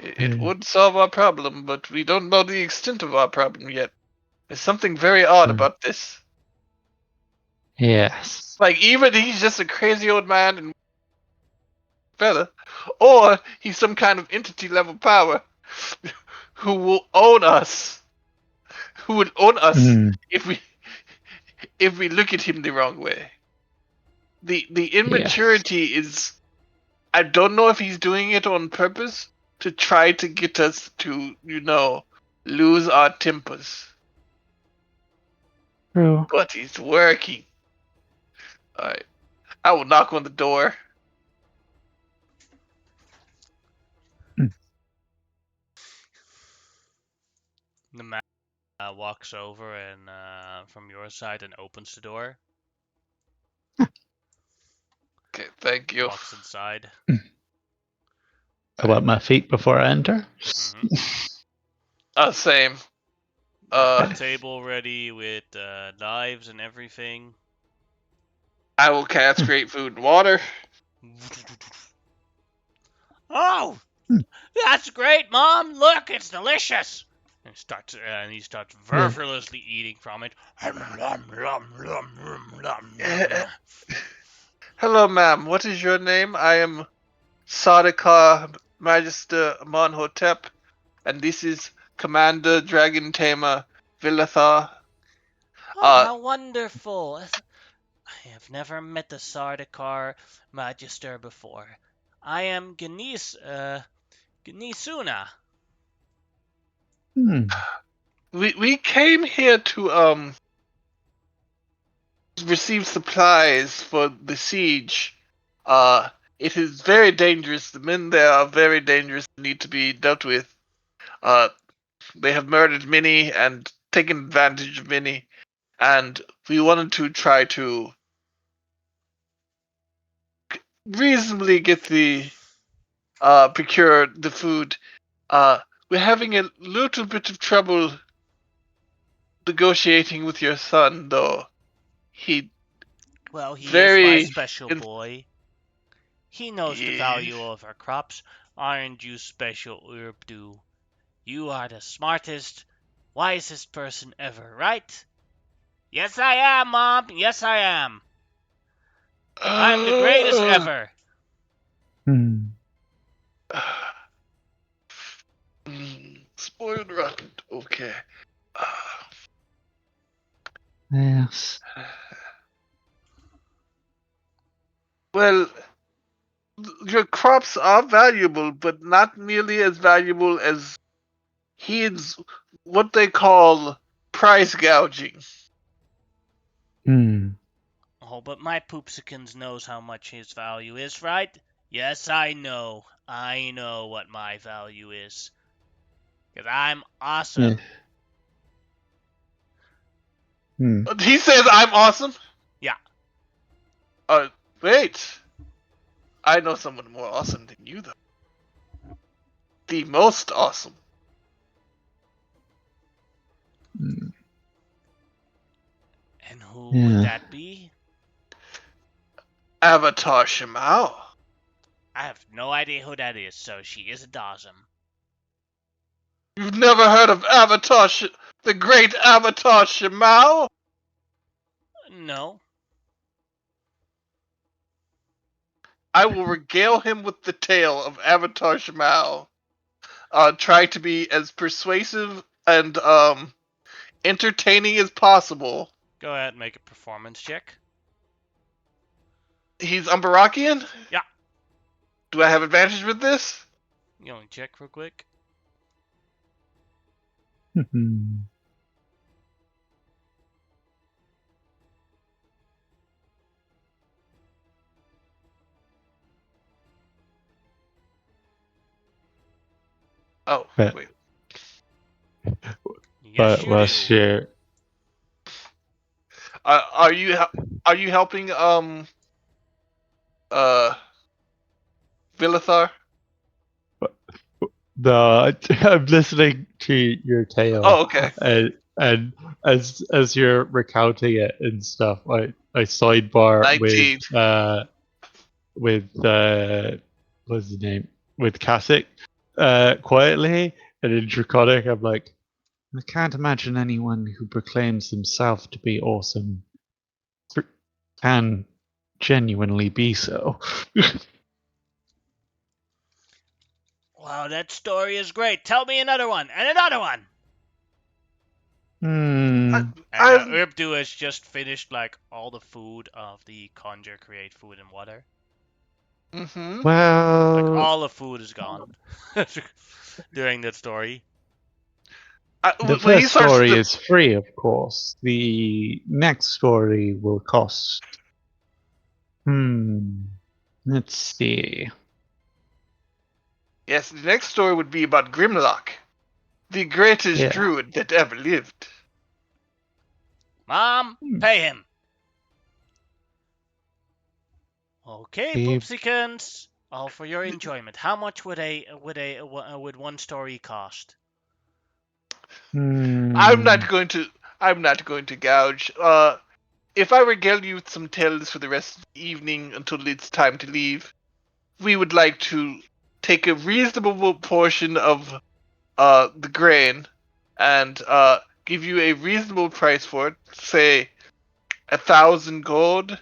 It would solve our problem, but we don't know the extent of our problem yet. There's something very odd about this. Yes. Like, either he's just a crazy old man and fella, or he's some kind of entity level power who will own us. Who would own us Hmm. if we look at him the wrong way. The Yes. immaturity is, I don't know if he's doing it on purpose to try to get us to, lose our tempers. True. But he's working. Alright. I will knock on the door. The man walks over and from your side and opens the door. Okay, thank you. Walks inside. I wet my feet before I enter. Same. There's a table ready with knives and everything. I will cast great food and water. Oh, that's great, Mom! Look, it's delicious. And he starts fervorously eating from it. Hello, ma'am. What is your name? I am Sardaukar Magister Amonhotep, and this is Commander Dragon Tamer Villathar. Oh, how wonderful! I have never met the Sardaukar Magister before. I am Ganesuna. We came here to receive supplies for the siege. It is very dangerous. The men there are very dangerous and need to be dealt with. They have murdered many and taken advantage of many, and we wanted to try to reasonably get the procure the food. We're having a little bit of trouble negotiating with your son, though. He Well, he is my very special boy. He knows the value of our crops. Aren't you special, Urbdu? You are the smartest, wisest person ever, right? Yes, I am, Mom. Yes, I am. I'm the greatest ever. Spoiled rotten. Okay. Yes. Well, your crops are valuable, but not nearly as valuable as he's what they call price gouging. Oh, but my poopsikins knows how much his value is, right? Yes, I know. I know what my value is. 'Cause I'm awesome. He says I'm awesome. Yeah. Wait. I know someone more awesome than you, though. The most awesome. And who would that be? Avatar Shimao. I have no idea who that is, so she isn't awesome. You've never heard of the great Avatar Shimao? No. I will regale him with the tale of Avatar Shimao. Try to be as persuasive and entertaining as possible. Go ahead and make a performance check. He's Umbarakian? Yeah. Do I have advantage with this? You want to check real quick? Oh, But- wait. Yes, But you last do. year, Are you helping Vilithar? No, I'm listening to your tale, Oh, okay. and as you're recounting it and stuff, I sidebar 19. with what's his name, with Kasich, quietly, and in Draconic, I'm like, I can't imagine anyone who proclaims himself to be awesome can genuinely be so. Wow, that story is great. Tell me another one, and another one. Hmm. And Urbdu has just finished like all the food of the conjure, create food and water. Mm-hmm. Like Well, all the food is gone during that story. the When he first starts story to, is free, of course. The next story will cost. Let's see. yes, the next story would be about Grimlock, the greatest Yeah. druid that ever lived. Mom, pay him. Okay, The poopsikins, all for your enjoyment. How much would one story cost? I'm hmm. not going to. I'm not going to gouge. If I regale you with some tales for the rest of the evening until it's time to leave, we would like to take a reasonable portion of the grain and give you a reasonable price for it, say 1,000 gold,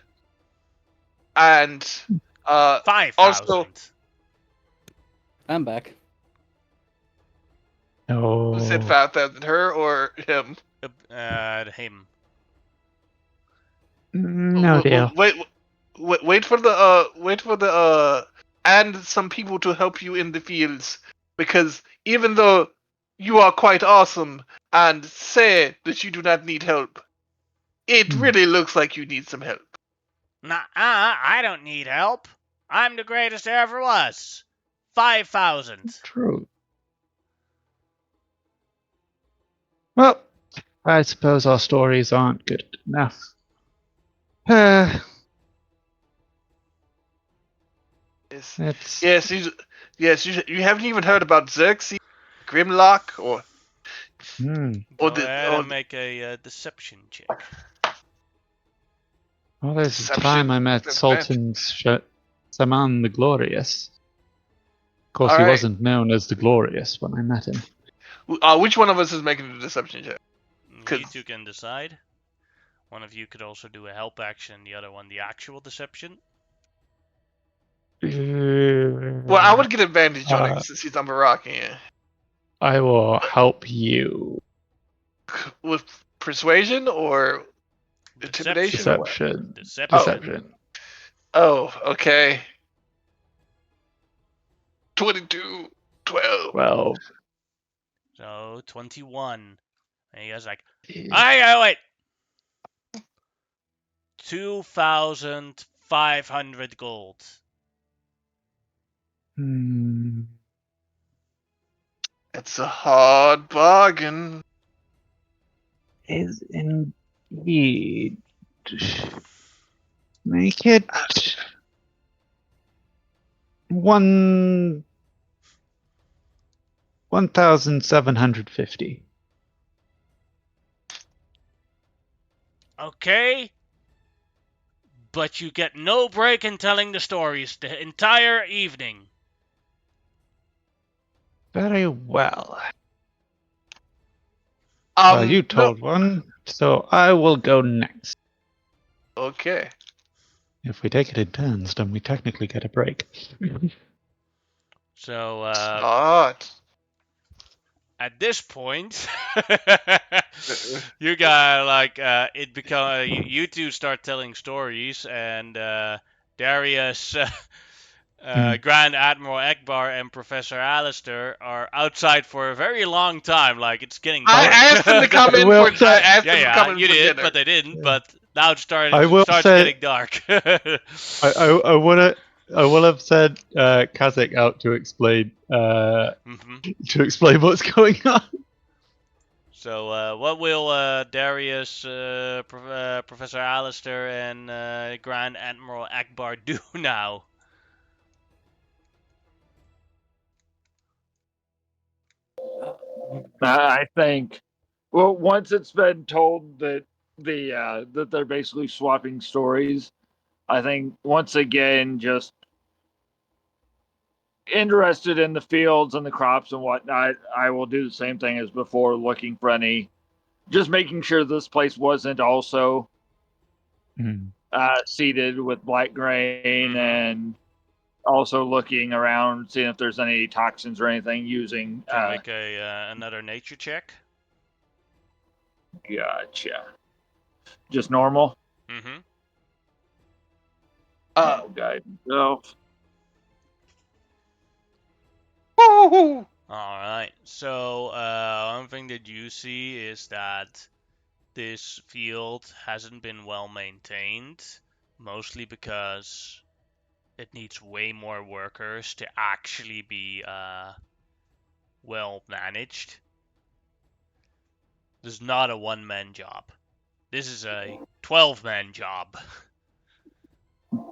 and also 5,000. I'm back. who said Oh. 5,000, her or him? Him. No deal. Wait for the and some people to help you in the fields, because even though you are quite awesome and say that you do not need help, it really looks like you need some help. Nah, I don't need help. I'm the greatest there ever was. 5,000. True. Well, I suppose our stories aren't good enough. Yes, It's you haven't even heard about Xerxes, Grimlock, or Go the ahead and make a deception check. well, there's the Deception. time I met That's Sultan Saman the Glorious. Of course, All he right. wasn't known as the Glorious when I met him. Which one of us is making the deception check? You two can decide. One of you could also do a help action, the other one the actual deception. Well, I would get advantage on it since he's on Baraki. Yeah. I will help you. With persuasion or intimidation or what? Deception. Deception. Deception. Oh, okay. 22, 12. 12. So 21. And you guys like, I wait. 2,500 gold. It's a hard bargain. Is indeed. Make it 1,750. Okay. But you get no break in telling the stories the entire evening. Very well. Well, you No. told one, so I will go next. Okay. If we take it in turns, then we technically get a break. So, Smart. at this point, you got like it become you two start telling stories, and Darius, Grand Admiral Ekbar, and Professor Alistair are outside for a very long time. Like it's getting I dark. asked them to come in will for. I say- asked them to come Yeah, in you for did, dinner. but they didn't. But now it I will starts say- getting dark. I will have sent Kazakh out to explain Mhm. what's going on. So, what will Darius, Professor Alistair, and Grand Admiral Akbar do now? I think, well, once it's been told that that they're basically swapping stories, I think once again just interested in the fields and the crops and whatnot. I will do the same thing as before, looking for any, just making sure this place wasn't also seeded with black grain, and also looking around, seeing if there's any toxins or anything using. Can make another nature check. Gotcha. Just normal. Mm-hmm. Guide himself. Woo-hoo-hoo. All right. So, one thing that you see is that this field hasn't been well maintained, mostly because it needs way more workers to actually be well managed. This is not a one-man job. This is a 12-man job.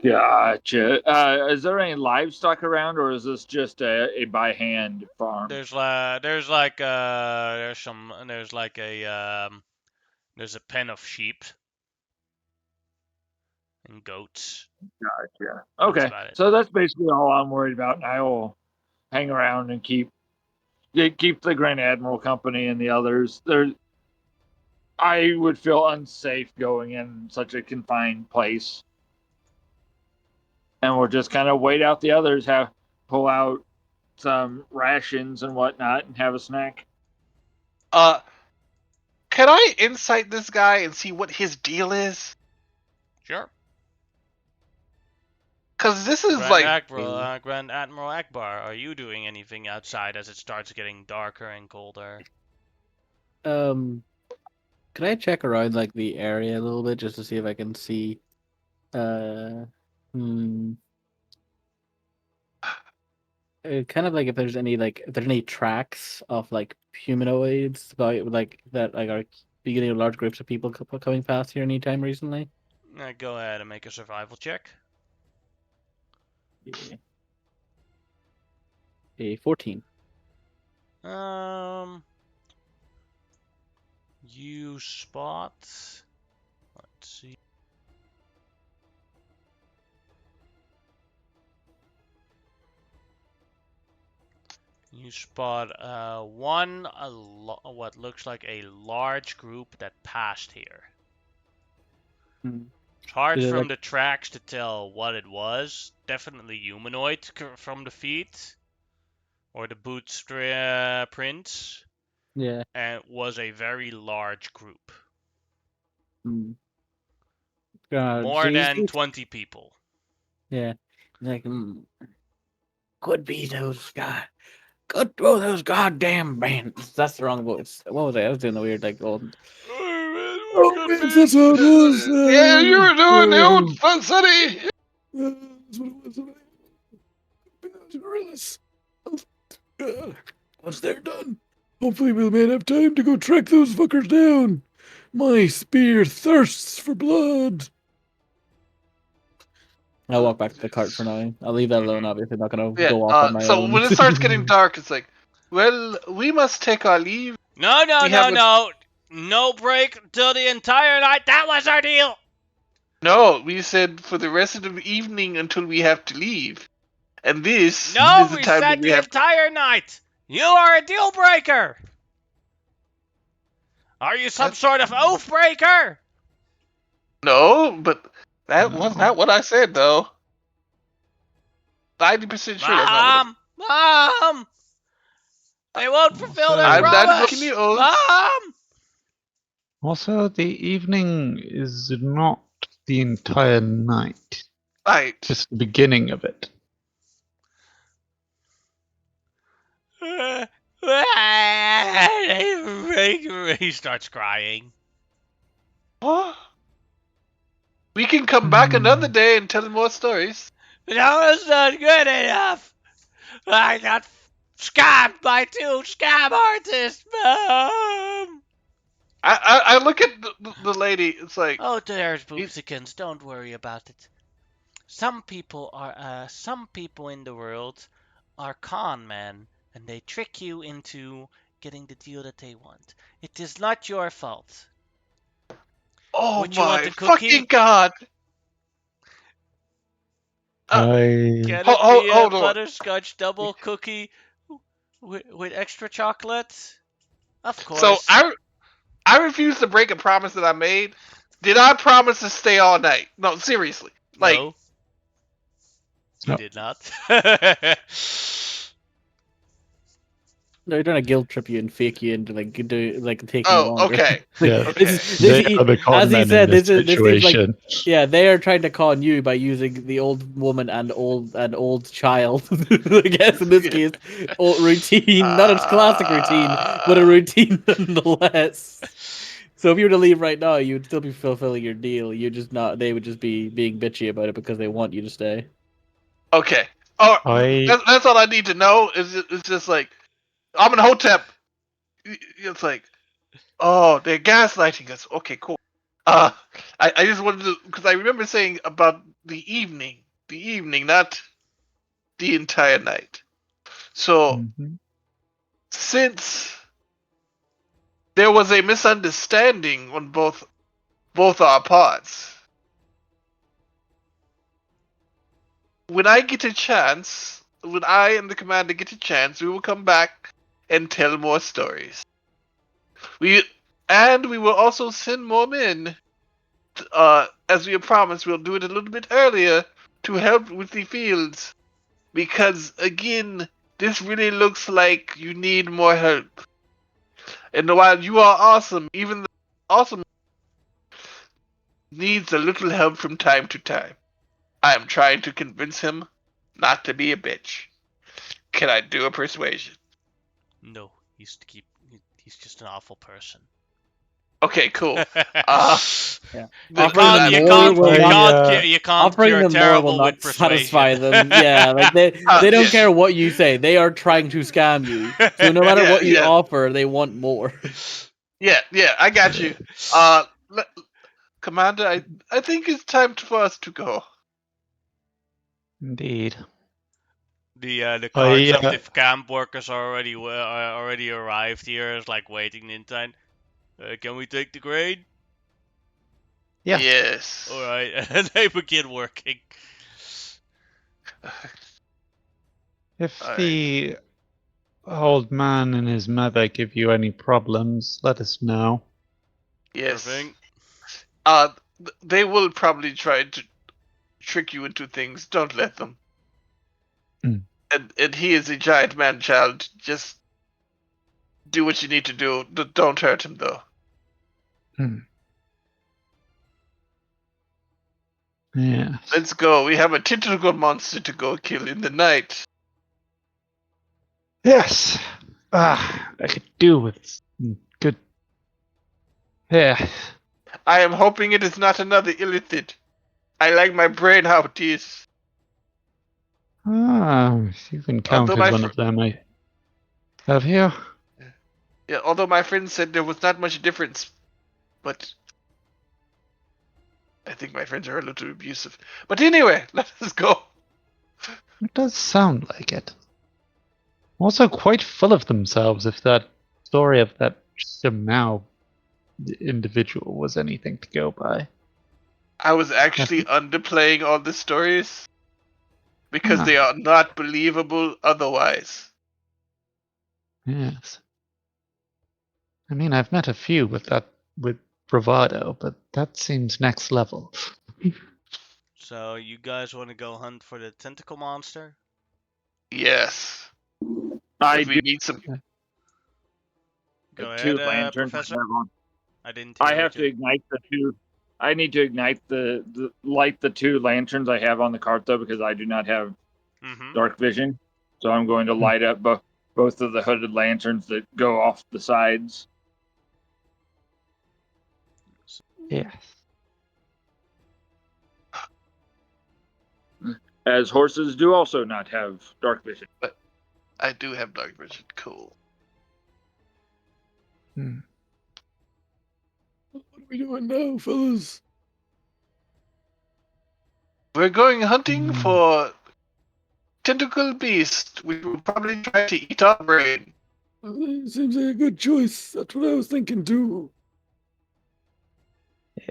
Gotcha. Is there any livestock around, or is this just a by hand farm? There's like there's a pen of sheep and goats. Gotcha. That's Okay, about it. so that's basically all I'm worried about, and I will hang around and keep the Grand Admiral company and the others. I would feel unsafe going in such a confined place, and we'll just kind of wait out the others. Pull out some rations and whatnot, and have a snack. Can I insight this guy and see what his deal is? Sure. Because this is Grand Admiral Akbar, are you doing anything outside as it starts getting darker and colder? Can I check around like the area a little bit just to see if I can see kind of like if there's any tracks of like humanoids like that like are beginning large groups of people coming past here anytime recently? Go ahead and make a survival check. Yeah. A 14. You spot. Let's see. You spot what looks like a large group that passed here. It's hard from the tracks to tell what it was. Definitely humanoid from the feet or the boot prints. Yeah. And it was a very large group. More than 20 people. Yeah. Like, could be those guys. Could throw those goddamn bands. That's the wrong voice. What was I? I was doing the weird like old. Yeah, you were doing the old fun city. Once they're done, hopefully we'll have time to go track those fuckers down. My spear thirsts for blood. I'll walk back to the cart for now. I'll leave that alone. Obviously, not gonna go off on my so own. when it starts getting dark, it's like, well, we must take our leave. No. No break till the entire night. That was our deal. No, we said for the rest of the evening until we have to leave. And this is the we time said that we the have entire night. You are a deal breaker. Are you some sort of oath breaker? No, but that was not what I said, though. 90% sure that's not what Mom! They won't fulfill their I'm promise! not breaking the oath. Mom! Also, the evening is not the entire night. Right. Just the beginning of it. He starts crying. What? We can come back another day and tell more stories. That was not good enough. I got scammed by 2 scam artists, Mom. I look at the lady. It's like, Oh, there's it, Boopsikins. Don't worry about it. Some people in the world are con men, and they trick you into getting the deal that they want. It is not your fault. oh Would you want my a fucking cookie? god! Uh, I Can it be a hold on. butterscotch double cookie with extra chocolate? Of So course. I refuse to break a promise that I made. Did I promise to stay all night? No, seriously. Like, No, you no. did not. No, they're trying to guilt trip you and fake you into like taking oh, longer. okay, Yeah, okay. they are the As con he men in said, this this seems like situation. yeah, they are trying to con you by using the old woman and old child. I guess in this Yeah. case, old routine, not a classic routine, but a routine nonetheless. So if you were to leave right now, you would still be fulfilling your deal. You're just not. They would just be being bitchy about it because they want you to stay. Okay. Oh, I that's all I need to know. It's just like I'm in Hotep. It's like, oh, they're gaslighting us. Okay, cool. Uh, I just wanted to because I remember saying about the evening, not the entire night. So Mhm. since there was a misunderstanding on both our parts, when I get a chance, when I and the commander get a chance, we will come back and tell more stories. We we will also send more men. As we have promised, we'll do it a little bit earlier to help with the fields because again, this really looks like you need more help. And while you are awesome, even the awesome needs a little help from time to time. I am trying to convince him not to be a bitch. Can I do a persuasion? No, he's just an awful person. Okay, cool. Uh, Yeah, then, You offering then can't, them I you think more we. can't, will you not. can't, I you can't. Offering You're them more will terrible with not persuasion. satisfy them. Yeah, like they don't Yeah, care what you say. They are trying to scam you. So no matter yeah, what you yeah, offer, they want more. yeah. I got you. Uh, Commander, I think it's time for us to go. indeed. The carts I of the camp workers are already arrived here. It's like waiting in time. Can we take the grain? yes. All Yes. right, and they begin working. If Alright. the old man and his mother give you any problems, let us know. Sure Yes. thing. They will probably try to trick you into things. Don't let them. Mm. And he is a giant man child. Just do what you need to do. Don't hurt him though. Mm. Yes. Let's go. We have a tentacle monster to go kill in the night. Yes. I could do with some good. Yeah. I am hoping it is not another illithid. I like my brain how it is. You can count Although as my one of them. I have you. although my friend said there was not much difference, but I think my friends are a little abusive. But anyway, let us go. It does sound like it. Also, quite full of themselves. If that story of that Shemao individual was anything to go by. I was That, actually underplaying all the stories because they ah, are not believable otherwise. yes. I mean, I've met a few with bravado, but that seems next level. So you guys want to go hunt for the tentacle monster? Yes. I If we do need some. Go have ahead, two lanterns Professor. I have on. I didn't I hear have what to you. ignite the two. I need to ignite the light the two lanterns I have on the cart though because I do not have Mm-hmm. dark vision. So I'm going to light up both of the hooded lanterns that go off the sides. Yes. As horses do also not have dark vision. But I do have dark vision. Cool. Hmm. we doing now, fellas? We're going hunting for tentacle beast. We will probably try to eat our brain. Seems like a good choice. That's what I was thinking too.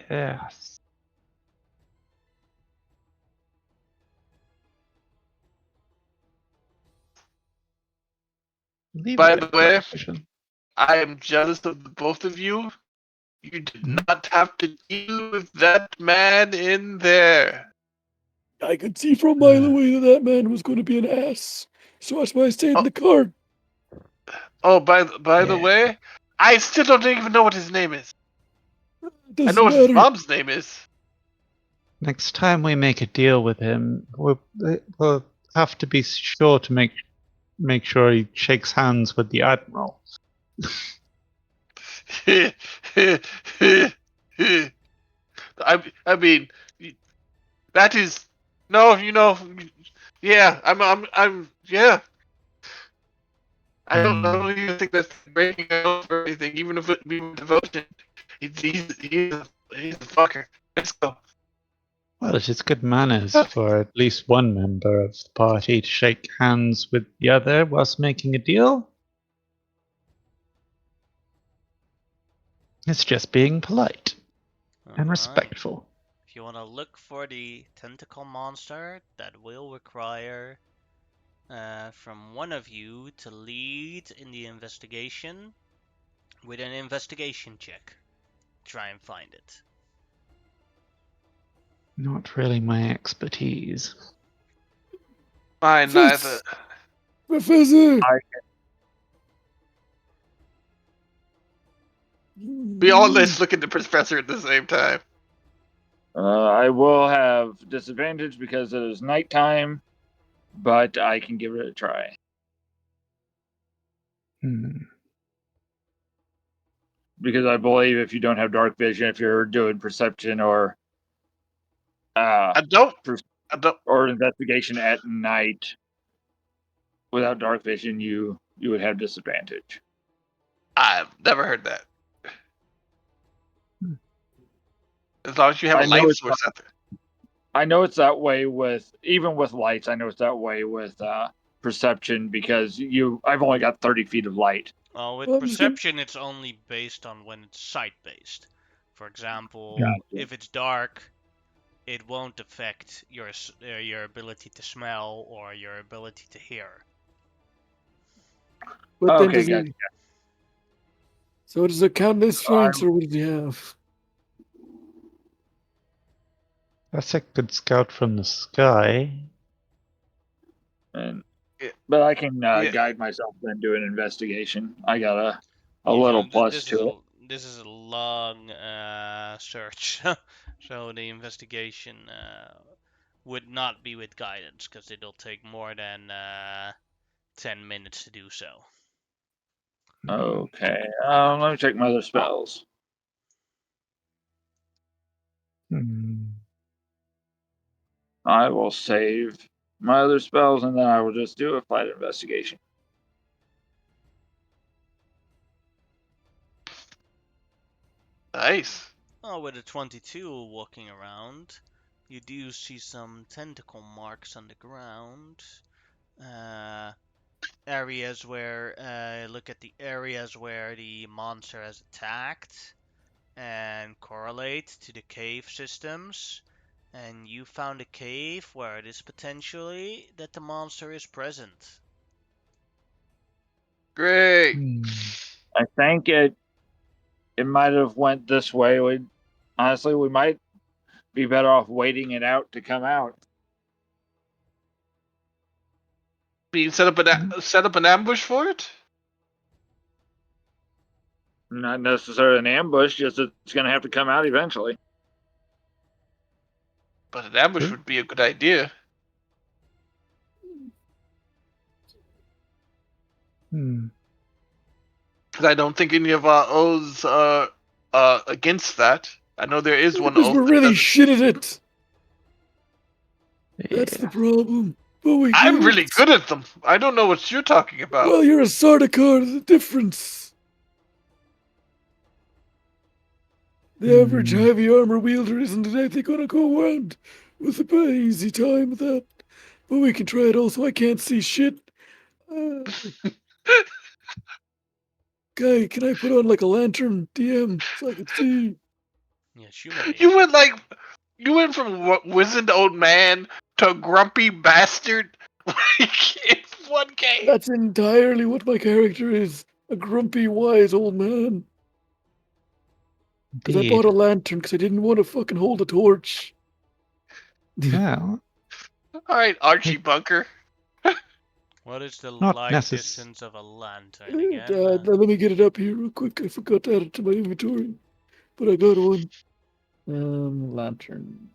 Yes. Leave By it the at way, dark vision. I am jealous of the both of you. You did Hmm? not have to deal with that man in there. I could see from a mile away that that man was going to be an ass. So that's why I stayed in the car. Oh, by the Yeah. way, I still don't even know what his name is. It I doesn't know what his matter. mom's name is. Next time we make a deal with him, we'll have to be sure to make sure he shakes hands with the admiral. I mean, that is no, yeah. Yeah. I don't even think that's breaking an oath or anything, even if it be devotion. He's a fucker. Let's go. Well, it is good manners for at least one member of the party to shake hands with the other whilst making a deal. It's just being polite and Alright. respectful. If you want to look for the tentacle monster, that will require from one of you to lead in the investigation with an investigation check. Try and find it. Not really my expertise. Mine neither. Professor! We all let's look at the professor at the same time. I will have disadvantage because it is nighttime, but I can give it a try. Because I believe if you don't have dark vision, if you're doing perception or I don't. or investigation at night without dark vision, you would have disadvantage. I've never heard that. As long as you have a light source out there. I know it's that way with even with lights. I know it's that way with perception because I've only got 30 feet of light. Well, with perception, it's only based on when it's sight-based. For example, if it's dark, it won't affect your ability to smell or your ability to hear. But then gotcha. So does it count as strengths, or what does he have? That's a good scout from the sky. But I can guide myself and do an investigation. I got a little plus to it. This is a long search, so the investigation would not be with guidance because it'll take more than 10 minutes to do so. Okay, let me check my other spells. I will save my other spells and then I will just do a flight investigation. Nice. Oh, with a 22 walking around, you do see some tentacle marks on the ground. Areas where look at the areas where the monster has attacked and correlate to the cave systems. And you found a cave where it is potentially that the monster is present. Great. I think it might have went this way. Honestly, we might be better off waiting it out to come out. You set up an ambush for it? Not necessarily an ambush, just it's going to have to come out eventually. But an ambush would be a good idea. Because I don't think any of our oaths are against that. I know there is one oath. Because we're really shit at it. That's the problem. But I'm really good at them. I don't know what you're talking about. Well, you're a Sardaukar. The difference. The average heavy armor wielder isn't exactly gonna go around with a easy time with that. But we can try it also. I can't see shit. Guy, can I put on like a lantern, DM, so I can see? Yes, you may. You went from wizened old man to grumpy bastard in one game. That's entirely what my character is. A grumpy, wise old man. Because I bought a lantern because I didn't want to fucking hold a torch. Yeah, All right, Archie Bunker. What is the Not light necess- distance of a lantern again? Let me get it up here real quick. I forgot to add it to my inventory. But I got one. Lantern.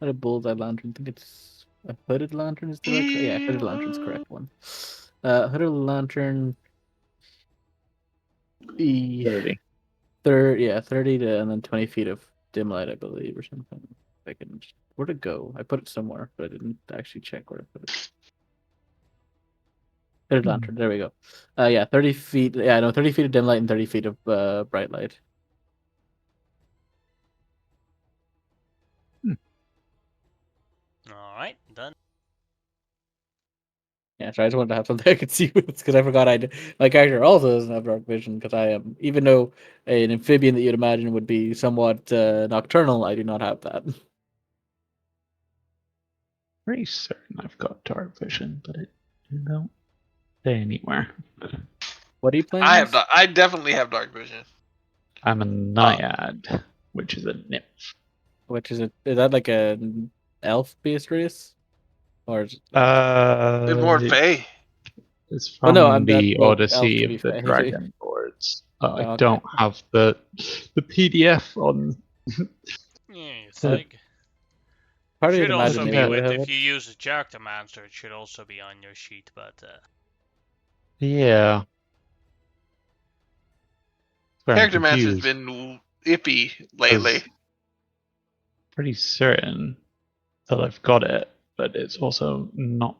Not a bullseye lantern. I think it's a hooded lantern is the right. Yeah, hooded lantern's the correct one. Hooded lantern. 30. 30 to and then 20 feet of dim light, I believe, or something. I can. Where'd it go? I put it somewhere, but I didn't actually check where I put it. Hooded lantern. There we go. Yeah, 30 feet. Yeah, no, 30 feet of dim light and 30 feet of bright light. All right, done. Yeah, so I just wanted to have something I could see with because I forgot my character also doesn't have dark vision because I am, even though an amphibian that you'd imagine would be somewhat nocturnal, I do not have that. pretty certain I've got dark vision, but it don't say anywhere. What are you playing as? I definitely have dark vision. I'm a naiad, which is a nymph. Which is that like an elf-based race? Or is it It's more Fae. It's Oh, from no, I'm the well, elf Odyssey to be of the fair. Dragon Lords. I Oh, okay. don't have the PDF on. Yeah, you Uh, think? Part of Should you'd also imagine be maybe yeah. would with have if it. you use a character master. It should also be on your sheet, but Yeah. Where I'm Character Master's confused. been iffy lately. Pretty certain that I've got it, but it's also not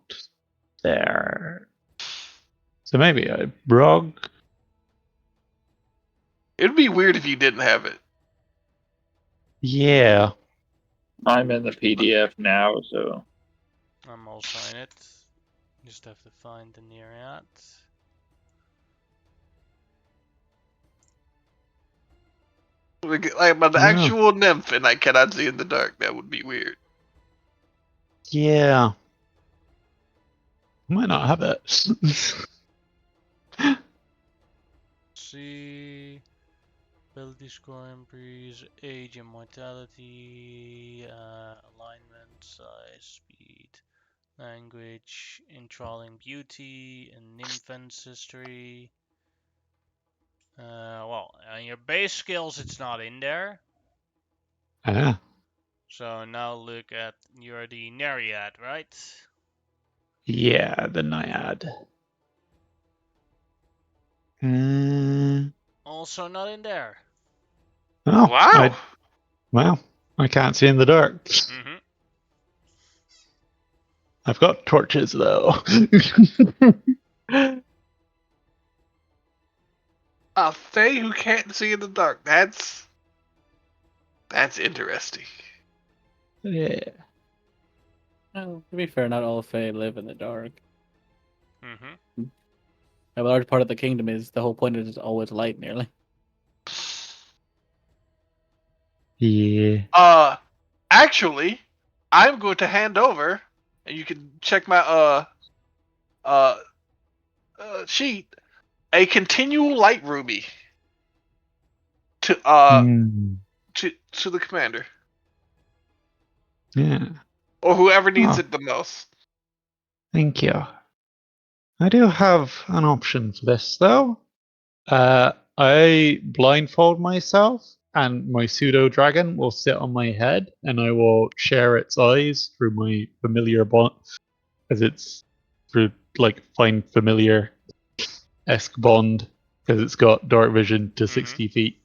there. So maybe I brog. It'd be weird if you didn't have it. Yeah. I'm in the PDF now, so I'm also in it. Just have to find the Nereid. Like I'm an actual nymph and I cannot see in the dark. That would be weird. Yeah. Might not have it. See, ability score increase, age and mortality, alignment, size, speed, language, enthralling beauty, and nymph ancestry. Well, on your base skills, it's not in there. Ah. So now look at you're the Nereid, right? Yeah, the naiad. Mm. Also not in there. Oh, Wow. well, I can't see in the dark. Mm-hmm. I've got torches though. A Fae who can't see in the dark. That's interesting. Yeah. Well, to be fair, not all Fae live in the dark. Mm-hmm. A large part of the kingdom is the whole point is it's always light, nearly. Yeah. Actually, I'm going to hand over, and you can check my sheet, a continual light ruby to to the commander Yeah. or whoever needs Oh, it the most. thank you. I do have an option for this though. I blindfold myself, and my pseudo dragon will sit on my head, and I will share its eyes through my familiar bond, as it's through like find familiar esque bond, because it's got dark vision to 60 feet.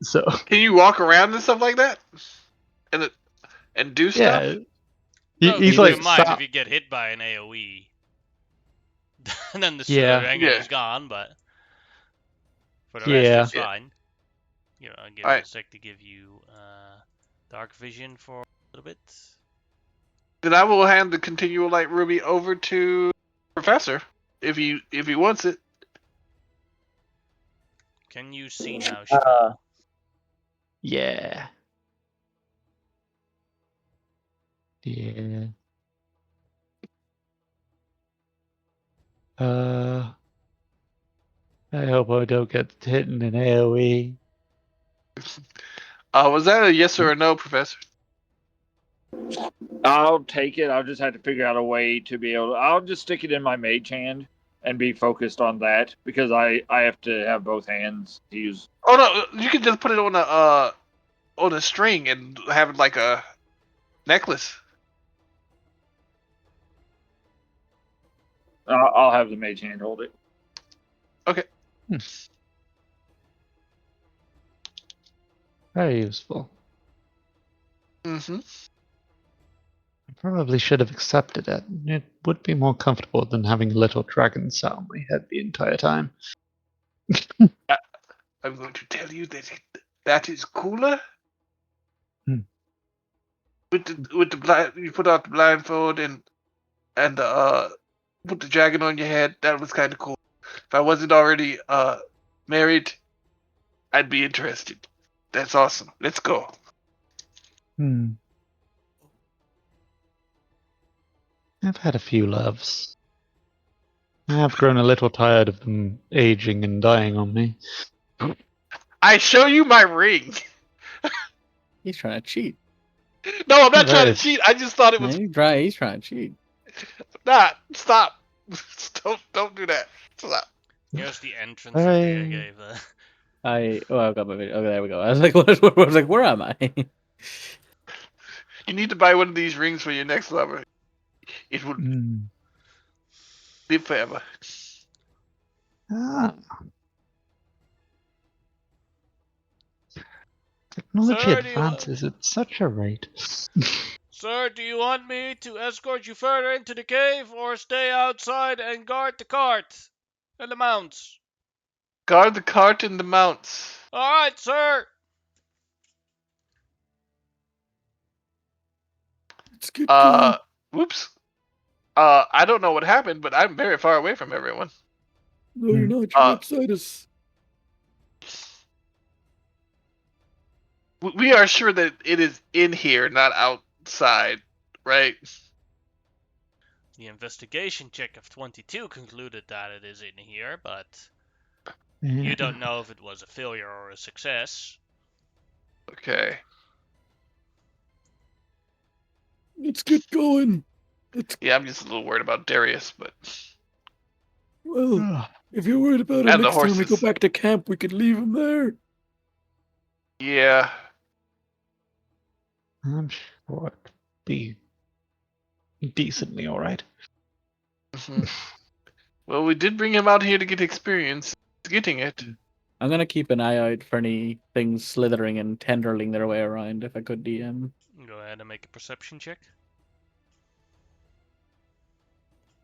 So Can you walk around and stuff like that, and do stuff? yeah, Well, he's keep in like mind if sat. you get hit by an AoE, then the Yeah, dragon Yeah. is gone, but for the rest yeah. it's fine. Yeah, I'll give All it right. a sec to give you dark vision for a little bit. Then I will hand the continual light ruby over to Professor if he wants it. Can you see now, Shmuel? Yeah. Yeah. I hope I don't get hit in an AoE. Was that a yes or a no, Professor? I'll take it. I'll just have to figure out a way to be able to. I'll just stick it in my mage hand and be focused on that because I have to have both hands to use. Oh no, you can just put it on a string and have it like a necklace. I'll have the mage hand hold it. Okay. Very useful. Mm-hmm. I probably should have accepted it. It would be more comfortable than having a little dragon sat on my head the entire time. I'm going to tell you that that is cooler. Hmm. With the blind, you put out the blindfold and put the dragon on your head. That was kind of cool. If I wasn't already married, I'd be interested. That's awesome. Let's go. I've had a few loves. I have grown a little tired of them aging and dying on me. I show you my ring. He's trying to cheat. No, I'm not trying to Right. cheat. I just thought it was He's trying to cheat. not. Stop. Don't do that. Stop. Here's the entrance that I Hey. gave. I got my video. Okay, there we go. I was like, I was like, where am I? You need to buy one of these rings for your next lover. It will live forever. Ah. Technology Sir, do you- advances at such a rate. Sir, do you want me to escort you further into the cave or stay outside and guard the cart and the mounts? Guard the cart and the mounts. Alright, sir. Let's get going. Whoops. I don't know what happened, but I'm very far away from everyone. No, you're not. You're right beside us. We are sure that it is in here, not outside, right? The investigation check of 22 concluded that it is in here, but Yeah. you don't know if it was a failure or a success. Okay. Let's get going. Yeah, I'm just a little worried about Darius, but Well, if you're worried about him, and the next time we go horses. back to camp, we could leave him there. Yeah. I'm sure it'd be decently alright. Mhm. Well, we did bring him out here to get experience getting it. I'm gonna keep an eye out for any things slithering and tenderling their way around. If I could DM. Go ahead and make a perception check.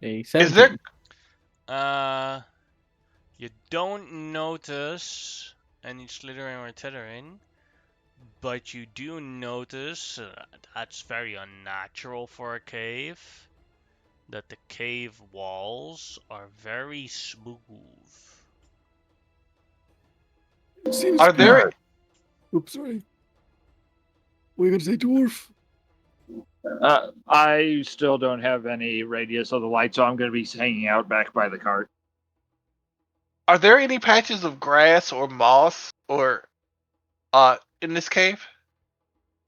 A Is there 17. You don't notice any slithering or tethering, but you do notice that's very unnatural for a cave. That the cave walls are very smooth. Seems are to be- there Oops, sorry. What are you gonna say, dwarf? I still don't have any radius of the light, so I'm going to be hanging out back by the cart. are there any patches of grass or moss or in this cave?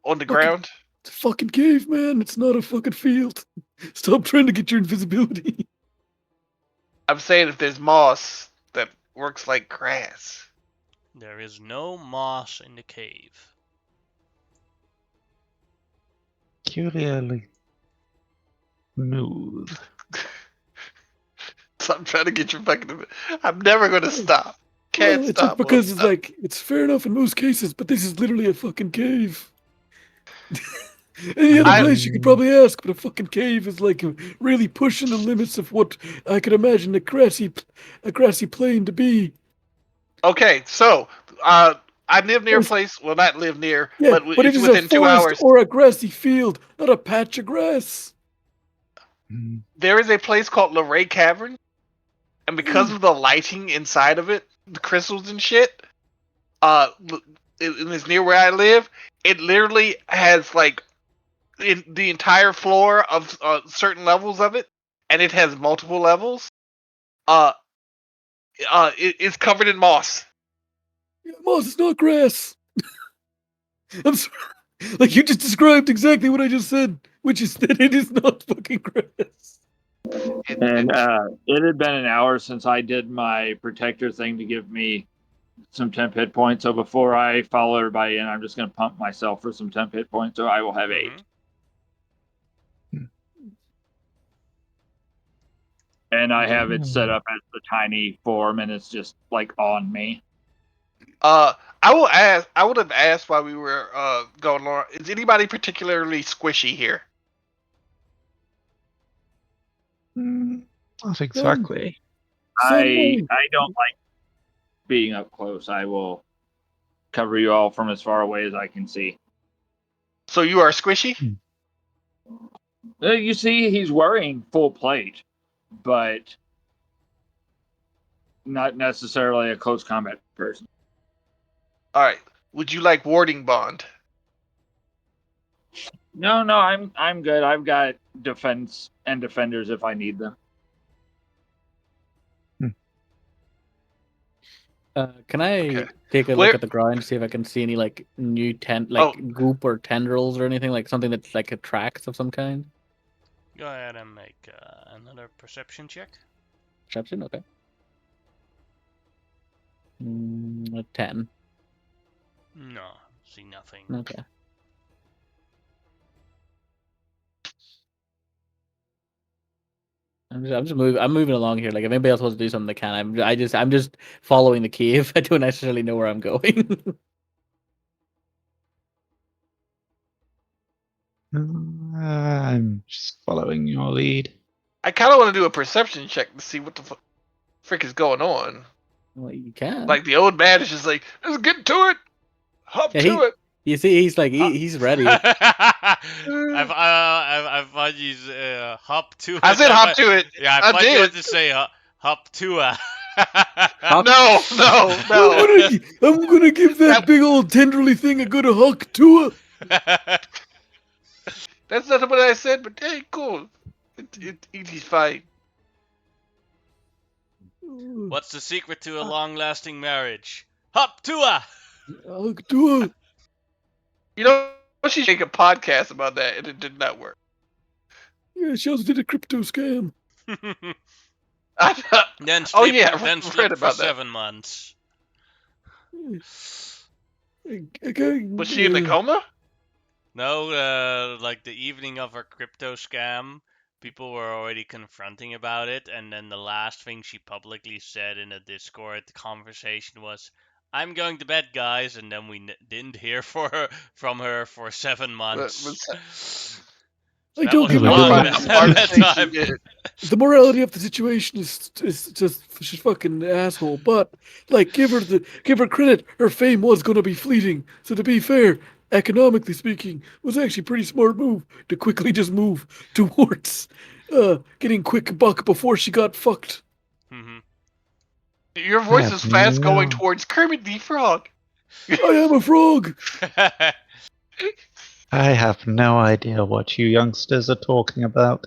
On the Fucking- ground? It's a fucking cave, man. It's not a fucking field. Stop trying to get your invisibility. I'm saying if there's moss that works like grass. There is no moss in the cave. Peculiarly smooth. So I'm trying to get your fucking. I'm never gonna stop. Can't Well, it's stop. just because won't it's stop. like it's fair enough in most cases, but this is literally a fucking cave. Any other place you could probably ask, but a fucking cave is like really pushing the limits of what I could imagine a grassy plain to be. Okay, so I live near a There's- place. Well, not live near, Yeah, but but it it's is a within 2 forest hours. or a grassy field, not a patch of grass. Mm. There is a place called Luray Cavern, and because of the lighting inside of it, the crystals and shit, it's near where I live. It literally has like in the entire floor of certain levels of it, and it has multiple levels. Uh, it's covered in moss. Yeah, moss is not grass. I'm sorry. Like you just described exactly what I just said, which is that it is not fucking grass. And it had been an hour since I did my protector thing to give me some temp hit points. So before I follow everybody in, I'm just going to pump myself for some temp hit points. So I will have 8. And I have it set up as the tiny form, and it's just like on me. I would have asked while we were going on. Is anybody particularly squishy here? Not exactly. I don't like being up close. I will cover you all from as far away as I can see. So you are squishy? You see, he's wearing full plate, but not necessarily a close combat person. All right. Would you like warding bond? No, I'm good. I've got defense and defenders if I need them. Can I Okay. take a Where- look at the ground to see if I can see any like new goop or tendrils or anything like something that's like attracts of some kind? Go ahead and make another perception check. Perception, okay. 10. No, see nothing. Okay. I'm just moving. I'm moving along here. Like if anybody else wants to do something, they can. I'm just following the cave. I don't necessarily know where I'm going. I'm just following your lead. I kind of want to do a perception check to see what the frick is going on. Well, you can. Like the old man is just like, let's get to it, hop Yeah, to it. You see, he's like he's ready. I thought you hop to it. I said hop to it. Yeah, I thought you had to say hop to a. No. I'm gonna give that big old tenderly thing a good huck to That's not what I said, but hey, cool. He's fine. What's the secret to a long-lasting marriage? Hop to a. Huck to You know, she should make a podcast about that, and it did not work. Yeah, she also did a crypto scam. Then Oh, sleep, yeah, I then read sleep for about that. 7 months. Was she in a coma? No, like the evening of her crypto scam, people were already confronting about it, and then the last thing she publicly said in a Discord conversation was, "I'm going to bed, guys," and then we didn't hear from her for 7 months. So I that don't was give a a long damn. The smartest thing she time. did. The morality of the situation is just she's fucking asshole. But like, give her credit. Her fame was gonna be fleeting. So to be fair, economically speaking, it was actually a pretty smart move to quickly just move towards getting quick buck before she got fucked. Mhm. Your voice is fast going No. towards Kermit the Frog. I am a frog. I have no idea what you youngsters are talking about.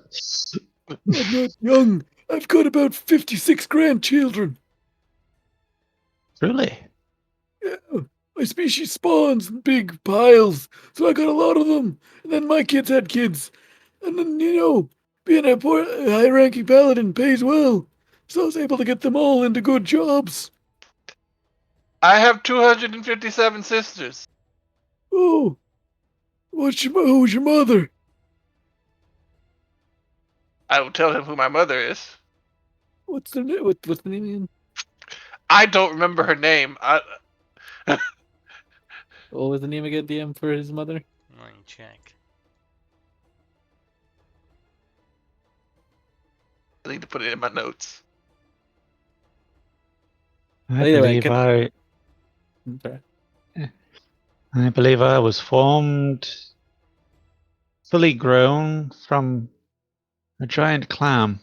I'm not young. I've got about 56 grandchildren. Really? Yeah, my species spawns in big piles, so I got a lot of them. And then my kids had kids. And then, being a high-ranking paladin pays well. So I was able to get them all into good jobs. I have 257 sisters. Oh, who's your mother? I will tell him who my mother is. What's the name? What's the name again? I don't remember her name. What was the name again, DM, for his mother? Let me check. I need to put it in my notes. I Either way, believe I'm sorry. I believe I was formed fully grown from a giant clam.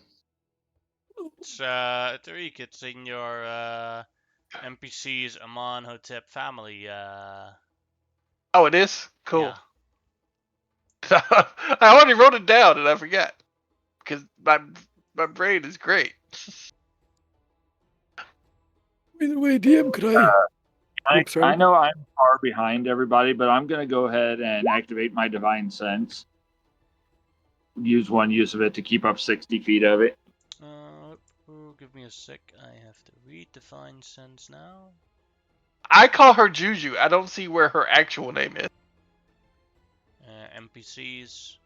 It's Tariq, it's in your NPC's Amonhotep family. Oh, it is? Cool. Yeah. I already wrote it down and I forgot. Because my brain is great. By the way, DM, could I? Oops, sorry. I know I'm far behind everybody, but I'm going to go ahead and activate my Divine Sense. Use one use of it to keep up 60 feet of it. Give me a sec. I have to read Divine Sense now. I call her Juju. I don't see where her actual name is. NPCs.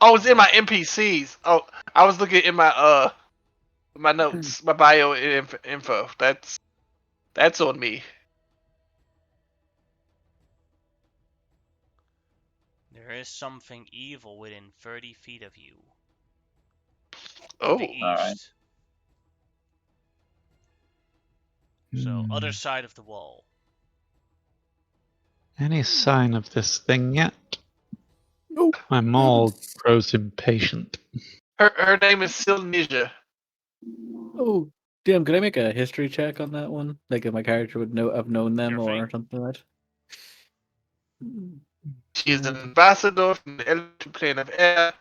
Oh, it's in my NPCs. Oh, I was looking in my my notes, my bio info. That's on me. There is something evil within 30 feet of you. To Oh, the Alright. east. So, other side of the wall. Any sign of this thing yet? Nope. My maul grows impatient. her name is Silnesia. Oh, damn! Could I make a history check on that one? Like if my character would have known them Your or thing. something like that. She is an ambassador from the Electric Plane of Air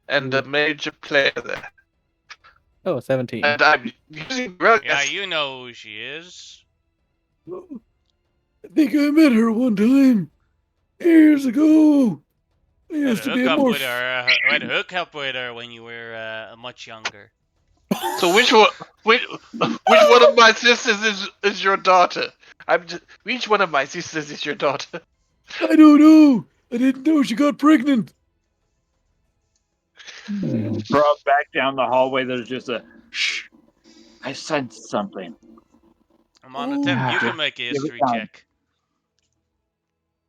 and a major player there. Oh, 17. And I'm using Relic. Yeah, you know who she is. I think I met her one time years ago. I Had used a to be a hookup more. with her. Had a hookup with her when you were much younger. So which one of my sisters is your daughter? Which one of my sisters is your daughter? I don't know. I didn't know she got pregnant. Bro, back down the hallway, there's just a shh. I sensed something. Amonhotep, Oh. you Give can make a it history time. check.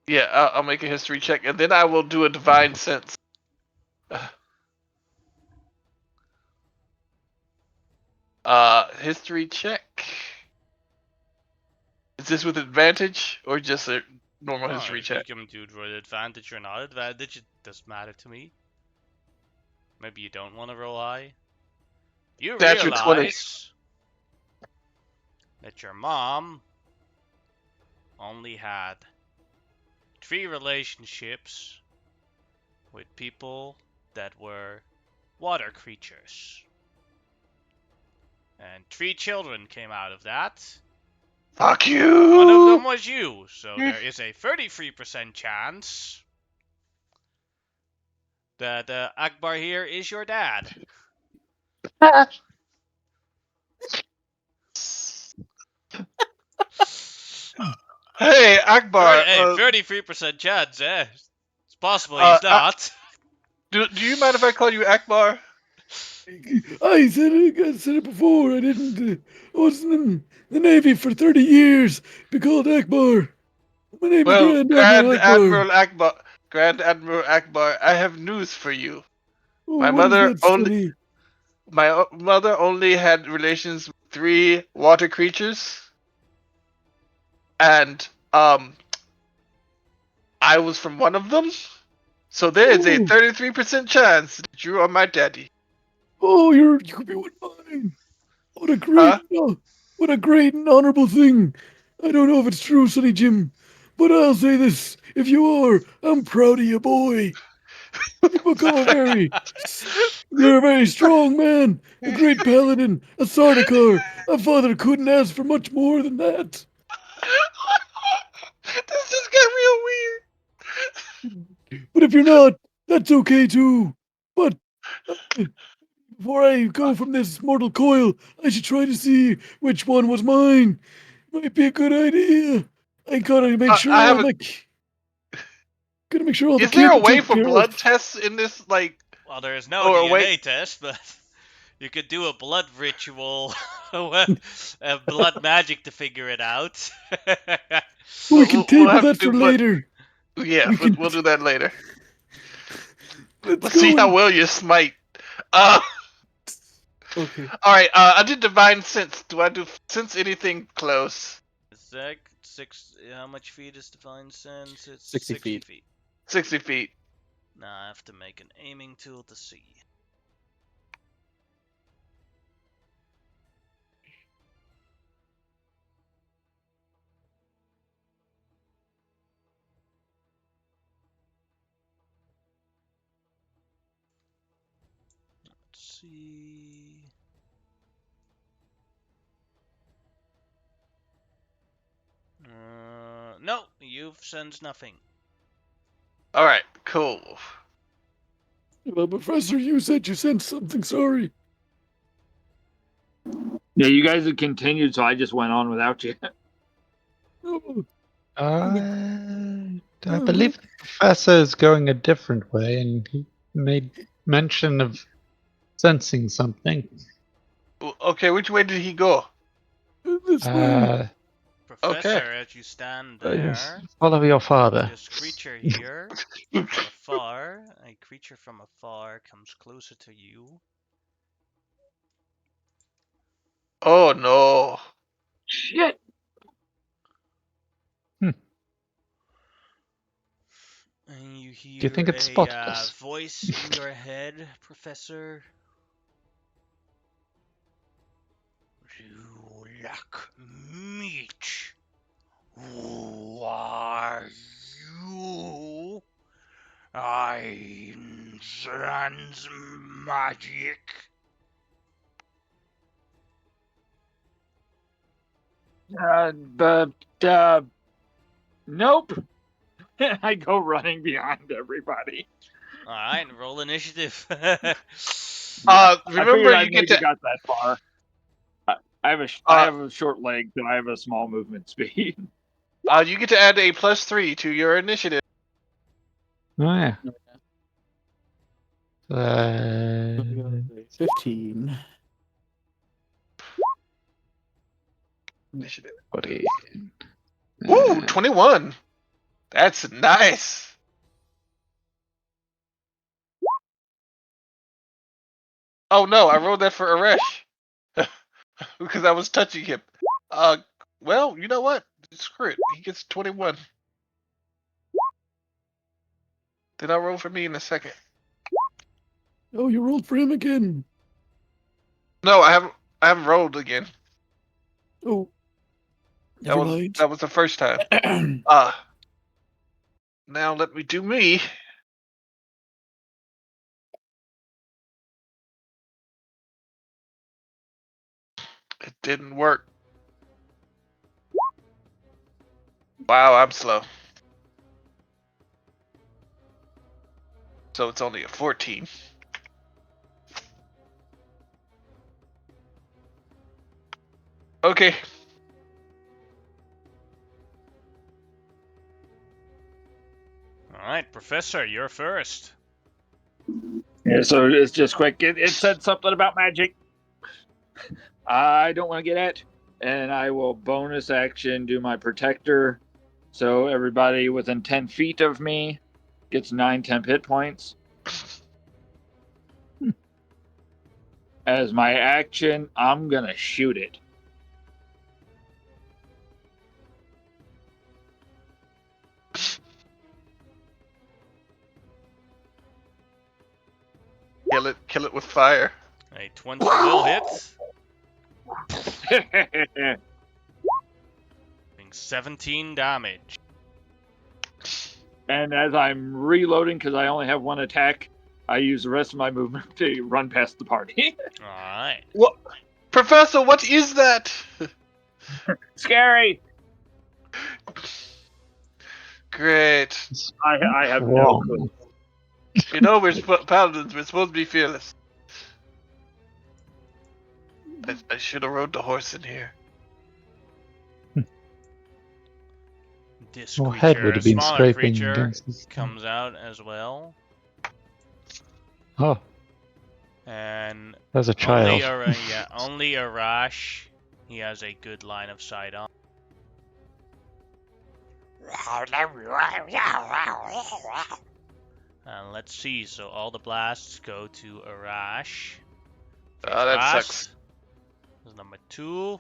Yeah, I'll make a history check, and then I will do a divine sense. History check. Is this with advantage or just a normal history You check? can do it with advantage or not advantage. It doesn't matter to me. Maybe you don't want to roll high. You Natural 20. realize that your mom only had 3 relationships with people that were water creatures. And 3 children came out of that. Fuck you! One of them was you, so there is a 33% chance that Akbar here is your dad. Hey, Akbar. 33% chance, eh? It's possible he's not. Do you mind if I call you Akbar? I said it before. I didn't. I wasn't in the Navy for 30 years. Be called Akbar. My name is Well, Grand Admiral Akbar. Grand Admiral Akbar, I have news for you. Oh, My what is mother that, only Sonny? my mother only had relations with 3 water creatures, and I was from one of them. So there is a Oh. 33% chance that you are my daddy. Oh, you could be one of mine. What a great, Huh? what a great and honorable thing. I don't know if it's true, Sonny Jim, but I'll say this: if you are, I'm proud of you, boy. You've become you're a very strong man, a great paladin, a Sardaukar. A father couldn't ask for much more than that. This just got real weird. But if you're not, that's okay too. But before I go from this mortal coil, I should try to see which one was mine. Might be a good idea. I gotta make sure I all have my gotta make sure all the Is there kids a are way taken for care blood of. tests in this, like, Well, there is no or wait? DNA test, but you could do a blood ritual, a blood magic to figure it out. We can We'll table have to that do for blood. later. Yeah, We can. we'll do that later. Let's Let's go. see how well you smite. Okay. All right. I did divine sense. Do I sense anything close? sec. How much feet is Divine Sense? It's 60 feet. 60 feet. Now I have to make an aiming tool to see. Let's see. No, you've sensed nothing. All right, cool. Well, Professor, you said you sent something. Sorry. Yeah, you guys had continued, so I just went on without you. Oh, I believe the professor is going a different way, and he made mention of sensing something. Okay, which way did he go? this way. Professor, Okay. as you stand Yes, there, follow your father. this creature here, from afar, a creature from afar comes closer to you. Oh no. Shit! And you Do you think hear it spotted a us? voice in your head, Professor. You lack meat. Who are you? I'm Sans Magic. But nope. I go running behind everybody. Alright, roll initiative. I Remember figured I you get maybe to got that far. I uh, have a short leg, but I have a small movement speed. you get to add a +3 to your initiative. Oh yeah. 15. Initiative. Buddy. Ooh, 21. That's nice. Oh no, I rolled that for Aresh because I was touching him. Well, you know what? Screw it. He gets 21. Then I'll roll for me in a second. Oh, you rolled for him again. No, I haven't. I haven't rolled again. Oh, That never was mind. that was the first time. Now let me do me. It didn't work. Wow, I'm slow. So it's only a 14. Okay. Alright, Professor, you're first. Yeah, so it's just quick. It said something about magic. I don't want to get at, and I will bonus action do my protector. So everybody within 10 feet of me gets 9 temp hit points. As my action, I'm gonna shoot it. Kill it with fire. A 20 will hit. Doing 17 damage. And as I'm reloading, because I only have one attack, I use the rest of my movement to run past the party. Alright. What, Professor? What is that? Scary! Great. I have no clue. You know we're paladins. We're supposed to be fearless. I should have rode the horse in here. This Your head creature, would a have been smaller scraping creature, against this. comes out as well. Oh, And there's a child. only Arash, he has a good line of sight on. And let's see, so all the blasts go to Arash. Oh, that sucks. Is number 2.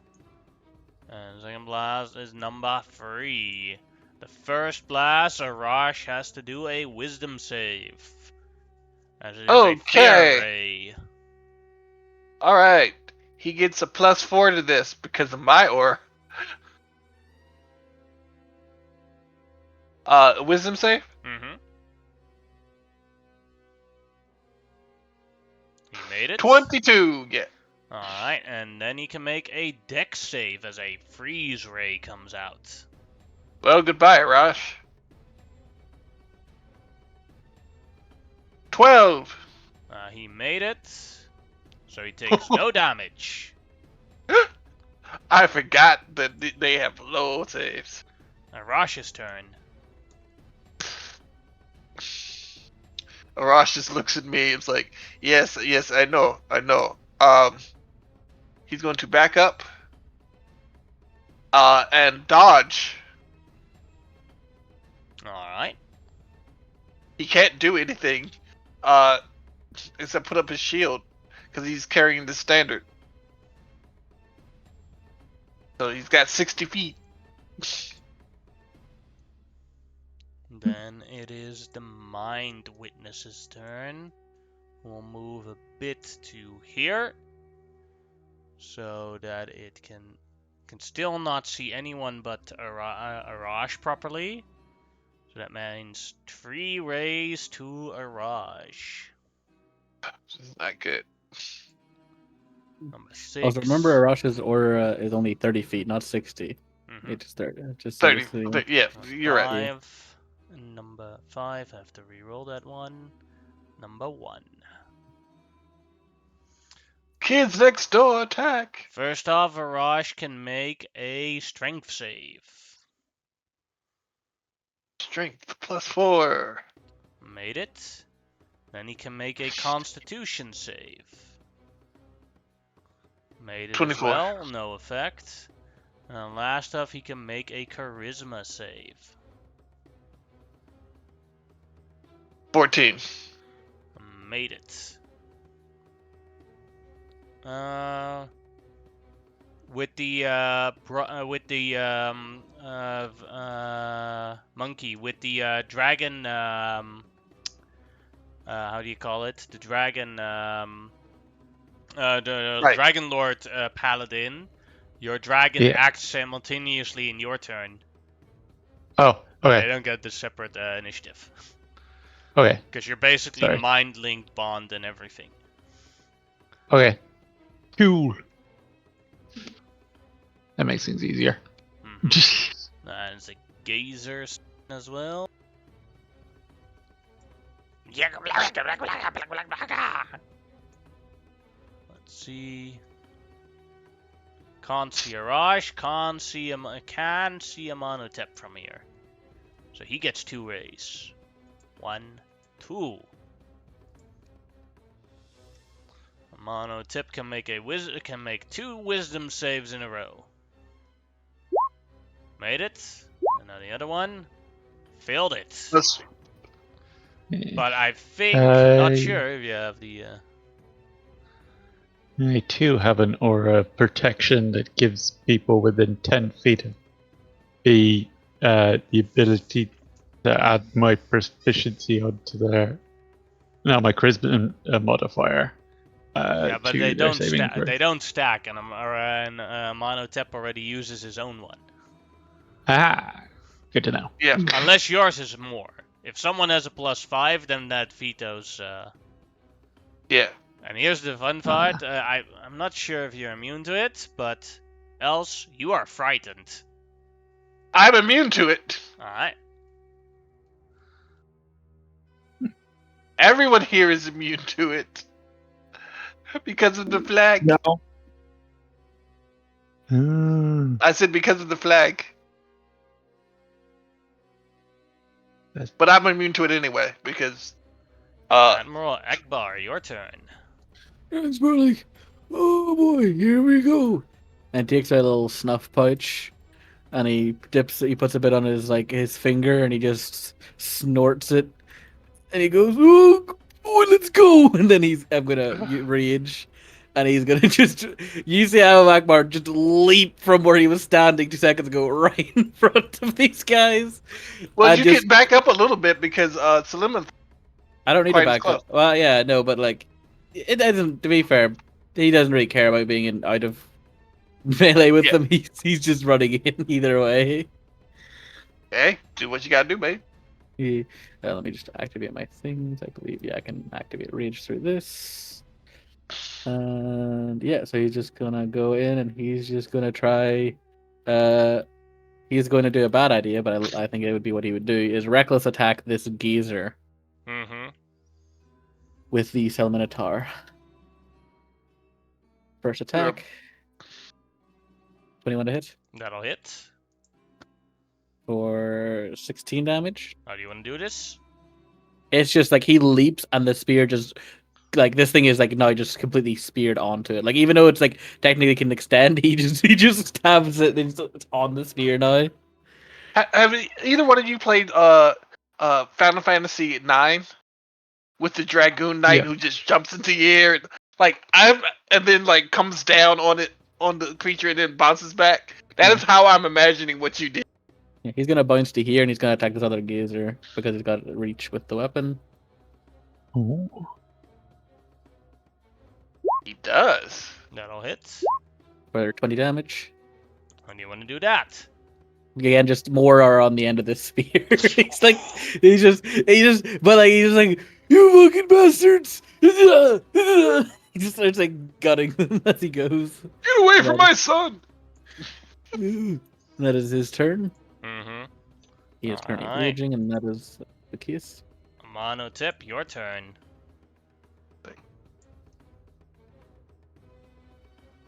And second blast is number 3. The first blast, Arash has to do a wisdom save. As it is a fear Okay. ray. All right. He gets a +4 to this because of my aura. Wisdom save? Mm-hmm. He made it. 22. Yeah. Alright, and then he can make a dex save as a freeze ray comes out. Well, goodbye, Arash. 12. He made it. So he takes no damage. I forgot that they have low saves. Arash's turn. Arash just looks at me. It's like, yes, I know. He's going to back up, and dodge. Alright. He can't do anything, except put up his shield, because he's carrying the standard. So he's got 60 feet. Then it is the Mind Witness's turn. We'll move a bit to here. So that it can still not see anyone but Arash properly. So that means 3 rays to Arash. This is not good. Number 6. Also, remember, Arash's aura is only 30 feet, not 60. Mhm. It's 30. Just 30. so you know. Yeah, you're right. 5. Number 5. I have to re-roll that one. Number 1. Kids next door attack. First off, Arash can make a strength save. Strength +4. Made it. Then he can make a constitution save. Made it 24. as well, no effect. And last off, he can make a charisma save. 14. Made it. With the monkey, with the dragon, how do you call it? The dragon, the Right. Dragon Lord Paladin. Your dragon Yeah. acts simultaneously in your turn. Oh, They okay. don't get the separate initiative. Okay. Because you're basically Sorry. mind-linked bond and everything. Okay. Cool. That makes things easier. Mm-hmm. And it's a gazer as well. Let's see. Can't see Arash, can see a Monotep from here. So he gets 2 rays. 1, 2. Monotip can make 2 wisdom saves in a row. Made it. And now the other one failed it. That's But I think, not I- sure if you have the. I too have an aura of protection that gives people within 10 feet of the ability to add my proficiency onto their. No, my charisma modifier. Yeah, but to they their don't saving throw. They don't stack, and Monotep already uses his own one. Ah, good to know. yeah. Unless yours is more. If someone has a +5, then that vetoes. Yeah. And here's the fun part. I'm not sure if you're immune to it, but else you are frightened. I'm immune to it. Alright. Everyone here is immune to it. Because of the flag. No. Ah, I said because of the flag. That's- But I'm immune to it anyway, because Admiral Akbar, your turn. And it's more like, oh boy, here we go. And takes out a little snuff pouch, and he puts a bit on his finger, and he just snorts it, and he goes, oh boy, let's go. And then I'm gonna rage, and he's gonna just you see how Akbar just leap from where he was standing 2 seconds ago right in front of these guys. Well, And you just can back up a little bit because Salima's I don't need to quite as back close. up. Well, yeah, no, but like it doesn't. To be fair, he doesn't really care about being in out of melee with Yeah. them. He's just running in either way. Hey, do what you gotta do, babe. Let me just activate my things. I believe I can activate rage through this. And yeah, so he's just gonna go in and he's just gonna try. He's going to do a bad idea, but I think it would be what he would do is reckless attack this geezer Mm-hmm. with the Selminotaur. First attack. 21 to hit That'll hit. for 16 damage. How do you want to do this? It's just like he leaps and the spear just like this thing is like now just completely speared onto it. Like even though it's like technically can extend, he just stabs it. And it's on the spear now. Have either one of you played Final Fantasy IX with the Dragoon Knight Yeah. who just jumps into the air and then like comes down on the creature and then bounces back? That is how I'm imagining what you did. Yeah, he's gonna bounce to here and he's gonna attack this other gazer because he's got reach with the weapon Ooh. He does. That'll hit. for 20 damage. How do you want to do that? Again, just more are on the end of this spear. He's like, but like he's just like, you fucking bastards! He just starts like gutting them as he goes. Get away Right. from my son! That is his turn. Mm-hmm. He is currently Alright. raging, and that is the case. Monotip, your turn.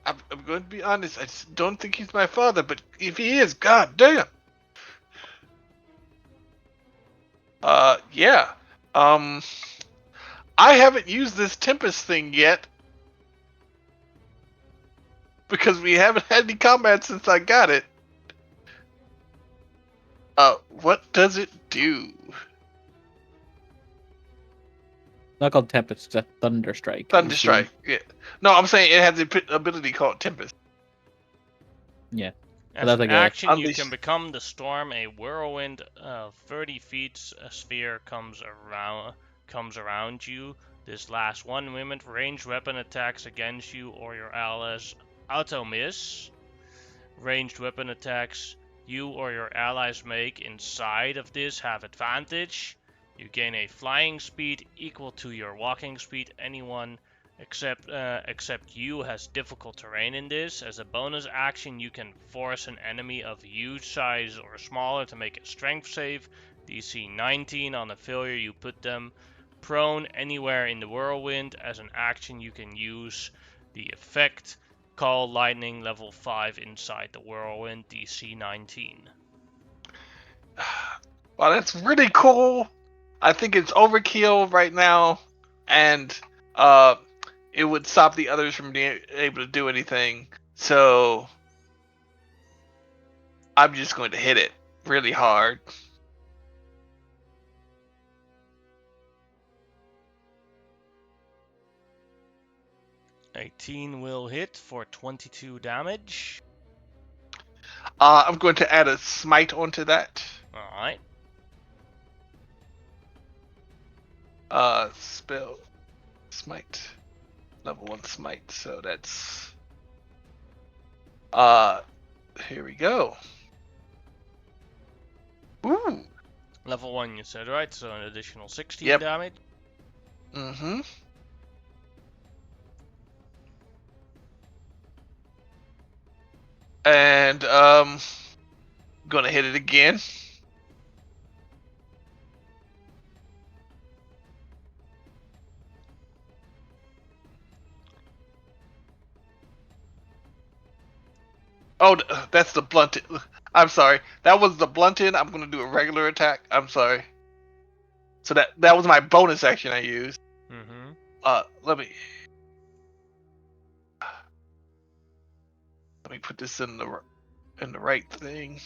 I'm going to be honest. I just don't think he's my father, but if he is, god damn. Yeah. I haven't used this Tempest thing yet because we haven't had any combat since I got it. What does it do? Not called Tempest, it's a Thunder Strike. Thunder Strike. Yeah. No, I'm saying it has the ability called Tempest. Yeah. As that's an like a action, you unleash- can become the storm. A whirlwind of 30 feet sphere comes around you. This lasts 1 minute. Ranged weapon attacks against you or your allies auto miss. Ranged weapon attacks you or your allies make inside of this have advantage. You gain a flying speed equal to your walking speed. Anyone except you has difficult terrain in this. As a bonus action, you can force an enemy of huge size or smaller to make a strength save. DC 19 on a failure, you put them prone anywhere in the whirlwind. As an action, you can use the effect Call Lightning level 5 inside the whirlwind, DC 19. Well, that's really cool. I think it's overkill right now, and it would stop the others from being able to do anything. So I'm just going to hit it really hard. Eighteen will hit for 22 damage. I'm going to add a smite onto that. Alright. Spell smite, level 1 smite. So that's here we go. Ooh. Level 1 you said, right? So an additional 16 Yep. damage. Mm-hmm. And gonna hit it again. Oh, that's the blunted. I'm sorry. That was the blunted. I'm gonna do a regular attack. I'm sorry. So that was my bonus action I used. Mm-hmm. Let me put this in the right thing.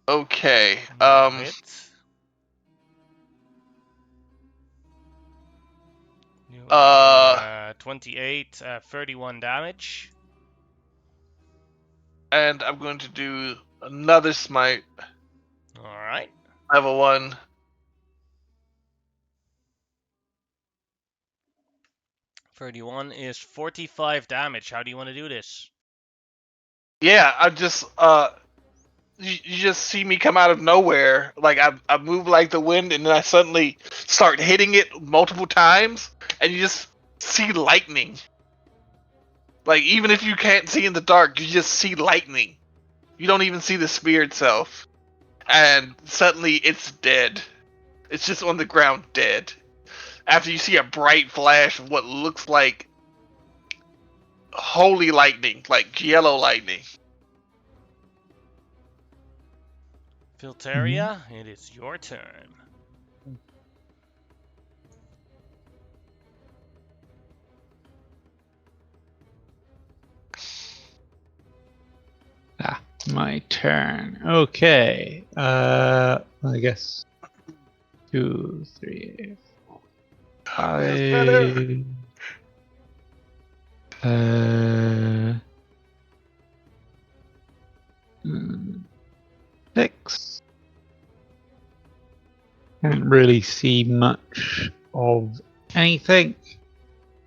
Okay. That'll hit. You Uh, are 28, 31 damage. and I'm going to do another smite, All right. level 1. Thirty-one is 45 damage. How do you want to do this? Yeah, I just you just see me come out of nowhere. Like I move like the wind, and then I suddenly start hitting it multiple times, and you just see lightning. Like even if you can't see in the dark, you just see lightning. You don't even see the spear itself, and suddenly it's dead. It's just on the ground, dead. After you see a bright flash of what looks like holy lightning, like yellow lightning. Filteria, it is your turn. My turn. Okay. I guess 2, 3, That's better. 5. Uh, 6. Can't really see much of anything.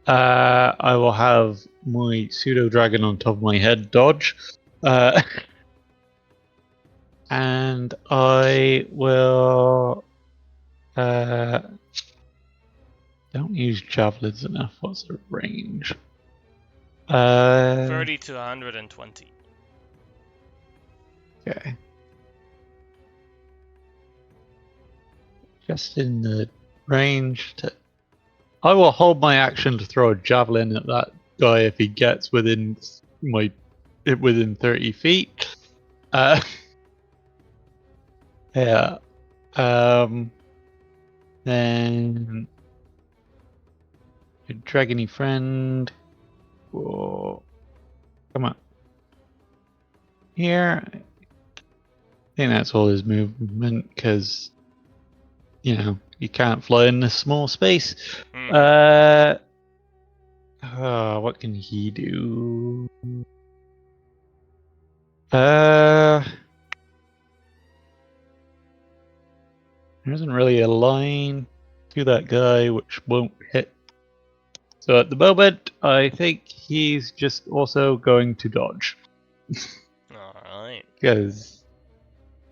I will have my pseudo dragon on top of my head dodge. And I will. Don't use javelins enough. What's the range? 30 to 120. Okay. Just in the range to. I will hold my action to throw a javelin at that guy if he gets within within 30 feet. Yeah. Then your dragony friend will come up here. I think that's all his movement because you can't fly in this small space. What can he do? There isn't really a line to that guy which won't hit. So at the moment, I think he's just also going to dodge. Alright. Because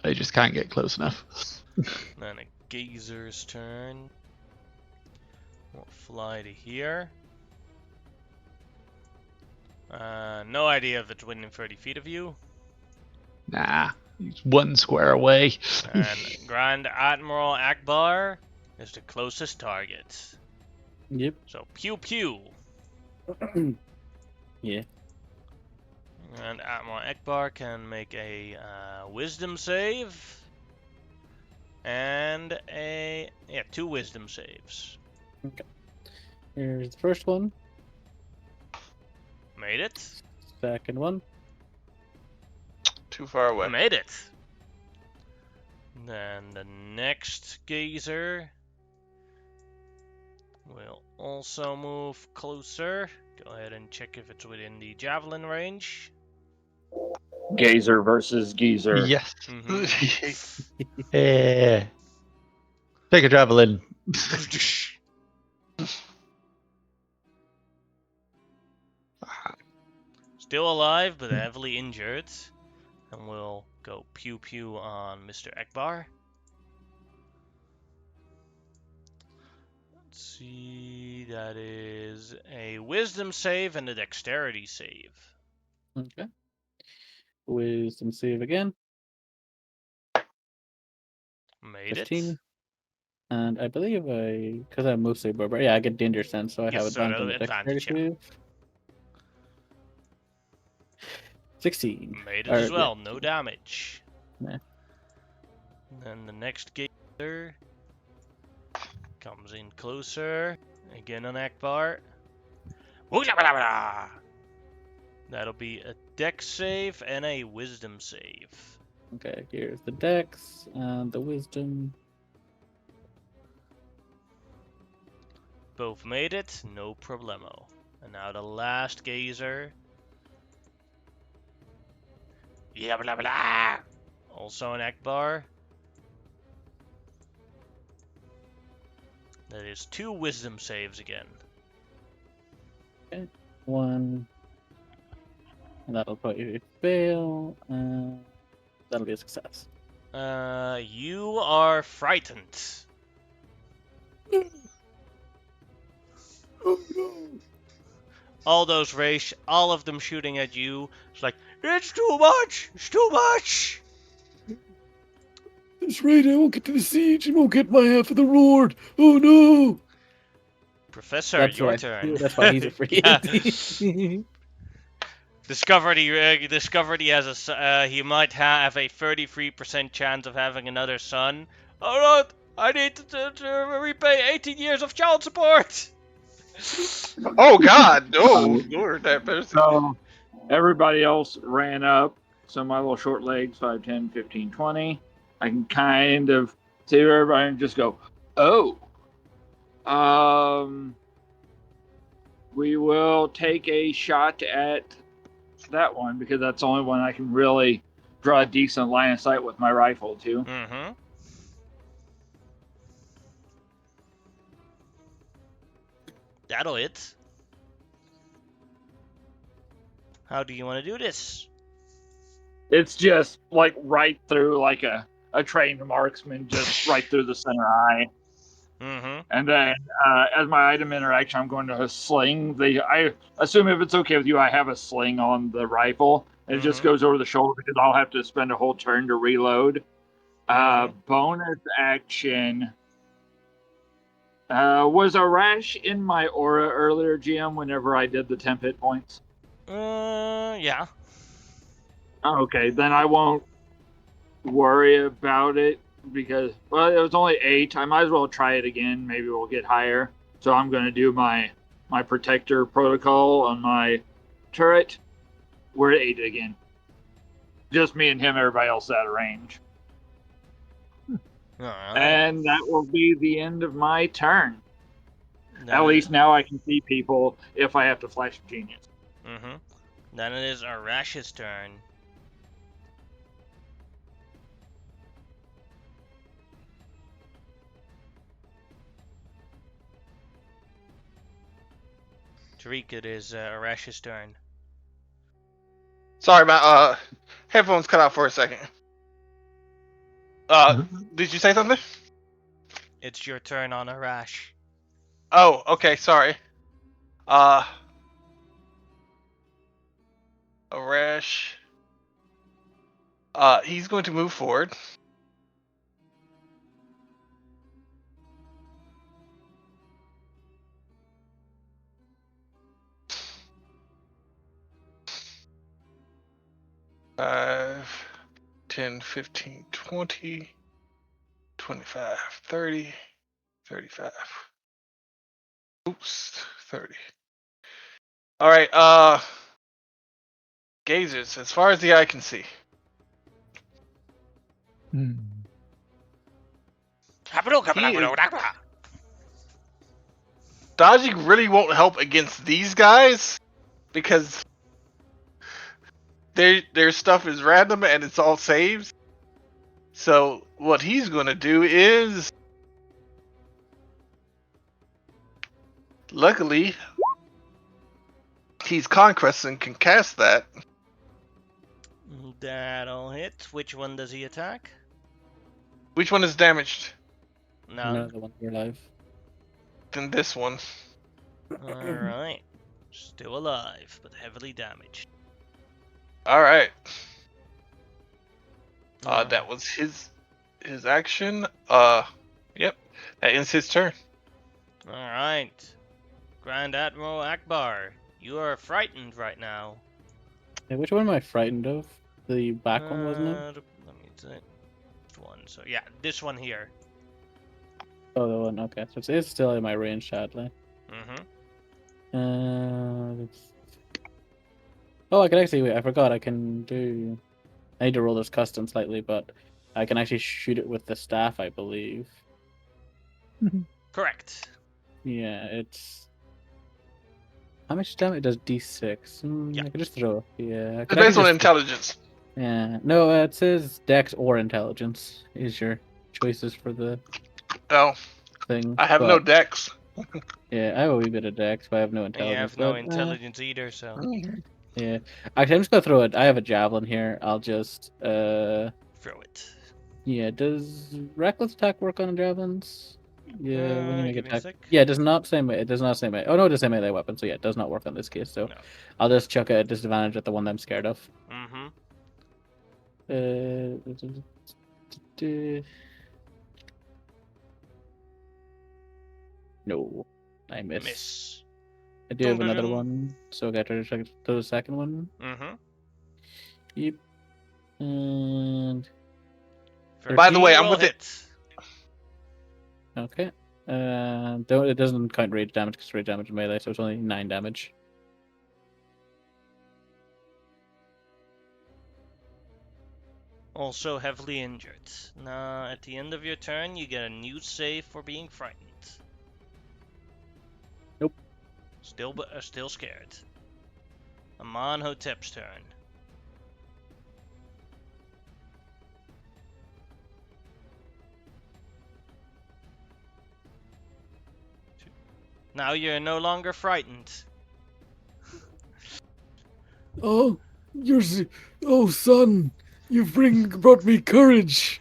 I just can't get close enough. Then a gazer's turn. We'll fly to here. No idea if it's within 30 feet of you. Nah, he's 1 square away. And Grand Admiral Akbar is the closest target. Yep. So pew pew. Yeah. And Admiral Akbar can make a wisdom save. And two wisdom saves. Okay. Here's the first one. Made it. Second one. Too far away. Made it. Then the next gazer will also move closer. Go ahead and check if it's within the javelin range. Gazer versus geezer. Yes. Mm-hmm. Take a javelin. Still alive, but heavily injured. And we'll go pew pew on Mr. Akbar. Let's see, that is a wisdom save and a dexterity save. Okay. Wisdom save again. Made 15. it. And I believe because I'm mostly barbarian, yeah, I get danger sense, so I Yes, have so advantage on the advantage, dexterity save. 16. Made it as well, no Yeah. damage. Nah. Then the next gator comes in closer. Again on Akbar. That'll be a dex save and a wisdom save. Okay, here's the dex and the wisdom. both made it, no problemo. And now the last gazer. Yeah, blah blah. Also an Akbar. That is 2 wisdom saves again. Okay. 1. And that'll probably fail. That'll be a success. You are frightened. Oh no! All of them shooting at you. It's like, it's too much! It's too much! That's right, I won't get to the siege and won't get my half of the reward. Oh no! Professor, That's your right. turn. That's why he's afraid. Yeah. Discovered he has he might have a 33% chance of having another son. Oh no! I need to repay 18 years of child support! Oh God! Oh Lord, that person. So everybody else ran up. So my little short legs, 5, 10, 15, 20. I can kind of see everybody and just go, oh. We will take a shot at that one because that's the only one I can really draw a decent line of sight with my rifle to. Mm-hmm. That'll hit. How do you want to do this? It's just like right through like a trained marksman, just right through the center eye. Mm-hmm. And then as my item interaction, I'm going to sling I assume if it's okay with you, I have a sling on the rifle. And it just goes over the shoulder because I'll have to spend a whole turn to reload. Bonus action. Was a rash in my aura earlier, GM, whenever I did the 10 hit points? Yeah. Okay, then I won't worry about it because, well, it was only 8. I might as well try it again. Maybe we'll get higher. So I'm going to do my protector protocol on my turret. We're at 8 again. Just me and him, everybody else out of range. Alright. And that will be the end of my turn. Then At least now I can see people if I have to flash genius. Mm-hmm. Then it is Arash's turn. Tariq, it is Arash's turn. Sorry, my headphones cut out for a second. Did you say something? It's your turn on Arash. Oh, okay, sorry. Arash. He's going to move forward. Five, 10, 15, 20, 25, 30, 35. Oops, 30. All right, gazers, as far as the eye can see. Dodging really won't help against these guys because their stuff is random and it's all saves. So what he's going to do is, luckily, he's Conquest and can cast that. That'll hit. Which one does he attack? Which one is damaged? None. The one you're alive. Then this one. Alright. Still alive, but heavily damaged. All right. That was his action. Yep. That ends his turn. Alright. Grand Admiral Akbar, you are frightened right now. Hey, which one am I frightened of? The back one, wasn't it? Let me see. Which one? So yeah, this one here. Oh, the one. Okay, so it's still in my range, sadly. Mm-hmm. Oh, I can actually wait. I forgot. I can do. I need to roll this custom slightly, but I can actually shoot it with the staff, I believe. Correct. Yeah, it's. How much damage? It does D6. Yeah. I could just throw. Yeah, I It's could based actually on just. intelligence. Yeah. No, it says Dex or Intelligence is your choices for the Oh, thing. I have no But dex. yeah, I have a wee bit of Dex, but I have no And you Intelligence. have no But intelligence either, so yeah. Actually, I'm just gonna throw it. I have a javelin here. I'll just throw it. Yeah. Does reckless attack work on javelins? Yeah, when you make Give me a attack. sec. Yeah, it does not say it does not say melee. Oh no, it does say melee weapon. So yeah, it does not work on this case. So No. I'll just chuck a disadvantage at the one that I'm scared of. Mm-hmm. No, I miss. Miss. I do have another Dun-dun-dun. one, so I got to check to the second one. Mm-hmm. Yep. And By the way, 13 I'm will with it. hit. okay. It doesn't count rage damage because rage damage is melee, so it's only 9 damage. Also heavily injured. Now, at the end of your turn, you get a new save for being frightened. Nope. Still scared. Amonhotep's turn. Now you're no longer frightened. Oh, oh son, you've brought me courage.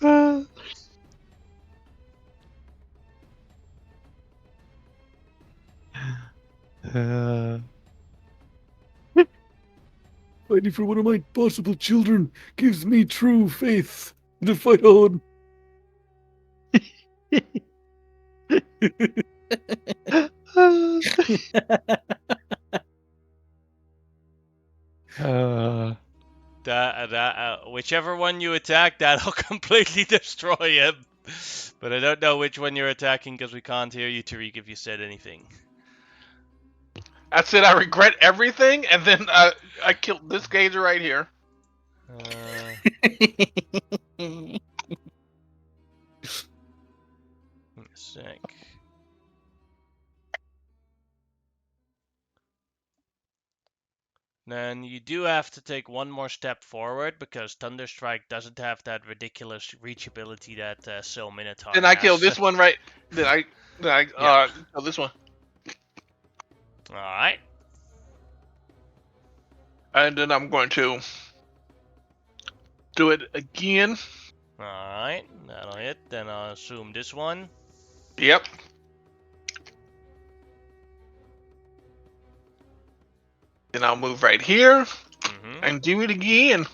Uh, uh, Fighting for one of my possible children gives me true faith to fight on. uh, Whichever one you attack, that'll completely destroy him. But I don't know which one you're attacking because we can't hear you, Tariq, if you said anything. I said I regret everything, and then I killed this gazer right here. Give me a sec. Then you do have to take one more step forward because Thunderstrike doesn't have that ridiculous reachability that Soul Minotaur Then I has. killed this one right. Then I Yeah. kill this one, Alright. and then I'm going to do it again. Alright. That'll hit. Then I'll assume this one. Yep. Then I'll move right here Mm-hmm. and do it again.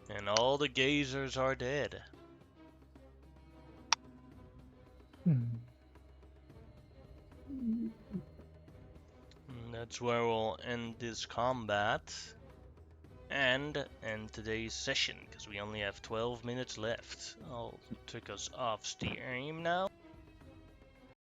And all the gazers are dead. hmm. And that's where we'll end this combat. And end today's session, because we only have 12 minutes left. I'll take us off stream now.